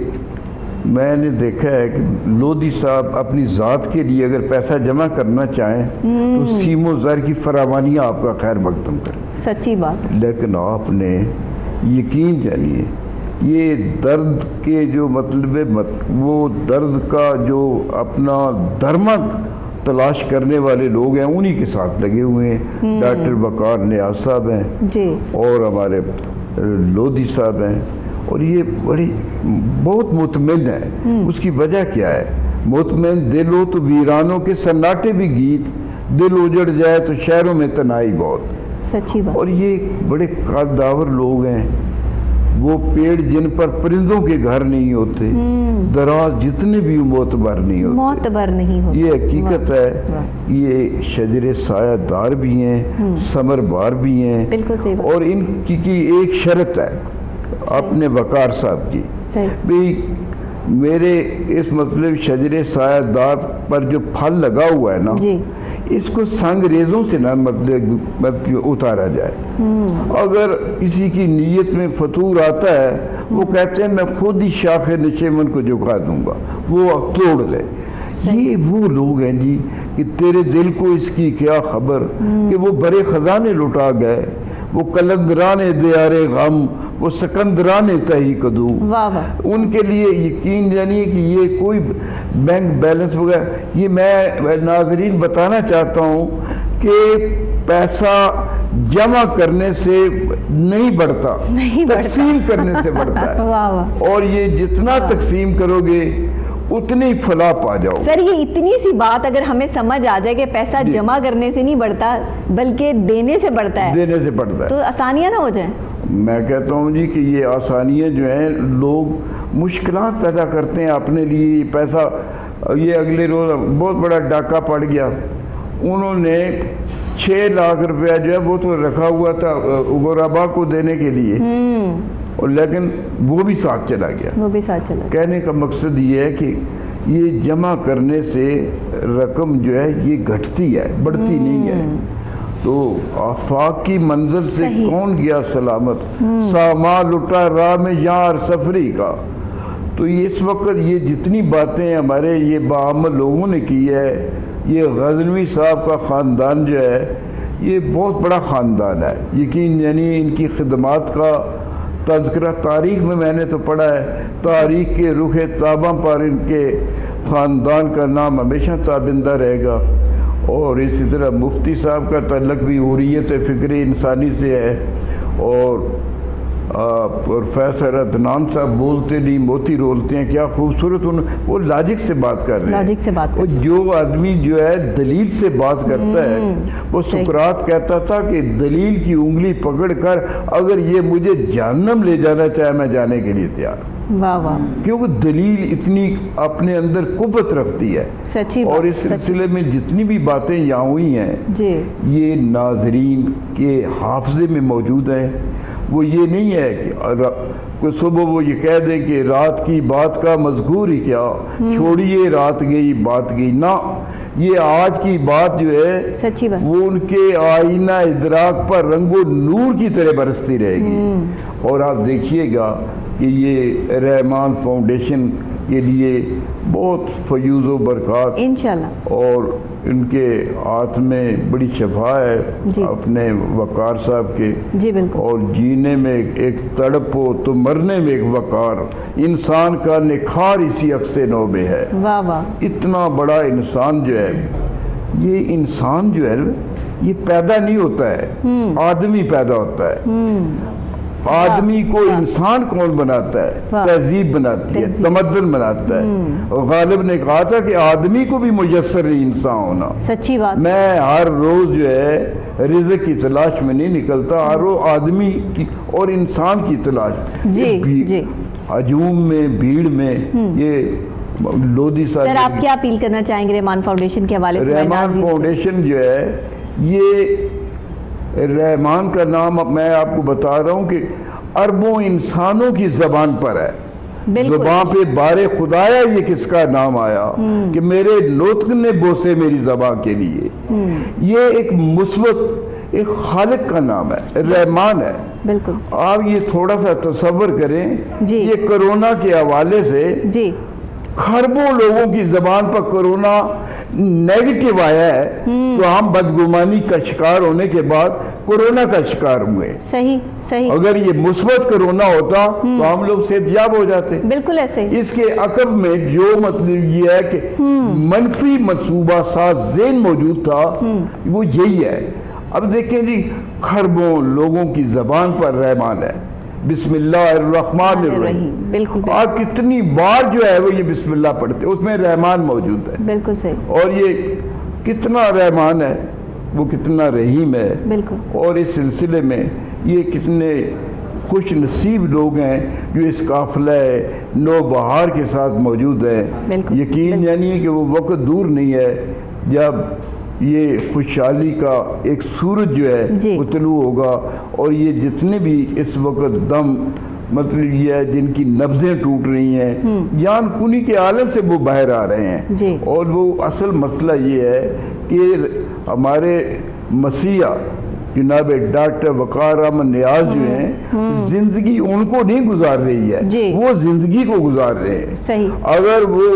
میں نے دیکھا ہے کہ لودھی صاحب اپنی ذات کے لیے اگر پیسہ جمع کرنا چاہیں تو سیم و زر کی فراوانی آپ کا خیر مقدم کریں. سچی بات. لیکن آپ نے یقین جانیے یہ درد کے جو مطلب وہ درد کا جو اپنا درمد تلاش کرنے والے لوگ ہیں انہی کے ساتھ لگے ہوئے ہیں. ڈاکٹر وقار نیاز صاحب ہیں جی، اور ہمارے لودھی صاحب ہیں، اور یہ بہت مطمئن ہے. اس کی وجہ کیا ہے؟ مطمئن دل ہو تو ویرانوں کے سناٹے بھی گیت، دل اجڑ جائے تو شہروں میں تنہائی بہت. سچی بات. اور یہ بڑے قداور لوگ ہیں. وہ پیڑ جن پر پرندوں کے گھر نہیں ہوتے، دراز جتنے بھی معتبر نہیں ہوتے. یہ حقیقت ہے. یہ شجر سایہ دار بھی ہیں، ثمر بار بھی ہیں. اور ان کی ایک شرط ہے اپنے وقار صاحب کی، بھی میرے اس مطلب شجر سایہ دار پر جو پھل لگا ہوا ہے نا اس کو سنگ ریزوں سے نہ مطلب اتارا جائے. اگر کسی کی نیت میں فطور آتا ہے وہ کہتے ہیں میں خود ہی شاخ نشیمن کو جھکا دوں گا، وہ توڑ لے. یہ وہ لوگ ہیں جی کہ تیرے دل کو اس کی کیا خبر کہ وہ بڑے خزانے لٹا گئے، وہ قلندران دیار غم، وہ سکندران تہی کدو. ان کے لیے یقین جانیے کہ یہ کوئی بینک بیلنس وغیرہ، یہ میں ناظرین بتانا چاہتا ہوں کہ پیسہ جمع کرنے سے نہیں بڑھتا، تقسیم کرنے سے بڑھتا ہے. اور یہ جتنا تقسیم کرو گے اتنی فلاح پا جاؤ. سر یہ اتنی سی بات اگر ہمیں سمجھ آ جائے کہ پیسہ جمع کرنے سے نہیں بڑھتا بلکہ دینے سے بڑھتا ہے، دینے سے بڑھتا ہے، تو آسانیاں نہ ہو جائیں. میں کہتا ہوں جی کہ یہ آسانیاں جو ہیں لوگ مشکلات پیدا کرتے ہیں اپنے لیے. پیسہ یہ اگلے روز بہت بڑا ڈاکہ پڑ گیا، انہوں نے 6 لاکھ روپیہ جو ہے وہ تو رکھا ہوا تھا غربا کو دینے کے لیے، لیکن وہ بھی ساتھ چلا گیا. کہنے کا مقصد یہ ہے کہ یہ جمع کرنے سے رقم جو ہے یہ گھٹتی ہے، بڑھتی نہیں ہے. تو آفاق کی منزل سے کون گیا سلامت، ساما لٹا راہ میں یار سفری کا. تو اس وقت یہ جتنی باتیں ہمارے یہ باعمل لوگوں نے کی ہے، یہ غزنوی صاحب کا خاندان جو ہے یہ بہت بڑا خاندان ہے. یقین یعنی ان کی خدمات کا تذکرہ تاریخ میں نے تو پڑھا ہے، تاریخ کے رخ تاباں پر ان کے خاندان کا نام ہمیشہ تابندہ رہے گا. اور اسی طرح مفتی صاحب کا تعلق بھی حریت فکر انسانی سے ہے. اور پروفیسر عدنان صاحب بولتے نہیں موتی رولتے ہیں، کیا خوبصورت وہ لاجک سے بات کر رہے ہیں. اور جو آدمی جو ہے دلیل سے بات کرتا ہے، وہ سقراط کہتا تھا کہ دلیل کی انگلی پکڑ کر اگر یہ مجھے جہنم لے جانا چاہے میں جانے کے لیے تیار ہوں. کیونکہ دلیل اتنی اپنے اندر قوت رکھتی ہے. اور اس سلسلے میں جتنی بھی باتیں یہاں ہوئی ہیں یہ ناظرین کے حافظے میں موجود ہیں. وہ یہ نہیں ہے کہ صبح وہ یہ کہہ دیں کہ رات کی بات کا مذکور ہی کیا، چھوڑیے رات گئی بات گئی. نہ، یہ آج کی بات جو ہے وہ ان کے آئینہ ادراک پر رنگ و نور کی طرح برستی رہے گی. اور آپ دیکھیے گا کہ یہ رحمان فاؤنڈیشن کے لیے بہت فیوض و برکات انشاءاللہ، اور ان کے ہاتھ میں بڑی شفا ہے جی اپنے وقار صاحب کے، جی بالکل، اور جینے میں ایک تڑپ ہو تو مرنے میں ایک وقار، انسان کا نکھار اسی عکس نو میں ہے۔ واہ واہ، اتنا بڑا انسان جو ہے، یہ انسان جو ہے یہ پیدا نہیں ہوتا ہے، آدمی پیدا ہوتا ہے۔ آدمی کو انسان کون بناتا ہے؟ تہذیب بناتی ہے، تمدن بناتا ہے۔ اور غالب نے کہا تھا کہ آدمی کو بھی میسر نہیں انسان ہونا۔ سچی بات، میں ہر روز جو ہے رزق کی تلاش میں نہیں نکلتا، ہر روز آدمی کی اور انسان کی تلاش۔ جی جی، ہجوم میں، بھیڑ میں، یہ لودھی سر صاحب، آپ کیا اپیل کرنا چاہیں گے رحمان فاؤنڈیشن کے حوالے سے؟ رحمان فاؤنڈیشن جو ہے، یہ رحمان کا نام میں آپ کو بتا رہا ہوں کہ اربوں انسانوں کی زبان پر ہے، زبان پہ بار خدایا یہ کس کا نام آیا کہ میرے نطق نے بوسے میری زبان کے لیے۔ یہ ایک مثبت، ایک خالق کا نام ہے، رحمان ہے۔ بالکل، آپ یہ تھوڑا سا تصور کریں، جی یہ کرونا کے حوالے سے جی خربوں لوگوں کی زبان پر کرونا نیگیٹو آیا ہے، تو ہم بدگمانی کا شکار ہونے کے بعد کرونا کا شکار ہوئے۔ صحیح صحیح، اگر یہ مثبت کرونا ہوتا تو ہم لوگ صحتیاب ہو جاتے۔ بالکل ایسے، اس کے عقب میں جو مطلب یہ ہے کہ منفی منصوبہ ساز ذہن موجود تھا، وہ یہی ہے۔ اب دیکھیں جی، خربوں لوگوں کی زبان پر رحمان ہے، بسم اللہ الرحمن الرحیم۔ بالکل، آپ کتنی بار جو ہے وہ یہ بسم اللہ پڑھتے، اس میں رحمان موجود ہے۔ بالکل صحیح، اور یہ کتنا رحمان ہے، وہ کتنا رحیم ہے۔ بالکل، اور اس سلسلے میں یہ کتنے خوش نصیب لوگ ہیں جو اس قافلہ نو بہار کے ساتھ موجود ہیں۔ بالکل، یقین یعنی ہے کہ وہ وقت دور نہیں ہے جب یہ خوشحالی کا ایک سورج جو ہے وہ طلوع ہوگا، اور یہ جتنے بھی اس وقت دم مطلب یہ ہے جن کی نبضیں ٹوٹ رہی ہیں، جان کنی کے عالم سے وہ باہر آ رہے ہیں۔ اور وہ اصل مسئلہ یہ ہے کہ ہمارے مسیحا جناب ڈاکٹر وقار احمد نیاز جو ہیں، زندگی ان کو نہیں گزار رہی ہے، وہ زندگی کو گزار رہے ہیں۔ صحیح، اگر وہ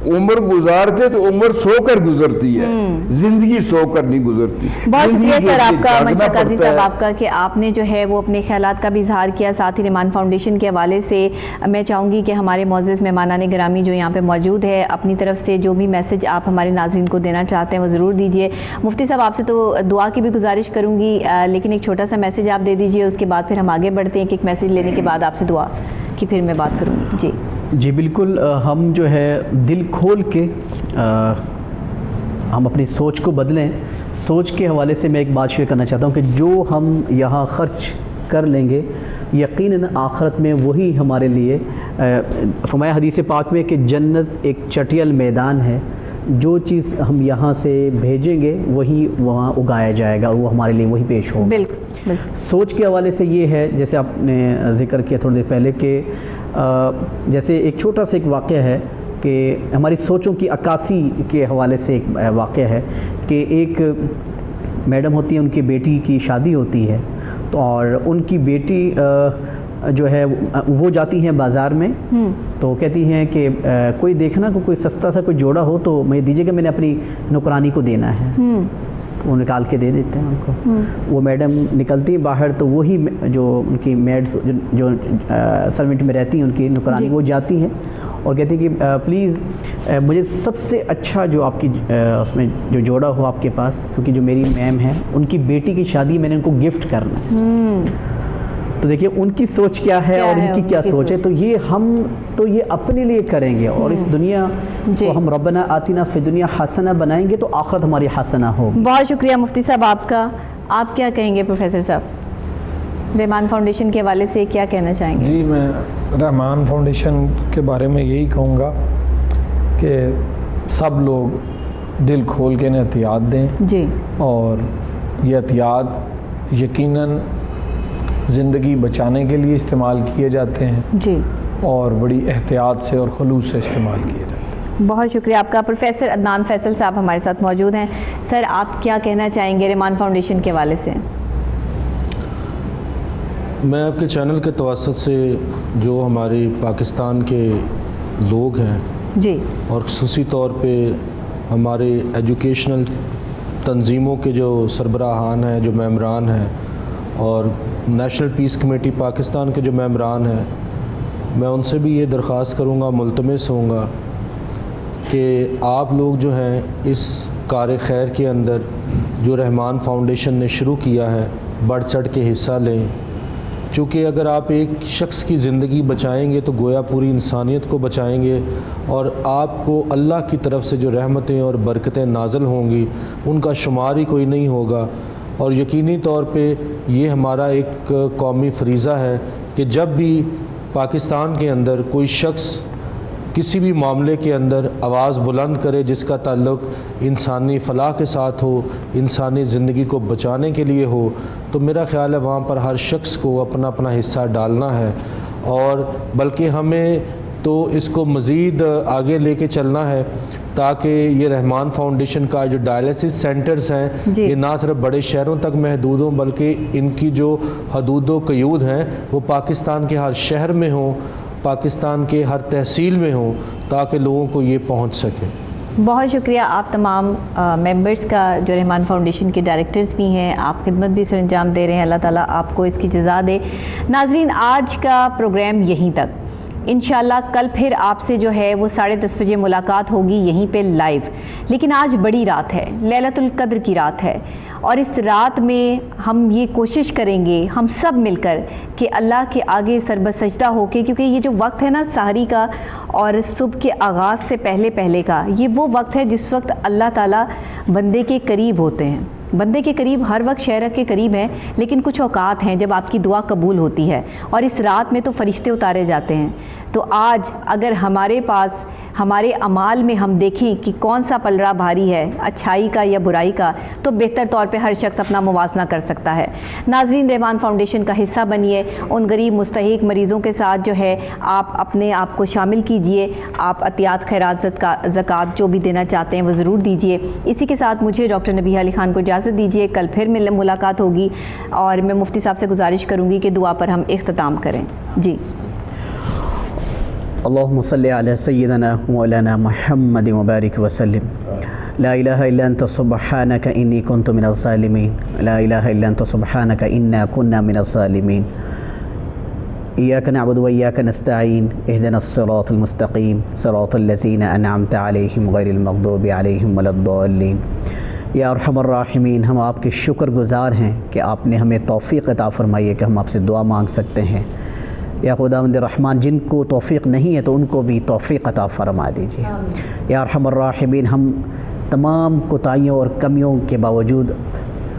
عمر گزارتے تو عمر سو کر گزرتی ہے، زندگی سو کر نہیں گزرتی۔ بہت شکریہ سر آپ کا، منشا قاضی صاحب آپ کا، کہ آپ نے جو ہے وہ اپنے خیالات کا بھی اظہار کیا۔ ساتھ ہی رحمان فاؤنڈیشن کے حوالے سے میں چاہوں گی کہ ہمارے معزز مہمانان گرامی جو یہاں پہ موجود ہے، اپنی طرف سے جو بھی میسج آپ ہمارے ناظرین کو دینا چاہتے ہیں وہ ضرور دیجیے۔ مفتی صاحب آپ سے تو دعا کی بھی گزارش کروں گی، لیکن ایک چھوٹا سا میسج آپ دے دیجیے، اس کے بعد پھر ہم آگے بڑھتے ہیں کہ ایک میسج لینے کے بعد آپ سے دعا کی پھر میں بات کروں گی۔ جی بالکل، ہم جو ہے دل کھول کے ہم اپنی سوچ کو بدلیں۔ سوچ کے حوالے سے میں ایک بات شیئر کرنا چاہتا ہوں کہ جو ہم یہاں خرچ کر لیں گے، یقیناً آخرت میں وہی ہمارے لیے، فرمایا حدیث پاک میں کہ جنت ایک چٹیل میدان ہے، جو چیز ہم یہاں سے بھیجیں گے وہی وہاں اگایا جائے گا، اور وہ ہمارے لیے وہی پیش ہوگا۔ بالکل، سوچ کے حوالے سے یہ ہے، جیسے آپ نے ذکر کیا تھوڑی دیر پہلے، کہ جیسے ایک چھوٹا سا ایک واقعہ ہے کہ ہماری سوچوں کی عکاسی کے حوالے سے ایک واقعہ ہے کہ ایک میڈم ہوتی ہیں، ان کی بیٹی کی شادی ہوتی ہے، تو اور ان کی بیٹی جو ہے وہ جاتی ہیں بازار میں، تو کہتی ہیں کہ کوئی دیکھنا کوئی سستا سا کوئی جوڑا ہو تو مجھے دیجیے کہ میں نے اپنی نوکرانی کو دینا ہے۔ وہ نکال کے دے دیتے ہیں ان کو۔ وہ میڈم نکلتی ہیں باہر، تو وہی جو ان کی میڈس جو سروینٹ میں رہتی ہیں ان کی نوکرانی، وہ جاتی ہیں اور کہتی ہیں کہ پلیز مجھے سب سے اچھا جو آپ کی اس میں جو جوڑا ہو آپ کے پاس، کیونکہ جو میری میم ہے ان کی بیٹی کی شادی میں نے ان کو گفٹ کرنا ہے۔ تو دیکھیے ان کی سوچ کیا ہے اور ان کی کیا سوچ ہے۔ تو یہ ہم تو یہ اپنے لیے کریں گے، اور اس دنیا کو ہم ربنا آتنا فی دنیا حسنہ بنائیں گے تو آخرت ہماری حسنہ ہوگی۔ بہت شکریہ مفتی صاحب آپ کا۔ آپ کیا کہیں گے پروفیسر صاحب، رحمان فاؤنڈیشن کے حوالے سے کیا کہنا چاہیں گے؟ جی میں رحمان فاؤنڈیشن کے بارے میں یہی کہوں گا کہ سب لوگ دل کھول کے انہیں احتیاط دیں، جی، اور یہ احتیاط یقیناً زندگی بچانے کے لیے استعمال کیے جاتے ہیں، جی، اور بڑی احتیاط سے اور خلوص سے استعمال کیے جاتے ہیں۔ بہت شکریہ آپ کا۔ پروفیسر عدنان فیصل صاحب ہمارے ساتھ موجود ہیں۔ سر آپ کیا کہنا چاہیں گے رحمان فاؤنڈیشن کے حوالے سے؟ میں آپ کے چینل کے توسط سے جو ہماری پاکستان کے لوگ ہیں جی، اور خصوصی طور پہ ہمارے ایجوکیشنل تنظیموں کے جو سربراہان ہیں، جو ممبران ہیں، اور نیشنل پیس کمیٹی پاکستان کے جو ممبران ہیں، میں ان سے بھی یہ درخواست کروں گا، ملتمس ہوں گا کہ آپ لوگ جو ہیں اس کار خیر کے اندر جو رحمان فاؤنڈیشن نے شروع کیا ہے بڑھ چڑھ کے حصہ لیں، چونکہ اگر آپ ایک شخص کی زندگی بچائیں گے تو گویا پوری انسانیت کو بچائیں گے، اور آپ کو اللہ کی طرف سے جو رحمتیں اور برکتیں نازل ہوں گی ان کا شمار ہی کوئی نہیں ہوگا۔ اور یقینی طور پہ یہ ہمارا ایک قومی فریضہ ہے کہ جب بھی پاکستان کے اندر کوئی شخص کسی بھی معاملے کے اندر آواز بلند کرے جس کا تعلق انسانی فلاح کے ساتھ ہو، انسانی زندگی کو بچانے کے لیے ہو، تو میرا خیال ہے وہاں پر ہر شخص کو اپنا اپنا حصہ ڈالنا ہے، اور بلکہ ہمیں تو اس کو مزید آگے لے کے چلنا ہے تاکہ یہ رحمان فاؤنڈیشن کا جو ڈائلیسس سینٹرز ہیں یہ نہ صرف بڑے شہروں تک محدود ہوں بلکہ ان کی جو حدود و قیود ہیں وہ پاکستان کے ہر شہر میں ہوں، پاکستان کے ہر تحصیل میں ہوں، تاکہ لوگوں کو یہ پہنچ سکے۔ بہت شکریہ آپ تمام ممبرز کا جو رحمان فاؤنڈیشن کے ڈائریکٹرز بھی ہیں، آپ خدمت بھی سر انجام دے رہے ہیں، اللہ تعالیٰ آپ کو اس کی جزا دے۔ ناظرین، آج کا پروگرام یہیں تک، انشاءاللہ کل پھر آپ سے جو ہے وہ 10:30 بجے ملاقات ہوگی یہیں پہ لائیو۔ لیکن آج بڑی رات ہے، لیلۃ القدر کی رات ہے، اور اس رات میں ہم یہ کوشش کریں گے ہم سب مل کر کہ اللہ کے آگے سربسجدہ ہو کے، کیونکہ یہ جو وقت ہے نا سحری کا اور صبح کے آغاز سے پہلے کا، یہ وہ وقت ہے جس وقت اللہ تعالیٰ بندے کے قریب ہوتے ہیں۔ بندے کے قریب ہر وقت شہرک کے قریب ہیں، لیکن کچھ اوقات ہیں جب آپ کی دعا قبول ہوتی ہے، اور اس رات میں تو فرشتے اتارے جاتے ہیں۔ تو آج اگر ہمارے پاس ہمارے اعمال میں ہم دیکھیں کہ کون سا پلڑا بھاری ہے، اچھائی کا یا برائی کا، تو بہتر طور پہ ہر شخص اپنا موازنہ کر سکتا ہے۔ ناظرین، رحمان فاؤنڈیشن کا حصہ بنیے، ان غریب مستحق مریضوں کے ساتھ جو ہے آپ اپنے آپ کو شامل کیجئے، آپ عطیات، خیرات، زکوٰۃ جو بھی دینا چاہتے ہیں وہ ضرور دیجئے۔ اسی کے ساتھ مجھے ڈاکٹر نبیہ علی خان کو اجازت دیجئے، کل پھر ملاقات ہوگی، اور میں مفتی صاحب سے گزارش کروں گی کہ دعا پر ہم اختتام کریں۔ جی، اللہم صلی علی سیدنا مولانا محمد وبارک وسلم۔ لا الہ الا انت سبحانک انی کنت من الظالمین، لا الہ الا انت سبحانک انا کنا من الظالمین۔ ایاک نعبد و ایاک نستعین، اہدنا الصراط المستقیم، صراط الذین انعمت علیہم غیر المغضوب علیہم ولا الضالین۔ یا ارحم الراحمین، ہم آپ کے شکر گزار ہیں کہ آپ نے ہمیں توفیق عطا فرمائی ہے کہ ہم آپ سے دعا مانگ سکتے ہیں۔ یا خداوند رحمان، جن کو توفیق نہیں ہے تو ان کو بھی توفیق عطا فرما دیجیے۔ یا ارحم الراحمین، ہم تمام کوتاہیوں اور کمیوں کے باوجود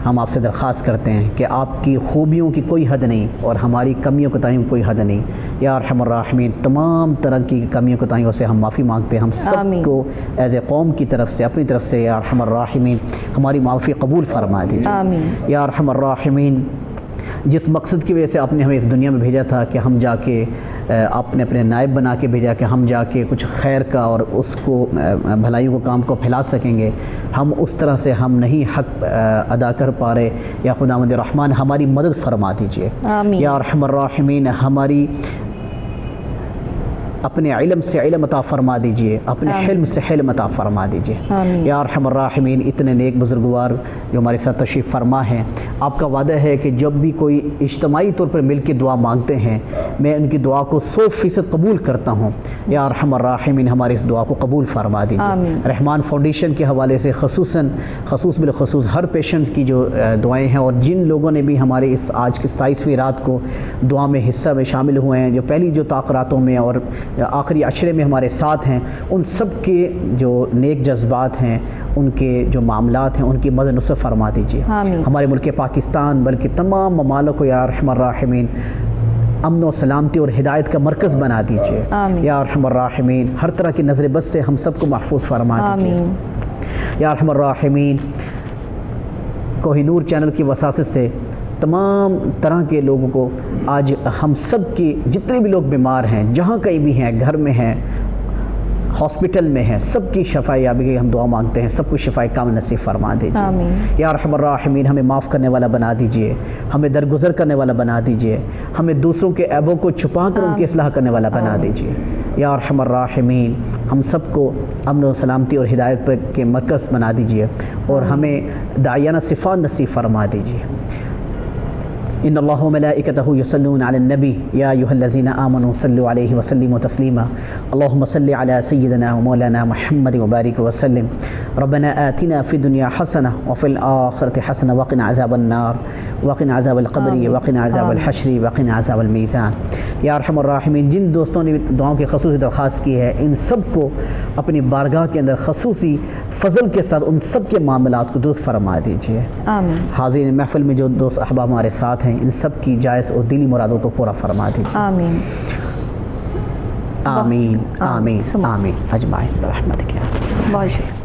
ہم آپ سے درخواست کرتے ہیں کہ آپ کی خوبیوں کی کوئی حد نہیں اور ہماری کمیوں کوتاہیوں کی کوئی حد نہیں۔ یا ارحم الراحمین، تمام طرح کی کمیوں کوتاہیوں سے ہم معافی مانگتے ہیں، ہم سب کو ایز اے قوم کی طرف سے، اپنی طرف سے یا ارحم الراحمین ہماری معافی قبول فرما دیجیے۔ یا ارحم الراحمین، جس مقصد کی وجہ سے آپ نے ہمیں اس دنیا میں بھیجا تھا کہ ہم جا کے آپ نے اپنے نائب بنا کے بھیجا کہ ہم جا کے کچھ خیر کا اور اس کو بھلائیوں کو کام کو پھیلا سکیں گے، ہم اس طرح سے ہم نہیں حق ادا کر پا رہے۔ یا خداوند رحمان ہماری مدد فرما دیجیے۔ یا ارحم الراحمین، ہماری اپنے علم سے علم عطا فرما دیجیے، اپنے حلم سے حلم عطا فرما دیجیے۔ یا ارحم الراحمین، اتنے نیک بزرگوار جو ہمارے ساتھ تشریف فرما ہیں، آپ کا وعدہ ہے کہ جب بھی کوئی اجتماعی طور پر مل کے دعا مانگتے ہیں میں ان کی دعا کو 100% قبول کرتا ہوں۔ یا ارحم الراحمین ہماری اس دعا کو قبول فرما دیجیے۔ رحمان فاؤنڈیشن کے حوالے سے خصوص بالخصوص ہر پیشنٹ کی جو دعائیں ہیں، اور جن لوگوں نے بھی ہمارے اس آج کی 27ویں رات کو دعا میں حصہ میں شامل ہوئے ہیں، جو پہلی جو تاخیراتوں میں اور آخری عشرے میں ہمارے ساتھ ہیں، ان سب کے جو نیک جذبات ہیں، ان کے جو معاملات ہیں، ان کی مدد نصرت فرما دیجیے۔ ہمارے ملک پاکستان بلکہ تمام ممالک کو یا ارحم الراحمین امن و سلامتی اور ہدایت کا مرکز بنا دیجیے۔ یا ارحم الراحمین ہر طرح کی نظر بد سے ہم سب کو محفوظ فرما دیجیے۔ یا ارحم الراحمین کوہ نور چینل کی وساطت سے تمام طرح کے لوگوں کو، آج ہم سب کی جتنے بھی لوگ بیمار ہیں، جہاں کہیں بھی ہیں، گھر میں ہیں، ہاسپٹل میں ہیں، سب کی شفا یابی کی ہم دعا مانگتے ہیں، سب کو شفا کامل نصیب فرما دیجیے۔ یا ارحم الراحمین ہمیں معاف کرنے والا بنا دیجیے، ہمیں درگزر کرنے والا بنا دیجیے، ہمیں دوسروں کے عیبوں کو چھپا کر ان کی اصلاح کرنے والا بنا دیجیے۔ یا ارحم الراحمین ہم سب کو امن و سلامتی اور ہدایت کے مرکز بنا دیجیے اور ہمیں داعیانہ صفات نصیب فرما دیجیے. ان اللہ و ملائکتہ یصلون علی النبی یا ایھا الذین آمنوا صلوا علیہ وسلموا تسلیما. اللہم صل علی سیدنا و مولانا محمد وبارک وسلم. ربنا آتنا فی الدنیا حسنہ وفی الآخرۃ حسنہ وقنا عذاب النار وقنا عذاب القبر وقنا عذاب الحشر وقنا عذاب المیزان. یا ارحم الراحمین جن دوستوں نے دعاؤں کی خصوصی درخواست کی ہے ان سب کو اپنی بارگاہ کے اندر خصوصی فضل کے ساتھ ان سب کے معاملات کو درست فرما دیجیے. آمین. حاضرین محفل میں جو دوست احباب ہمارے ساتھ ہیں ان سب کی جائز اور دلی مرادوں کو پورا فرما دیجیے. آمین آمین آمین آمین اجمعین برحمتک. بہت شکریہ.